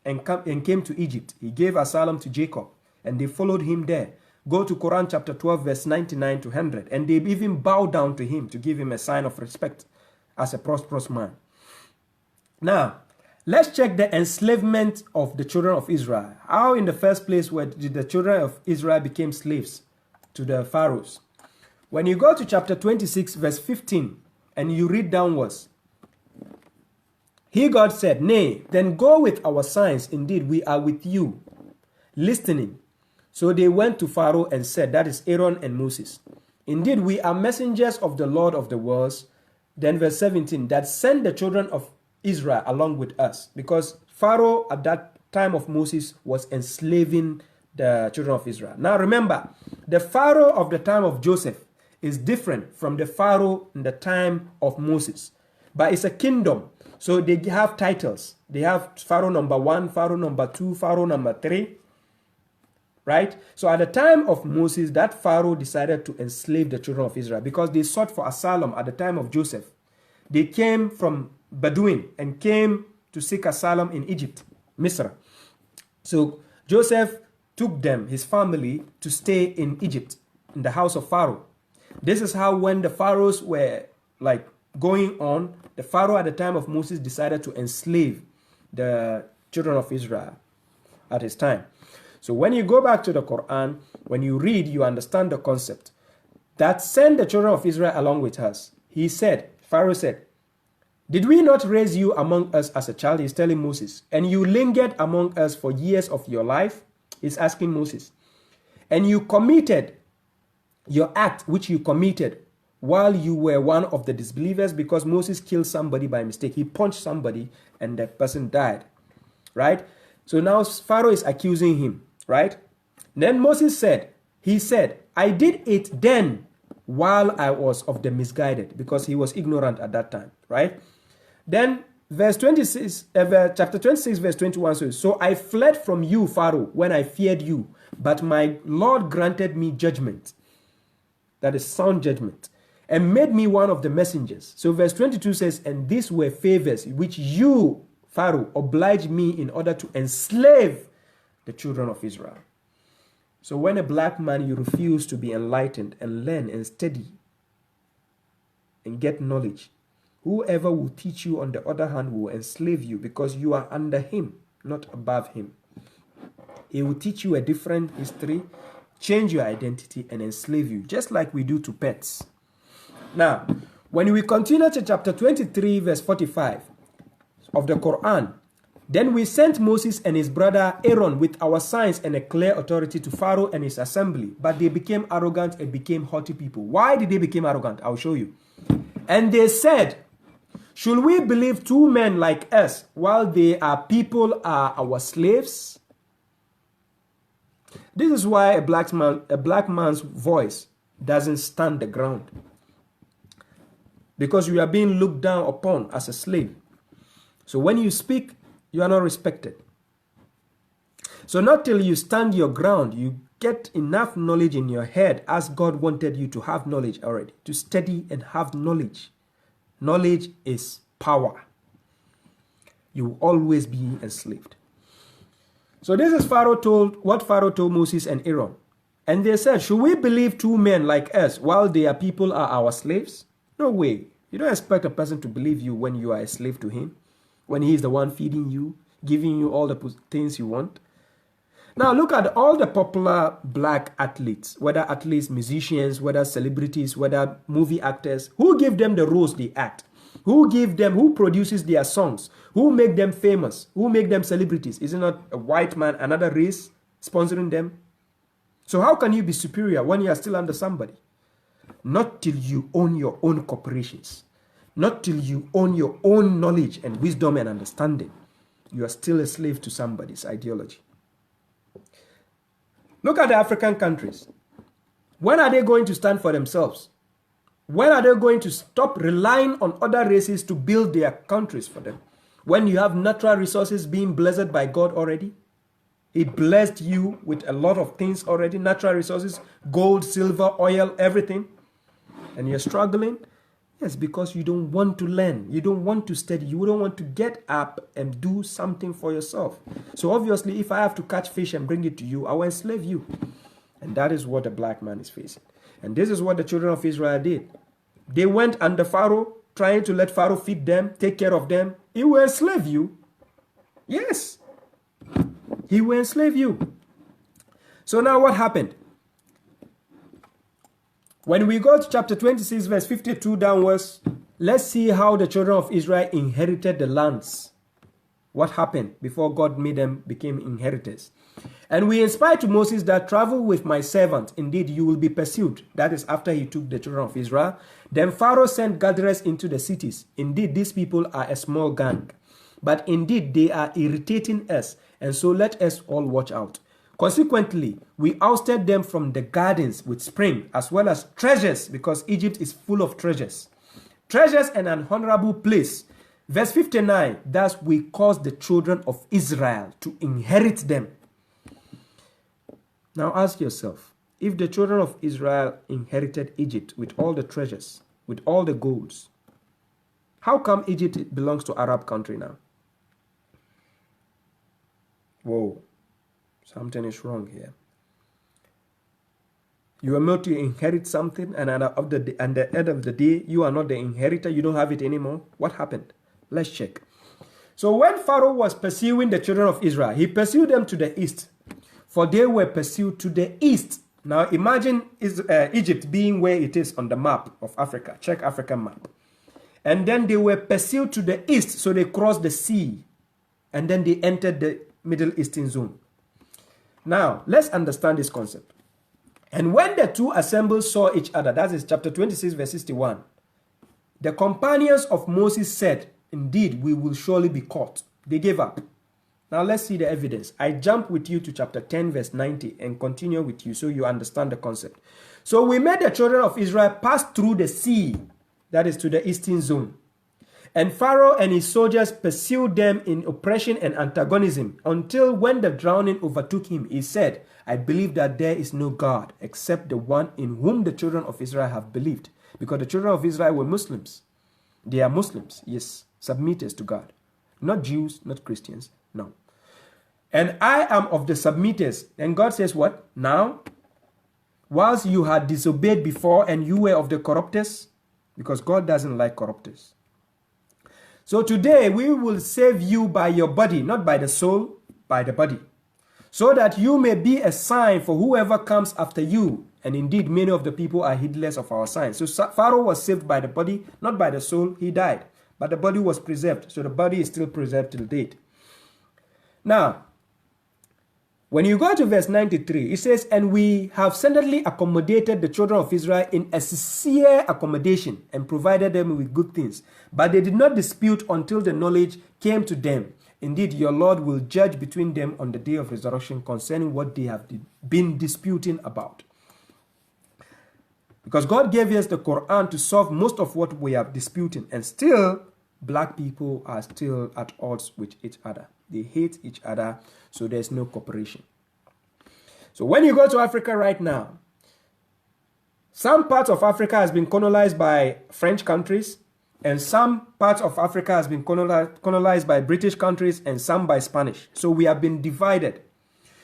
and came to Egypt. He gave asylum to Jacob, and they followed him there. Go to Quran chapter 12, verse 99 to 100. And they even bowed down to him to give him a sign of respect as a prosperous man. Now, let's check the enslavement of the children of Israel. How in the first place did the children of Israel become slaves to the pharaohs? When you go to chapter 26, verse 15, and you read downwards, He, God, said, Nay, then go with our signs. Indeed, we are with you, listening. So they went to Pharaoh and said, that is Aaron and Moses, Indeed, we are messengers of the Lord of the worlds. Then verse 17, that sent the children of Israel along with us. Because Pharaoh at that time of Moses was enslaving the children of Israel. Now remember, the Pharaoh of the time of Joseph is different from the Pharaoh in the time of Moses. But it's a kingdom. So they have titles. They have Pharaoh number 1, Pharaoh number 2, Pharaoh number 3. Right? So at the time of Moses, that Pharaoh decided to enslave the children of Israel because they sought for asylum at the time of Joseph. They came from Bedouin and came to seek asylum in Egypt, Misra. So Joseph took them, his family, to stay in Egypt, in the house of Pharaoh. This is how when the pharaohs were like going on, the Pharaoh at the time of Moses decided to enslave the children of Israel at his time. So when you go back to the Quran, when you read, you understand the concept. That send the children of Israel along with us. He said, Pharaoh said, did we not raise you among us as a child? He's telling Moses. And you lingered among us for years of your life? He's asking Moses. And you committed your act which you committed while you were one of the disbelievers, because Moses killed somebody by mistake. He punched somebody and that person died. Right? So now Pharaoh is accusing him, right? Then Moses said, I did it then while I was of the misguided, because he was ignorant at that time, right? Then verse 26, chapter 26, verse 21 says, so I fled from you, Pharaoh, when I feared you, but my Lord granted me judgment, that is sound judgment, and made me one of the messengers. So verse 22 says, and these were favors which you, Pharaoh, obliged me in order to enslave the children of Israel. So when a black man, you refuse to be enlightened and learn and study and get knowledge, whoever will teach you, on the other hand, will enslave you, because you are under him, not above him. He will teach you a different history, change your identity, and enslave you, just like we do to pets. Now, when we continue to chapter 23, verse 45 of the Quran, then we sent Moses and his brother Aaron with our signs and a clear authority to Pharaoh and his assembly, but they became arrogant and became haughty people. Why did they become arrogant? I'll show you. And they said, should we believe two men like us while they are people are our slaves? This is why a black man's voice doesn't stand the ground, because you are being looked down upon as a slave. So when you speak, you are not respected. So not till you stand your ground, you get enough knowledge in your head, as God wanted you to have knowledge already, to study and have knowledge. Knowledge is power. You will always be enslaved. So this is what Pharaoh told Moses and Aaron. And they said, should we believe two men like us while their people are our slaves? No way. You don't expect a person to believe you when you are a slave to him, when he is the one feeding you, giving you all the things you want. Now look at all the popular black athletes, whether athletes, musicians, whether celebrities, whether movie actors. Who give them the roles they act? Who produces their songs? Who make them famous? Who make them celebrities? Is it not a white man, another race sponsoring them? So how can you be superior when you are still under somebody? Not till you own your own corporations. Not till you own your own knowledge and wisdom and understanding. You are still a slave to somebody's ideology. Look at the African countries. When are they going to stand for themselves? When are they going to stop relying on other races to build their countries for them? When you have natural resources being blessed by God already? He blessed you with a lot of things already, natural resources, gold, silver, oil, everything. And you're struggling? Yes, because you don't want to learn. You don't want to study. You don't want to get up and do something for yourself. So obviously, if I have to catch fish and bring it to you, I will enslave you. And that is what the black man is facing. And this is what the children of Israel did. They went under Pharaoh, trying to let Pharaoh feed them, take care of them. He will enslave you. Yes. He will enslave you. So now what happened? When we go to chapter 26, verse 52 downwards, let's see how the children of Israel inherited the lands. What happened before God made them become inheritors. And we inspired to Moses that travel with my servant. Indeed, you will be pursued. That is after he took the children of Israel. Then Pharaoh sent gatherers into the cities. Indeed, these people are a small gang. But indeed, they are irritating us. And so let us all watch out. Consequently, we ousted them from the gardens with spring, as well as treasures, because Egypt is full of treasures. Treasures and an honorable place. Verse 59, thus we caused the children of Israel to inherit them. Now ask yourself, if the children of Israel inherited Egypt with all the treasures, with all the golds, how come Egypt belongs to Arab country now? Whoa, something is wrong here. You are meant to inherit something, and at the end of the day, you are not the inheritor, you don't have it anymore. What happened? Let's check. So when Pharaoh was pursuing the children of Israel, he pursued them to the east, for they were pursued to the east. Now imagine Egypt being where it is on the map of Africa. Check African map. And then they were pursued to the east, so they crossed the sea, and then they entered the Middle Eastern zone. Now, let's understand this concept. And when the two assembled saw each other, that is chapter 26, verse 61, the companions of Moses said, indeed, we will surely be caught. They gave up. Now let's see the evidence. I jump with you to chapter 10 verse 90 and continue with you so you understand the concept. So we made the children of Israel pass through the sea, that is to the eastern zone. And Pharaoh and his soldiers pursued them in oppression and antagonism until when the drowning overtook him, he said, I believe that there is no God except the one in whom the children of Israel have believed. Because the children of Israel were Muslims. They are Muslims, yes, submitters to God. Not Jews, not Christians, no. And I am of the submitters. And God says what? Now, whilst you had disobeyed before and you were of the corrupters, because God doesn't like corrupters. So today we will save you by your body, not by the soul, by the body, so that you may be a sign for whoever comes after you. And indeed, many of the people are heedless of our signs. So Pharaoh was saved by the body, not by the soul. He died, but the body was preserved. So the body is still preserved till date. Now, when you go to verse 93, it says, and we have suddenly accommodated the children of Israel in a sincere accommodation and provided them with good things. But they did not dispute until the knowledge came to them. Indeed, your Lord will judge between them on the day of resurrection concerning what they have been disputing about. Because God gave us the Quran to solve most of what we are disputing. And still, black people are still at odds with each other. They hate each other, so there's no cooperation. So when you go to Africa right now, some parts of Africa has been colonized by French countries, and some parts of Africa has been colonized by British countries, and some by Spanish. So we have been divided.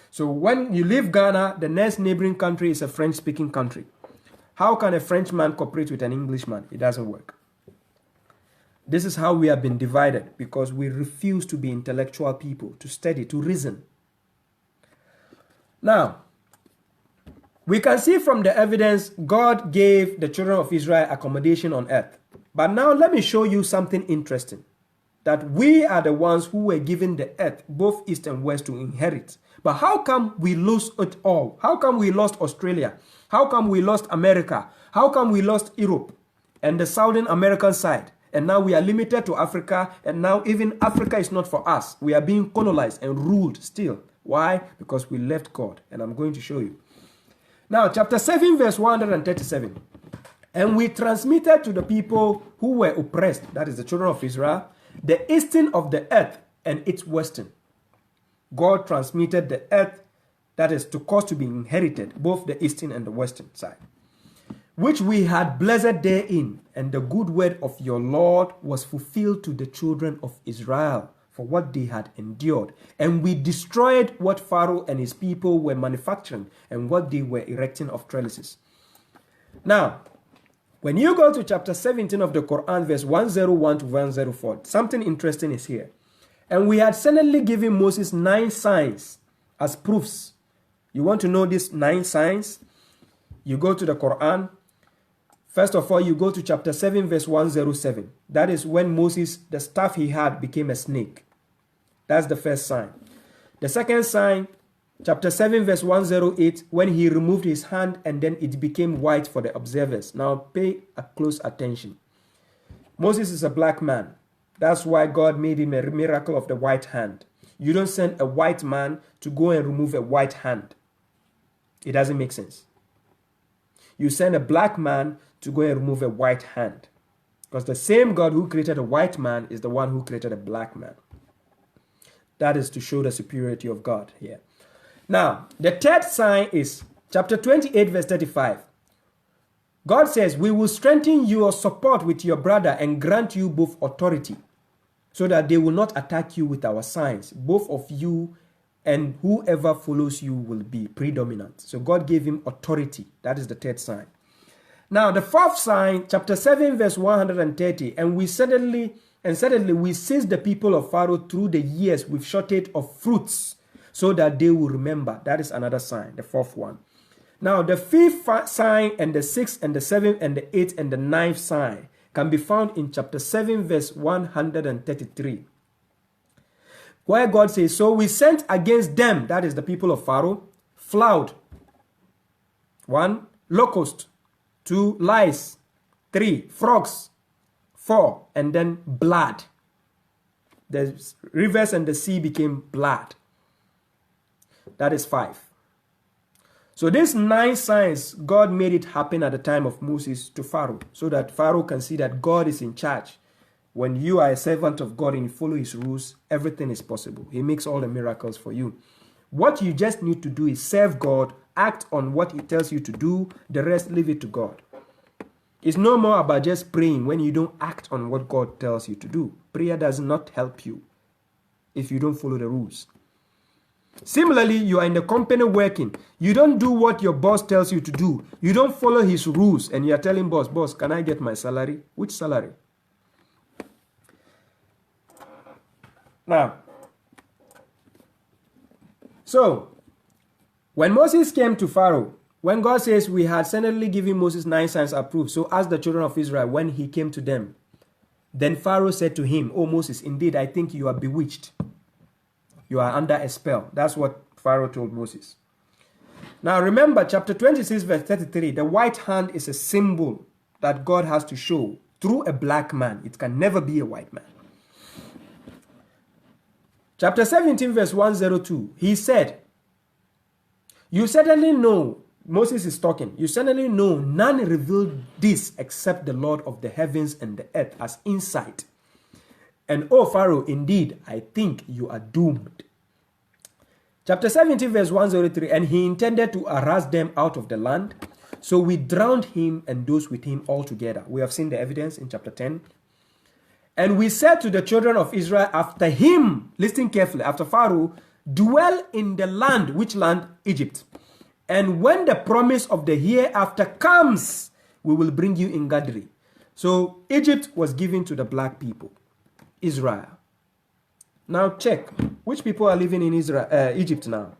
So when you leave Ghana, the next neighboring country is a French-speaking country. How can a Frenchman cooperate with an Englishman? It doesn't work. This is how we have been divided, because we refuse to be intellectual people, to study, to reason. Now, we can see from the evidence God gave the children of Israel accommodation on earth. But now let me show you something interesting. That we are the ones who were given the earth, both east and west, to inherit. But how come we lose it all? How come we lost Australia? How come we lost America? How come we lost Europe and the Southern American side? And now we are limited to Africa, and now even Africa is not for us. We are being colonized and ruled still. Why? Because we left God, and I'm going to show you. Now, chapter 7, verse 137. And we transmitted to the people who were oppressed, that is the children of Israel, the eastern of the earth and its western. God transmitted the earth, that is to cause to be inherited, both the eastern and the western side, which we had blessed therein, and the good word of your Lord was fulfilled to the children of Israel for what they had endured. And we destroyed what Pharaoh and his people were manufacturing and what they were erecting of trellises. Now, when you go to chapter 17 of the Quran, verse 101 to 104, something interesting is here. And we had suddenly given Moses 9 signs as proofs. You want to know these 9 signs? You go to the Quran. First of all, you go to chapter 7, verse 107. That is when Moses, the staff he had, became a snake. That's the first sign. The second sign, chapter 7, verse 108, when he removed his hand and then it became white for the observers. Now pay a close attention. Moses is a black man. That's why God made him a miracle of the white hand. You don't send a white man to go and remove a white hand. It doesn't make sense. You send a black man to go and remove a white hand. Because the same God who created a white man is the one who created a black man. That is to show the superiority of God here. Now, the third sign is chapter 28, verse 35. God says, we will strengthen your support with your brother and grant you both authority, so that they will not attack you with our signs. Both of you and whoever follows you will be predominant. So God gave him authority. That is the third sign. Now, the fourth sign, chapter 7, verse 130, and suddenly we seized the people of Pharaoh through the years with shortage of fruits, so that they will remember. That is another sign, the fourth one. Now, the fifth sign and the sixth and the seventh and the eighth and the ninth sign can be found in chapter 7, verse 133. Where God says, so we sent against them, that is the people of Pharaoh, flood. 1, locust. 2, lice. 3, frogs. 4, and then blood. The rivers and the sea became blood. That is 5. So these 9 signs, God made it happen at the time of Moses to Pharaoh, so that Pharaoh can see that God is in charge. When you are a servant of God and you follow his rules, everything is possible. He makes all the miracles for you. What you just need to do is serve God, act on what he tells you to do, the rest leave it to God. It's no more about just praying when you don't act on what God tells you to do. Prayer does not help you if you don't follow the rules. Similarly, you are in the company working. You don't do what your boss tells you to do. You don't follow his rules and you are telling boss, can I get my salary? Which salary? Now, so when Moses came to Pharaoh, when God says we had suddenly given Moses 9 signs approved, so ask the children of Israel when he came to them. Then Pharaoh said to him, "Oh Moses, indeed I think you are bewitched. You are under a spell." That's what Pharaoh told Moses. Now remember, chapter 26, verse 33, the white hand is a symbol that God has to show through a black man. It can never be a white man. Chapter 17, verse 102, he said, "You certainly know," Moses is talking, "you certainly know none revealed this except the Lord of the heavens and the earth as insight. And O Pharaoh, indeed, I think you are doomed." Chapter 17, verse 103, "And he intended to harass them out of the land. So we drowned him and those with him altogether." We have seen the evidence in chapter 10. "And we said to the children of Israel after him," listen carefully, after Pharaoh, "dwell in the land." Which land? Egypt. "And when the promise of the hereafter comes, we will bring you in gathering." So Egypt was given to the black people, Israel. Now check, which people are living in Egypt now?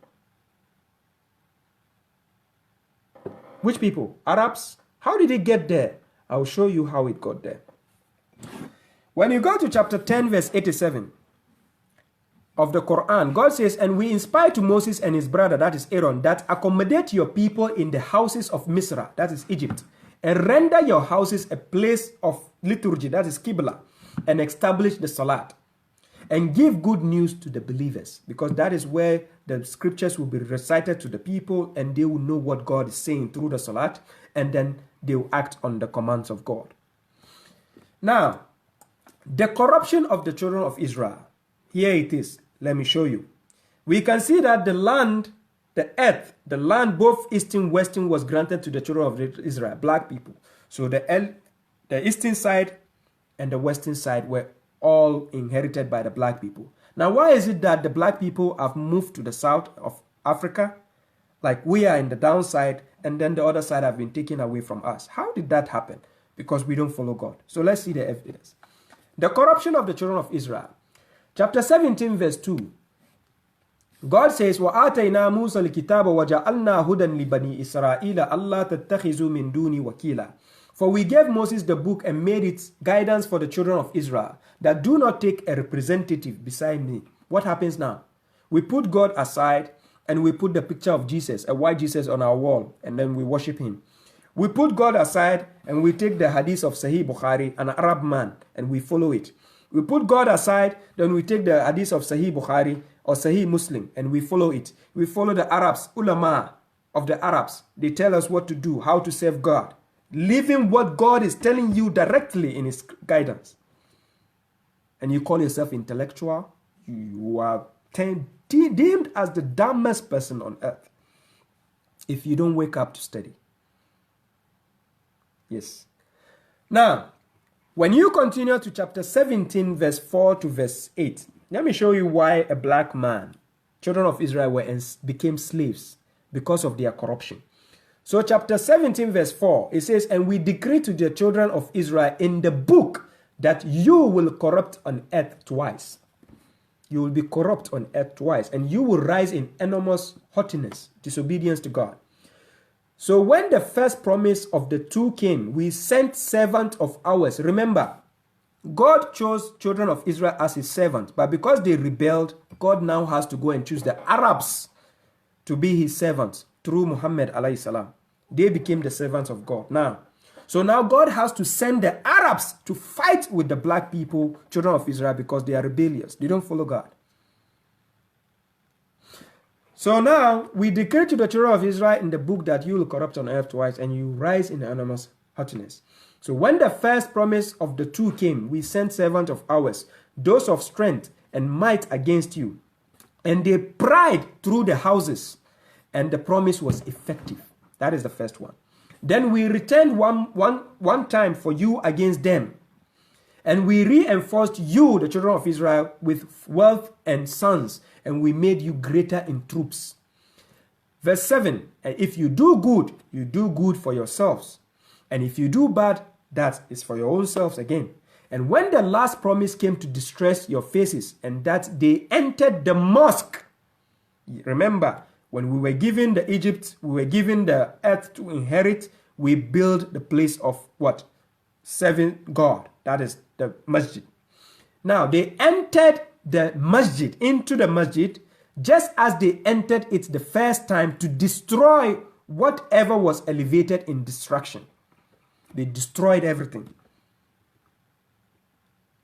Which people? Arabs? How did it get there? I'll show you how it got there. When you go to chapter 10, verse 87 of the Quran, God says, "And we inspired to Moses and his brother," that is Aaron, "that accommodate your people in the houses of Misra," that is Egypt, "and render your houses a place of liturgy," that is Qibla, "and establish the salat, and give good news to the believers," because that is where the scriptures will be recited to the people and they will know what God is saying through the salat, and then they will act on the commands of God. Now, the corruption of the children of Israel, here it is. Let me show you. We can see that the land, the earth, the land, both eastern, western, was granted to the children of Israel, black people. So the eastern side and the western side were all inherited by the black people. Now, why is it that the black people have moved to the south of Africa? Like we are in the downside, and then the other side have been taken away from us. How did that happen? Because we don't follow God. So let's see the evidence. The corruption of the children of Israel. Chapter 17, verse 2. God says, وَآتَيْنَا مُوسَى الْكِتَابَ وَجَعَلْنَا هُدًى لِبَنِي إِسْرَائِيلَ أَلَّا تَتَّخِذُوا مِن دُونِي وَكِيلًا. For we gave Moses the book and made it guidance for the children of Israel, that do not take a representative beside me. What happens now? We put God aside and we put the picture of Jesus, a white Jesus, on our wall, and then we worship him. We put God aside and we take the hadith of Sahih Bukhari, an Arab man, and we follow it. We put God aside, then we take the hadith of Sahih Bukhari or Sahih Muslim, and we follow it. We follow the Arabs, ulama of the Arabs. They tell us what to do, how to serve God, living what God is telling you directly in his guidance. And you call yourself intellectual, you are deemed as the dumbest person on earth if you don't wake up to study. Yes. Now, when you continue to chapter 17, verse 4 to verse 8, let me show you why a black man, children of Israel, became slaves because of their corruption. So chapter 17, verse 4, it says, "And we decree to the children of Israel in the book that you will corrupt on earth twice." You will be corrupt on earth twice, and you will rise in enormous haughtiness, disobedience to God. So when the first promise of the two came, we sent servant of ours. Remember, God chose children of Israel as his servants, but because they rebelled, God now has to go and choose the Arabs to be his servants through Muhammad alayhi salam. They became the servants of God. Now, So now God has to send the Arabs to fight with the black people, children of Israel, because they are rebellious. They don't follow God. So now we declare to the children of Israel in the book that you will corrupt on earth twice and you rise in enormous haughtiness. So when the first promise of the two came, we sent servants of ours, those of strength and might against you. And they pried through the houses, and the promise was effective. That is the first one. Then we returned one time for you against them. And we reinforced you, the children of Israel, with wealth and sons, and we made you greater in troops. Verse 7, and if you do good, you do good for yourselves. And if you do bad, that is for your own selves again. And when the last promise came to distress your faces, and that they entered the mosque, remember, when we were given the Egypt, we were given the earth to inherit, we build the place of what? Serving God. That is the masjid. Now, they entered the masjid, into the masjid, just as they entered it the first time to destroy whatever was elevated in destruction. They destroyed everything.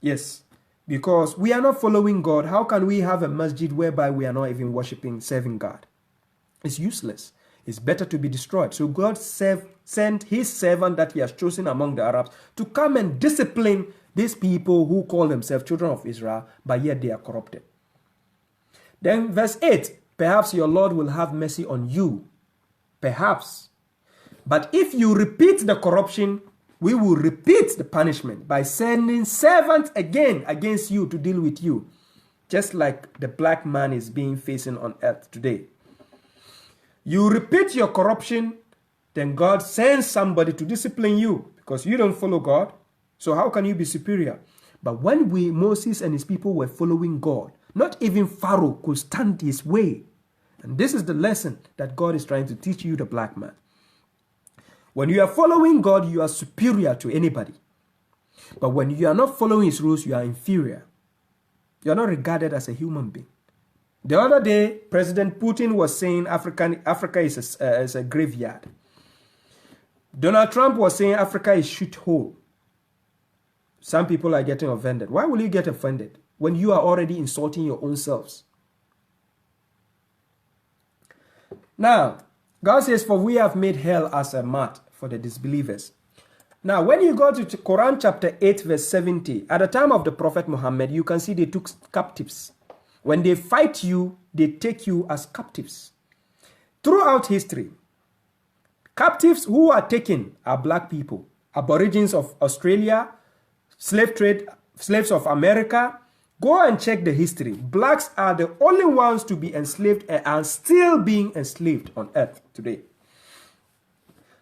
Yes, because we are not following God. How can we have a masjid whereby we are not even worshiping, serving God? It's useless. It's better to be destroyed. So God sent his servant that he has chosen among the Arabs to come and discipline these people who call themselves children of Israel, but yet they are corrupted. Then verse 8, perhaps your Lord will have mercy on you. Perhaps. But if you repeat the corruption, we will repeat the punishment by sending servants again against you to deal with you, just like the black man is being facing on earth today. You repeat your corruption, then God sends somebody to discipline you because you don't follow God. So how can you be superior? But when Moses and his people were following God, not even Pharaoh could stand his way. And this is the lesson that God is trying to teach you, the black man. When you are following God, you are superior to anybody. But when you are not following his rules, you are inferior. You are not regarded as a human being. The other day, President Putin was saying Africa is a graveyard. Donald Trump was saying Africa is shithole. Some people are getting offended. Why will you get offended when you are already insulting your own selves? Now, God says, for we have made hell as a mat for the disbelievers. Now, when you go to Quran chapter 8, verse 70, at the time of the Prophet Muhammad, you can see they took captives. When they fight you, they take you as captives. Throughout history, captives who are taken are black people, aborigines of Australia, slave trade, slaves of America. Go and check the history. Blacks are the only ones to be enslaved and are still being enslaved on earth today.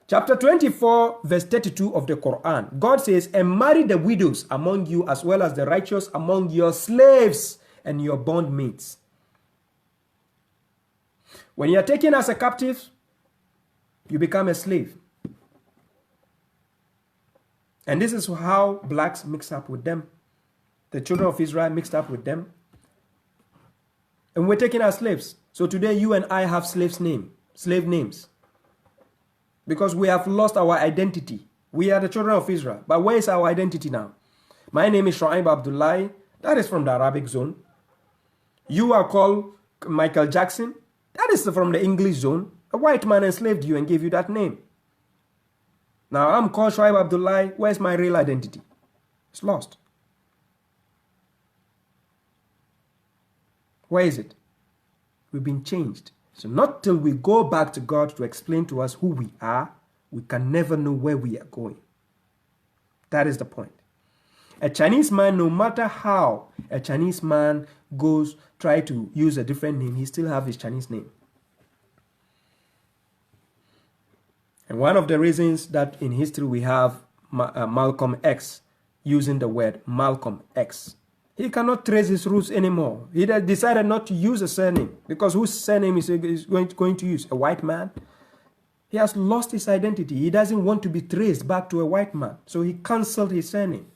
Chapter 24, verse 32 of the Quran, God says, and marry the widows among you as well as the righteous among your slaves and your bondmates. When you are taken as a captive, you become a slave. And this is how blacks mix up with them. The children of Israel mixed up with them. And we're taken as slaves. So today you and I have slave names. Because we have lost our identity. We are the children of Israel. But where is our identity now? My name is Shoaib Abdullahi. That is from the Arabic zone. You are called Michael Jackson. That is from the English zone. A white man enslaved you and gave you that name. Now I'm called Shoaib Abdullahi. Where's my real identity? It's lost. Where is it? We've been changed. So not till we go back to God to explain to us who we are, we can never know where we are going. That is the point. A Chinese man, no matter how a Chinese man try to use a different name, he still have his Chinese name. And one of the reasons that in history we have Malcolm X using the word Malcolm X. He cannot trace his roots anymore. He decided not to use a surname because whose surname is going to use? A white man? He has lost his identity. He doesn't want to be traced back to a white man. So he cancelled his surname.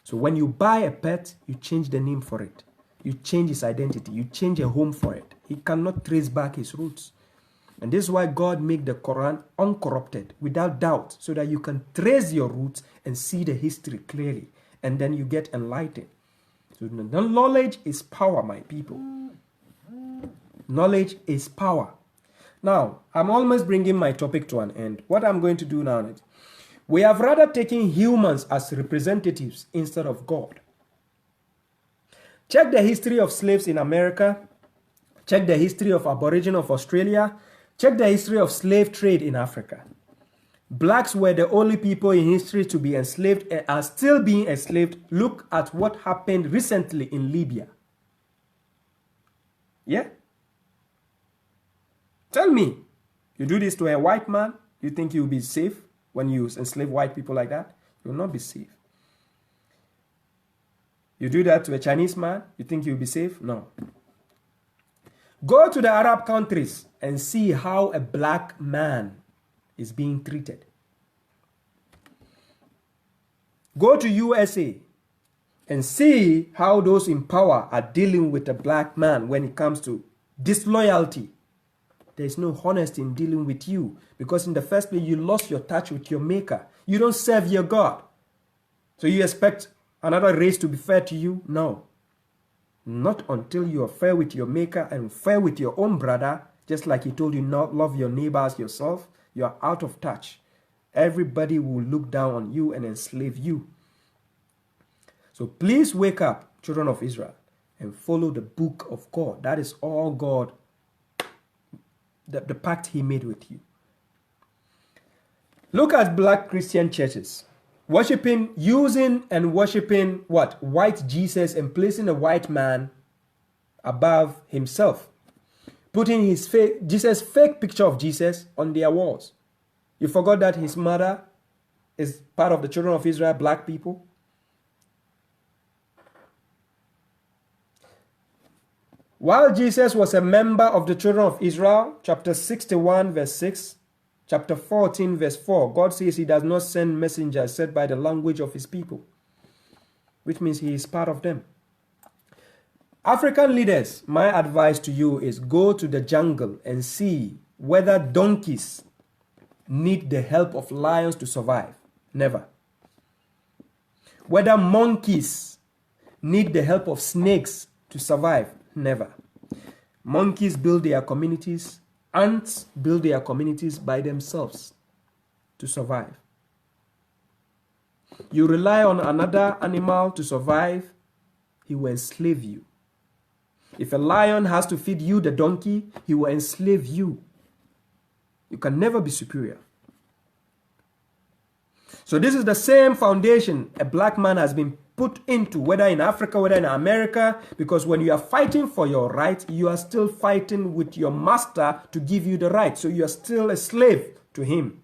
So when you buy a pet, you change the name for it. You change his identity. You change a home for it. He cannot trace back his roots. And this is why God made the Quran uncorrupted, without doubt, so that you can trace your roots and see the history clearly. And then you get enlightened. So knowledge is power, my people. Knowledge is power. Now, I'm almost bringing my topic to an end. What I'm going to do now is, we have rather taken humans as representatives instead of God. Check the history of slaves in America. Check the history of Aboriginal of Australia. Check the history of slave trade in Africa. Blacks were the only people in history to be enslaved and are still being enslaved. Look at what happened recently in Libya. Yeah? Tell me, you do this to a white man, you think you'll be safe when you enslave white people like that? You will not be safe. You do that to a Chinese man, you think you'll be safe? No. Go to the Arab countries and see how a black man is being treated. Go to USA and see how those in power are dealing with a black man when it comes to disloyalty. There is no honesty in dealing with you, because in the first place you lost your touch with your maker. You don't serve your God. So you expect another race to be fair to you? No. Not until you are fair with your maker and fair with your own brother, just like he told you not love your neighbor as yourself, you are out of touch. Everybody will look down on you and enslave you. So please wake up, children of Israel, and follow the book of God. That is all God, the pact he made with you. Look at black Christian churches. Using and worshiping what? White Jesus, and placing a white man above himself. Putting his fake picture of Jesus on their walls. You forgot that his mother is part of the children of Israel, black people. While Jesus was a member of the children of Israel, chapter 61 verse 6, chapter 14 verse 4, God says he does not send messengers except by the language of his people, which means he is part of them. African leaders, my advice to you is go to the jungle and see whether donkeys need the help of lions to survive. Never. Whether monkeys need the help of snakes to survive. Never. Monkeys build their communities. Ants build their communities by themselves to survive. You rely on another animal to survive, he will enslave you. If a lion has to feed you the donkey, he will enslave you. You can never be superior. So this is the same foundation a black man has been put into, whether in Africa, whether in America, because when you are fighting for your right, you are still fighting with your master to give you the right. So you are still a slave to him.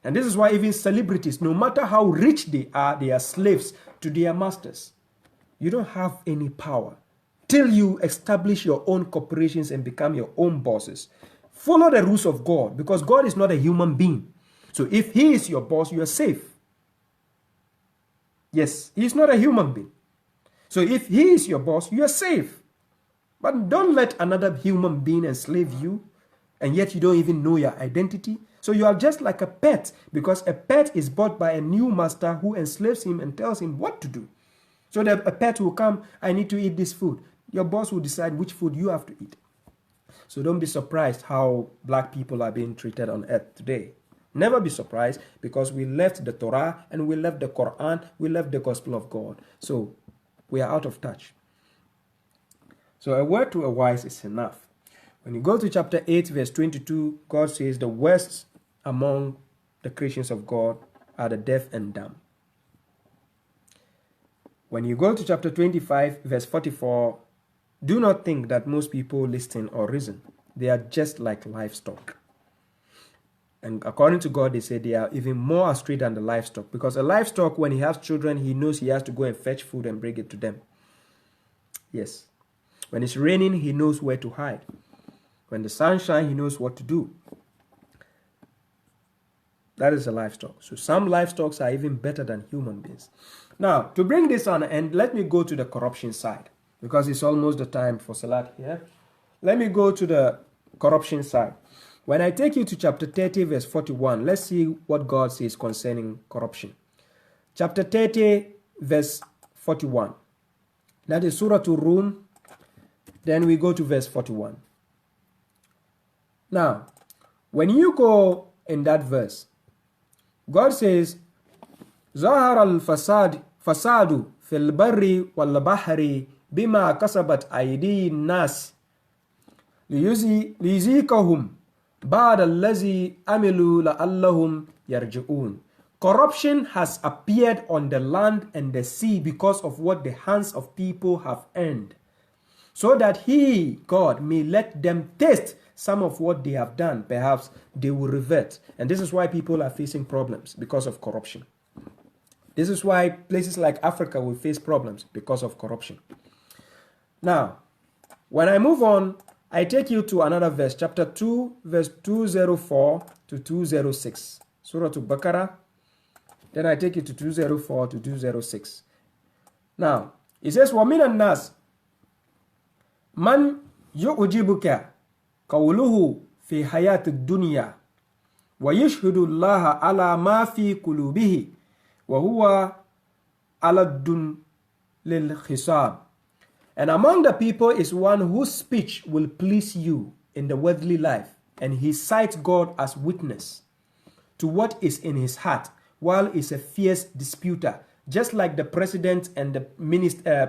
And this is why even celebrities, no matter how rich they are slaves to their masters. You don't have any power till you establish your own corporations and become your own bosses. Follow the rules of God, because God is not a human being. So if he is your boss, you are safe. Yes, he is not a human being. So if he is your boss, you are safe. But don't let another human being enslave you, and yet you don't even know your identity. So you are just like a pet, because a pet is bought by a new master who enslaves him and tells him what to do. So that a pet will come, I need to eat this food. Your boss will decide which food you have to eat. So don't be surprised how black people are being treated on earth today. Never be surprised, because we left the Torah and we left the Quran, we left the gospel of God. So we are out of touch. So a word to a wise is enough. When you go to chapter 8 verse 22, God says the worst among the creations of God are the deaf and dumb. When you go to chapter 25 verse 44, do not think that most people listen or reason. They are just like livestock. And according to God, they say they are even more astray than the livestock. Because a livestock, when he has children, he knows he has to go and fetch food and bring it to them. Yes. When it's raining, he knows where to hide. When the sun shines, he knows what to do. That is a livestock. So some livestock are even better than human beings. Now, to bring this on end, let me go to the corruption side. Because it's almost the time for salat here. Let me go to the corruption side. When I take you to chapter 30, verse 41, let's see what God says concerning corruption. Chapter 30, verse 41. That is Surah Rum. Then we go to verse 41. Now, when you go in that verse, God says, ظهر الفساد في البر والبحر بما كسبت أيدي الناس ليذيقهم بعد الذي عملوا لعلهم يرجعون. Corruption has appeared on the land and the sea because of what the hands of people have earned, so that He, God, may let them taste some of what they have done. Perhaps they will revert. And this is why people are facing problems, because of corruption. This is why places like Africa will face problems, because of corruption. Now, when I move on, I take you to another verse, chapter 2, verse 204 to 206. Surah Al-Baqarah. Then I take you to 204 to 206. Now, it says, وَمِنَ النَّاسِ مَنْ يُعْجِبُكَ قَوْلُهُ فِي حَيَاةِ الدُّنْيَا وَيَشْهَدُ اللَّهَ عَلَى مَا فِي قُلُوبِهِ وَهُوَ أَلَدٌّ لِلْخِصَابِ. And among the people is one whose speech will please you in the worldly life, and he cites God as witness to what is in his heart, while is a fierce disputer, just like the president and the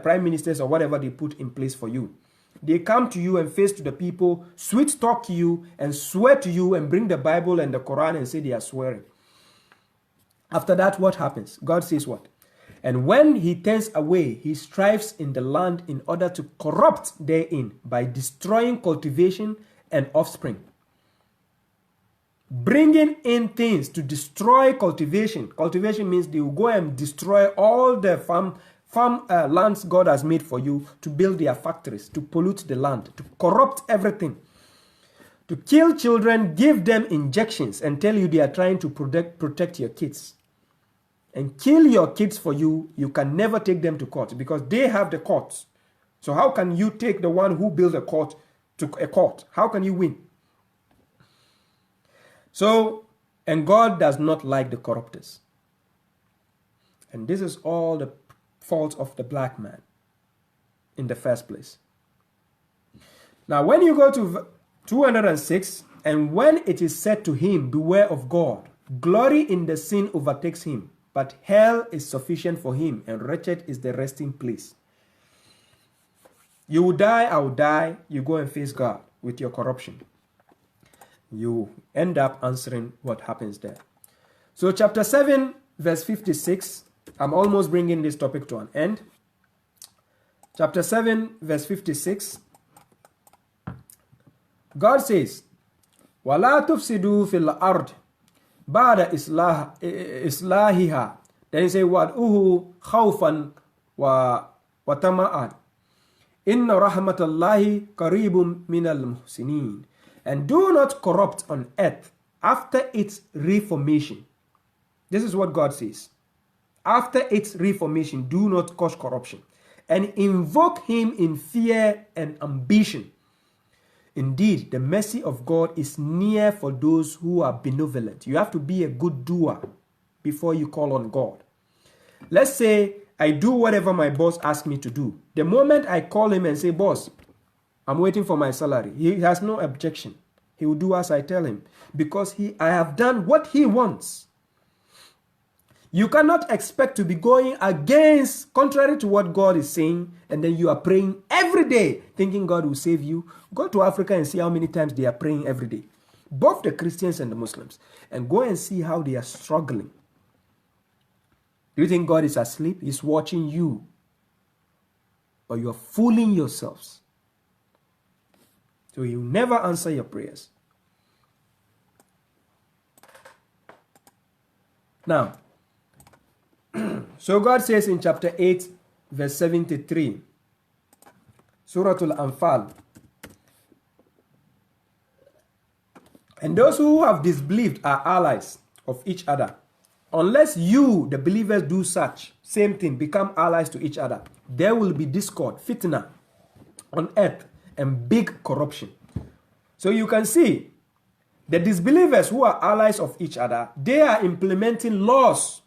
prime ministers or whatever they put in place for you. They come to you and face to the people, sweet talk to you and swear to you and bring the Bible and the Quran and say they are swearing. After that, what happens? God says what? And when he turns away, he strives in the land in order to corrupt therein by destroying cultivation and offspring. Bringing in things to destroy cultivation. Cultivation means they will go and destroy all the farm lands God has made for you, to build their factories, to pollute the land, to corrupt everything, to kill children, give them injections and tell you they are trying to protect your kids, and kill your kids for you. You can never take them to court because they have the courts. So how can you take the one who built a court to a court? How can you win? So, and God does not like the corruptors. And this is all the fault of the black man in the first place. Now, when you go to 206, and when it is said to him, beware of God, glory in the sin overtakes him, but hell is sufficient for him, and wretched is the resting place. You will die, I will die, you go and face God with your corruption. You end up answering what happens there. So chapter 7, verse 56, I'm almost bringing this topic to an end. Chapter 7, verse 56, God says, وَلَا تُفْسِدُوا فِي الْأَرْضِ بَعْدَ إِصْلَاحِهَا. Then he says, وَادْعُوهُ خَوْفًا وَطَمَعًا إِنَّ رَحْمَةَ اللَّهِ قَرِيبٌ مِنَ الْمُحْسِنِينَ. And do not corrupt on earth after its reformation. This is what God says. After its reformation, do not cause corruption, and invoke him in fear and ambition. Indeed, the mercy of God is near for those who are benevolent. You have to be a good doer before you call on God. Let's say I do whatever my boss asks me to do. The moment I call him and say, boss, I'm waiting for my salary, he has no objection. He will do as I tell him, because I have done what he wants. You cannot expect to be going against, contrary to what God is saying, and then you are praying every day, thinking God will save you. Go to Africa and see how many times they are praying every day. Both the Christians and the Muslims. And go and see how they are struggling. Do you think God is asleep? He's watching you. Or you are fooling yourselves. So he will never answer your prayers. Now, so God says in chapter 8, verse 73, Surah Al-Anfal, and those who have disbelieved are allies of each other. Unless you, the believers, do such, same thing, become allies to each other, there will be discord, fitna on earth, and big corruption. So you can see the disbelievers who are allies of each other, they are implementing laws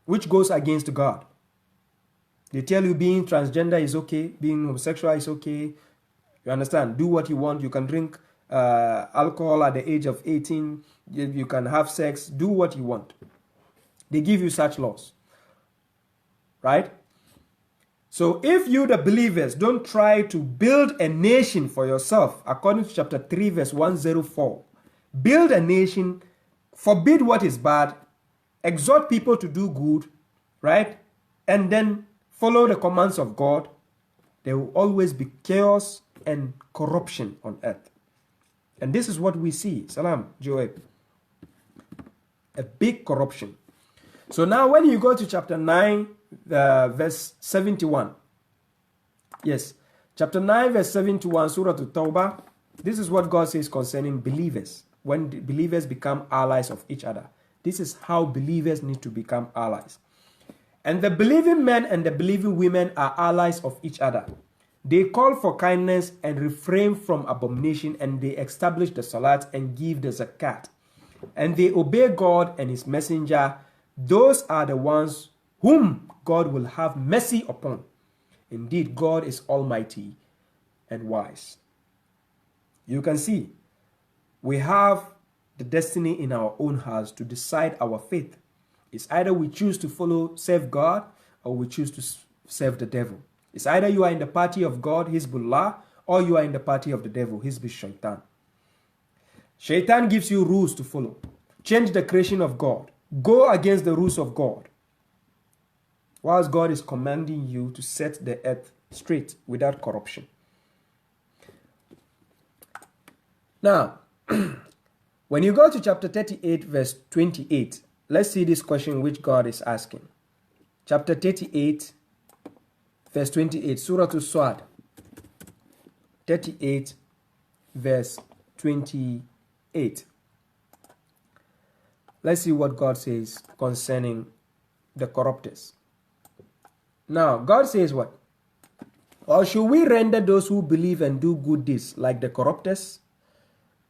which goes against God. They tell you being transgender is okay, being homosexual is okay. You understand? Do what you want. You can drink alcohol at the age of 18. You can have sex. Do what you want. They give you such laws. Right? So if you, the believers, don't try to build a nation for yourself, according to chapter 3, verse 104, build a nation, forbid what is bad, exhort people to do good, right? And then follow the commands of God, there will always be chaos and corruption on earth. And this is what we see. Salam, Joab. A big corruption. So now when you go to chapter 9, verse 71. Yes. Chapter 9, verse 71, Surah At-Tawbah. This is what God says concerning believers. When the believers become allies of each other. This is how believers need to become allies. And the believing men and the believing women are allies of each other. They call for kindness and refrain from abomination, and they establish the salat and give the zakat. And they obey God and his messenger. Those are the ones whom God will have mercy upon. Indeed, God is almighty and wise. You can see, we have the destiny in our own hands to decide our faith. It's either we choose to serve God, or we choose to serve the devil. It's either you are in the party of God, Hizbullah, or you are in the party of the devil, Shaitan. Shaitan gives you rules to follow. Change the creation of God. Go against the rules of God. Whilst God is commanding you to set the earth straight without corruption. Now, when you go to chapter 38, verse 28, let's see this question which God is asking. Chapter 38, verse 28, Surah As-Sad. 38, verse 28. Let's see what God says concerning the corruptors. Now, God says what? Or should we render those who believe and do good deeds like the corruptors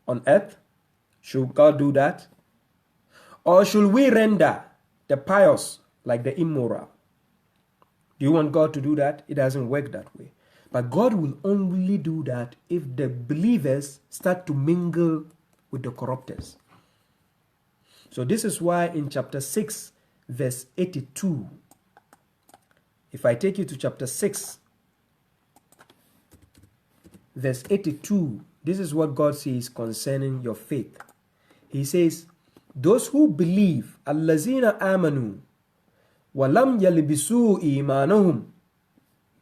on earth? Should God do that? Or should we render the pious like the immoral? Do you want God to do that? It doesn't work that way. But God will only do that if the believers start to mingle with the corruptors. So this is why in chapter 6, verse 82, if I take you to chapter 6, verse 82, this is what God says concerning your faith. He says, those who believe, allazina amanu, walam yalbisu imanahum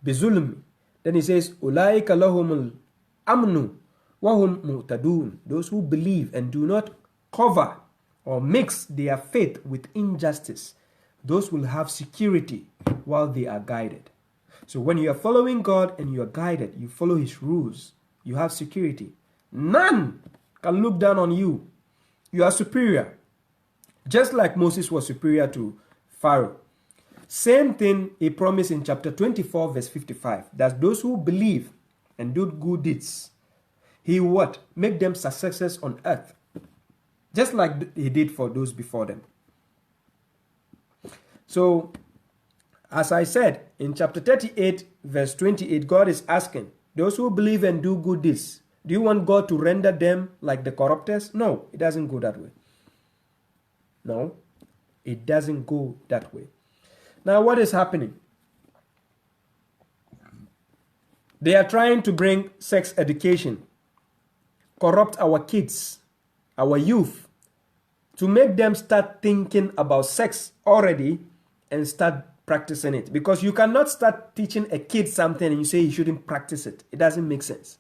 bizulm. Then he says, ulaika lahumul amnu wahum mu'tadun. Those who believe and do not cover or mix their faith with injustice, those will have security while they are guided. So when you are following God and you are guided, you follow his rules, you have security. None can look down on you. You are superior. Just like Moses was superior to Pharaoh. Same thing he promised in chapter 24, verse 55. That those who believe and do good deeds, he what? Make them successes on earth. Just like he did for those before them. So, as I said, in chapter 38, verse 28, God is asking, those who believe and do good deeds, do you want God to render them like the corruptors? No, it doesn't go that way. No, it doesn't go that way. Now, what is happening? They are trying to bring sex education, corrupt our kids, our youth, to make them start thinking about sex already and start practicing it. Because you cannot start teaching a kid something and you say he shouldn't practice it. It doesn't make sense.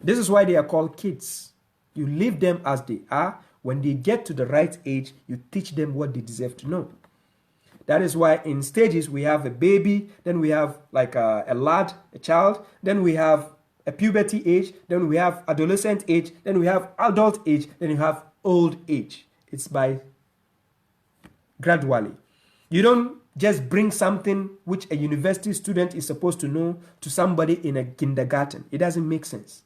This is why they are called kids. You leave them as they are. When they get to the right age, you teach them what they deserve to know. That is why in stages we have a baby, then we have like a lad, a child, then we have a puberty age, then we have adolescent age, then we have adult age, then you have old age. It's by gradually. You don't just bring something which a university student is supposed to know to somebody in a kindergarten. It doesn't make sense.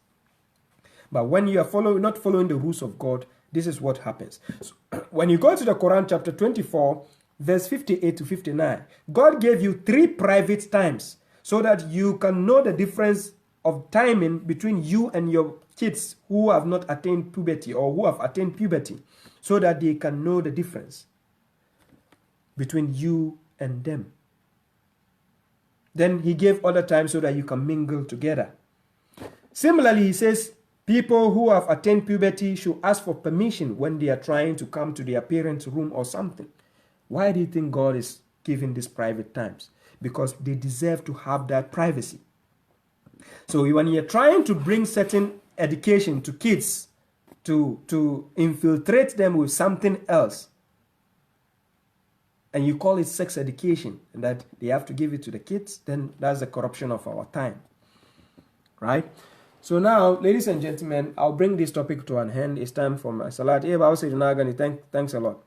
But when you are not following the rules of God, this is what happens. So, when you go to the Quran chapter 24, verse 58 to 59, God gave you 3 private times so that you can know the difference of timing between you and your kids who have not attained puberty or who have attained puberty, so that they can know the difference between you and them. Then he gave other times so that you can mingle together. Similarly, he says people who have attained puberty should ask for permission when they are trying to come to their parents' room or something. Why do you think God is giving these private times? Because they deserve to have that privacy. So when you're trying to bring certain education to kids, to infiltrate them with something else, and you call it sex education, and that they have to give it to the kids, then that's the corruption of our time. Right? So now, ladies and gentlemen, I'll bring this topic to an end. It's time for my salat. Thanks a lot.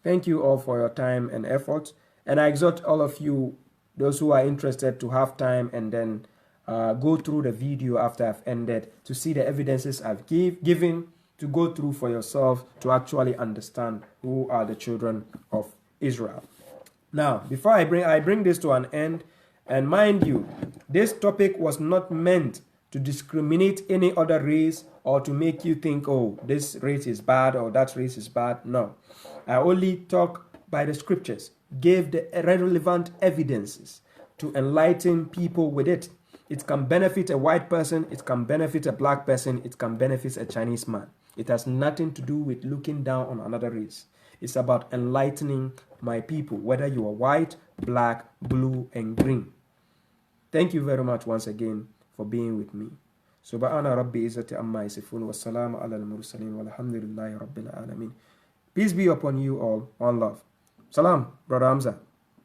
Thank you all for your time and effort. And I exhort all of you, those who are interested, to have time and then go through the video after I've ended to see the evidences I've given, to go through for yourself to actually understand who are the children of Israel. Now, before I bring this to an end, and mind you, this topic was not meant to discriminate any other race or to make you think, oh, this race is bad or that race is bad. No. I only talk by the scriptures, gave the relevant evidences to enlighten people with it. It can benefit a white person, it can benefit a black person, it can benefit a Chinese man. It has nothing to do with looking down on another race. It's about enlightening my people, whether you are white, black, blue, and green. Thank you very much once again for being with me. Subhana rabbi izzati amma yasifun wa salamu ala al-mursalin walhamdulillahi rabbil alamin. Peace be upon you all. One love. Salam, Brother Hamza.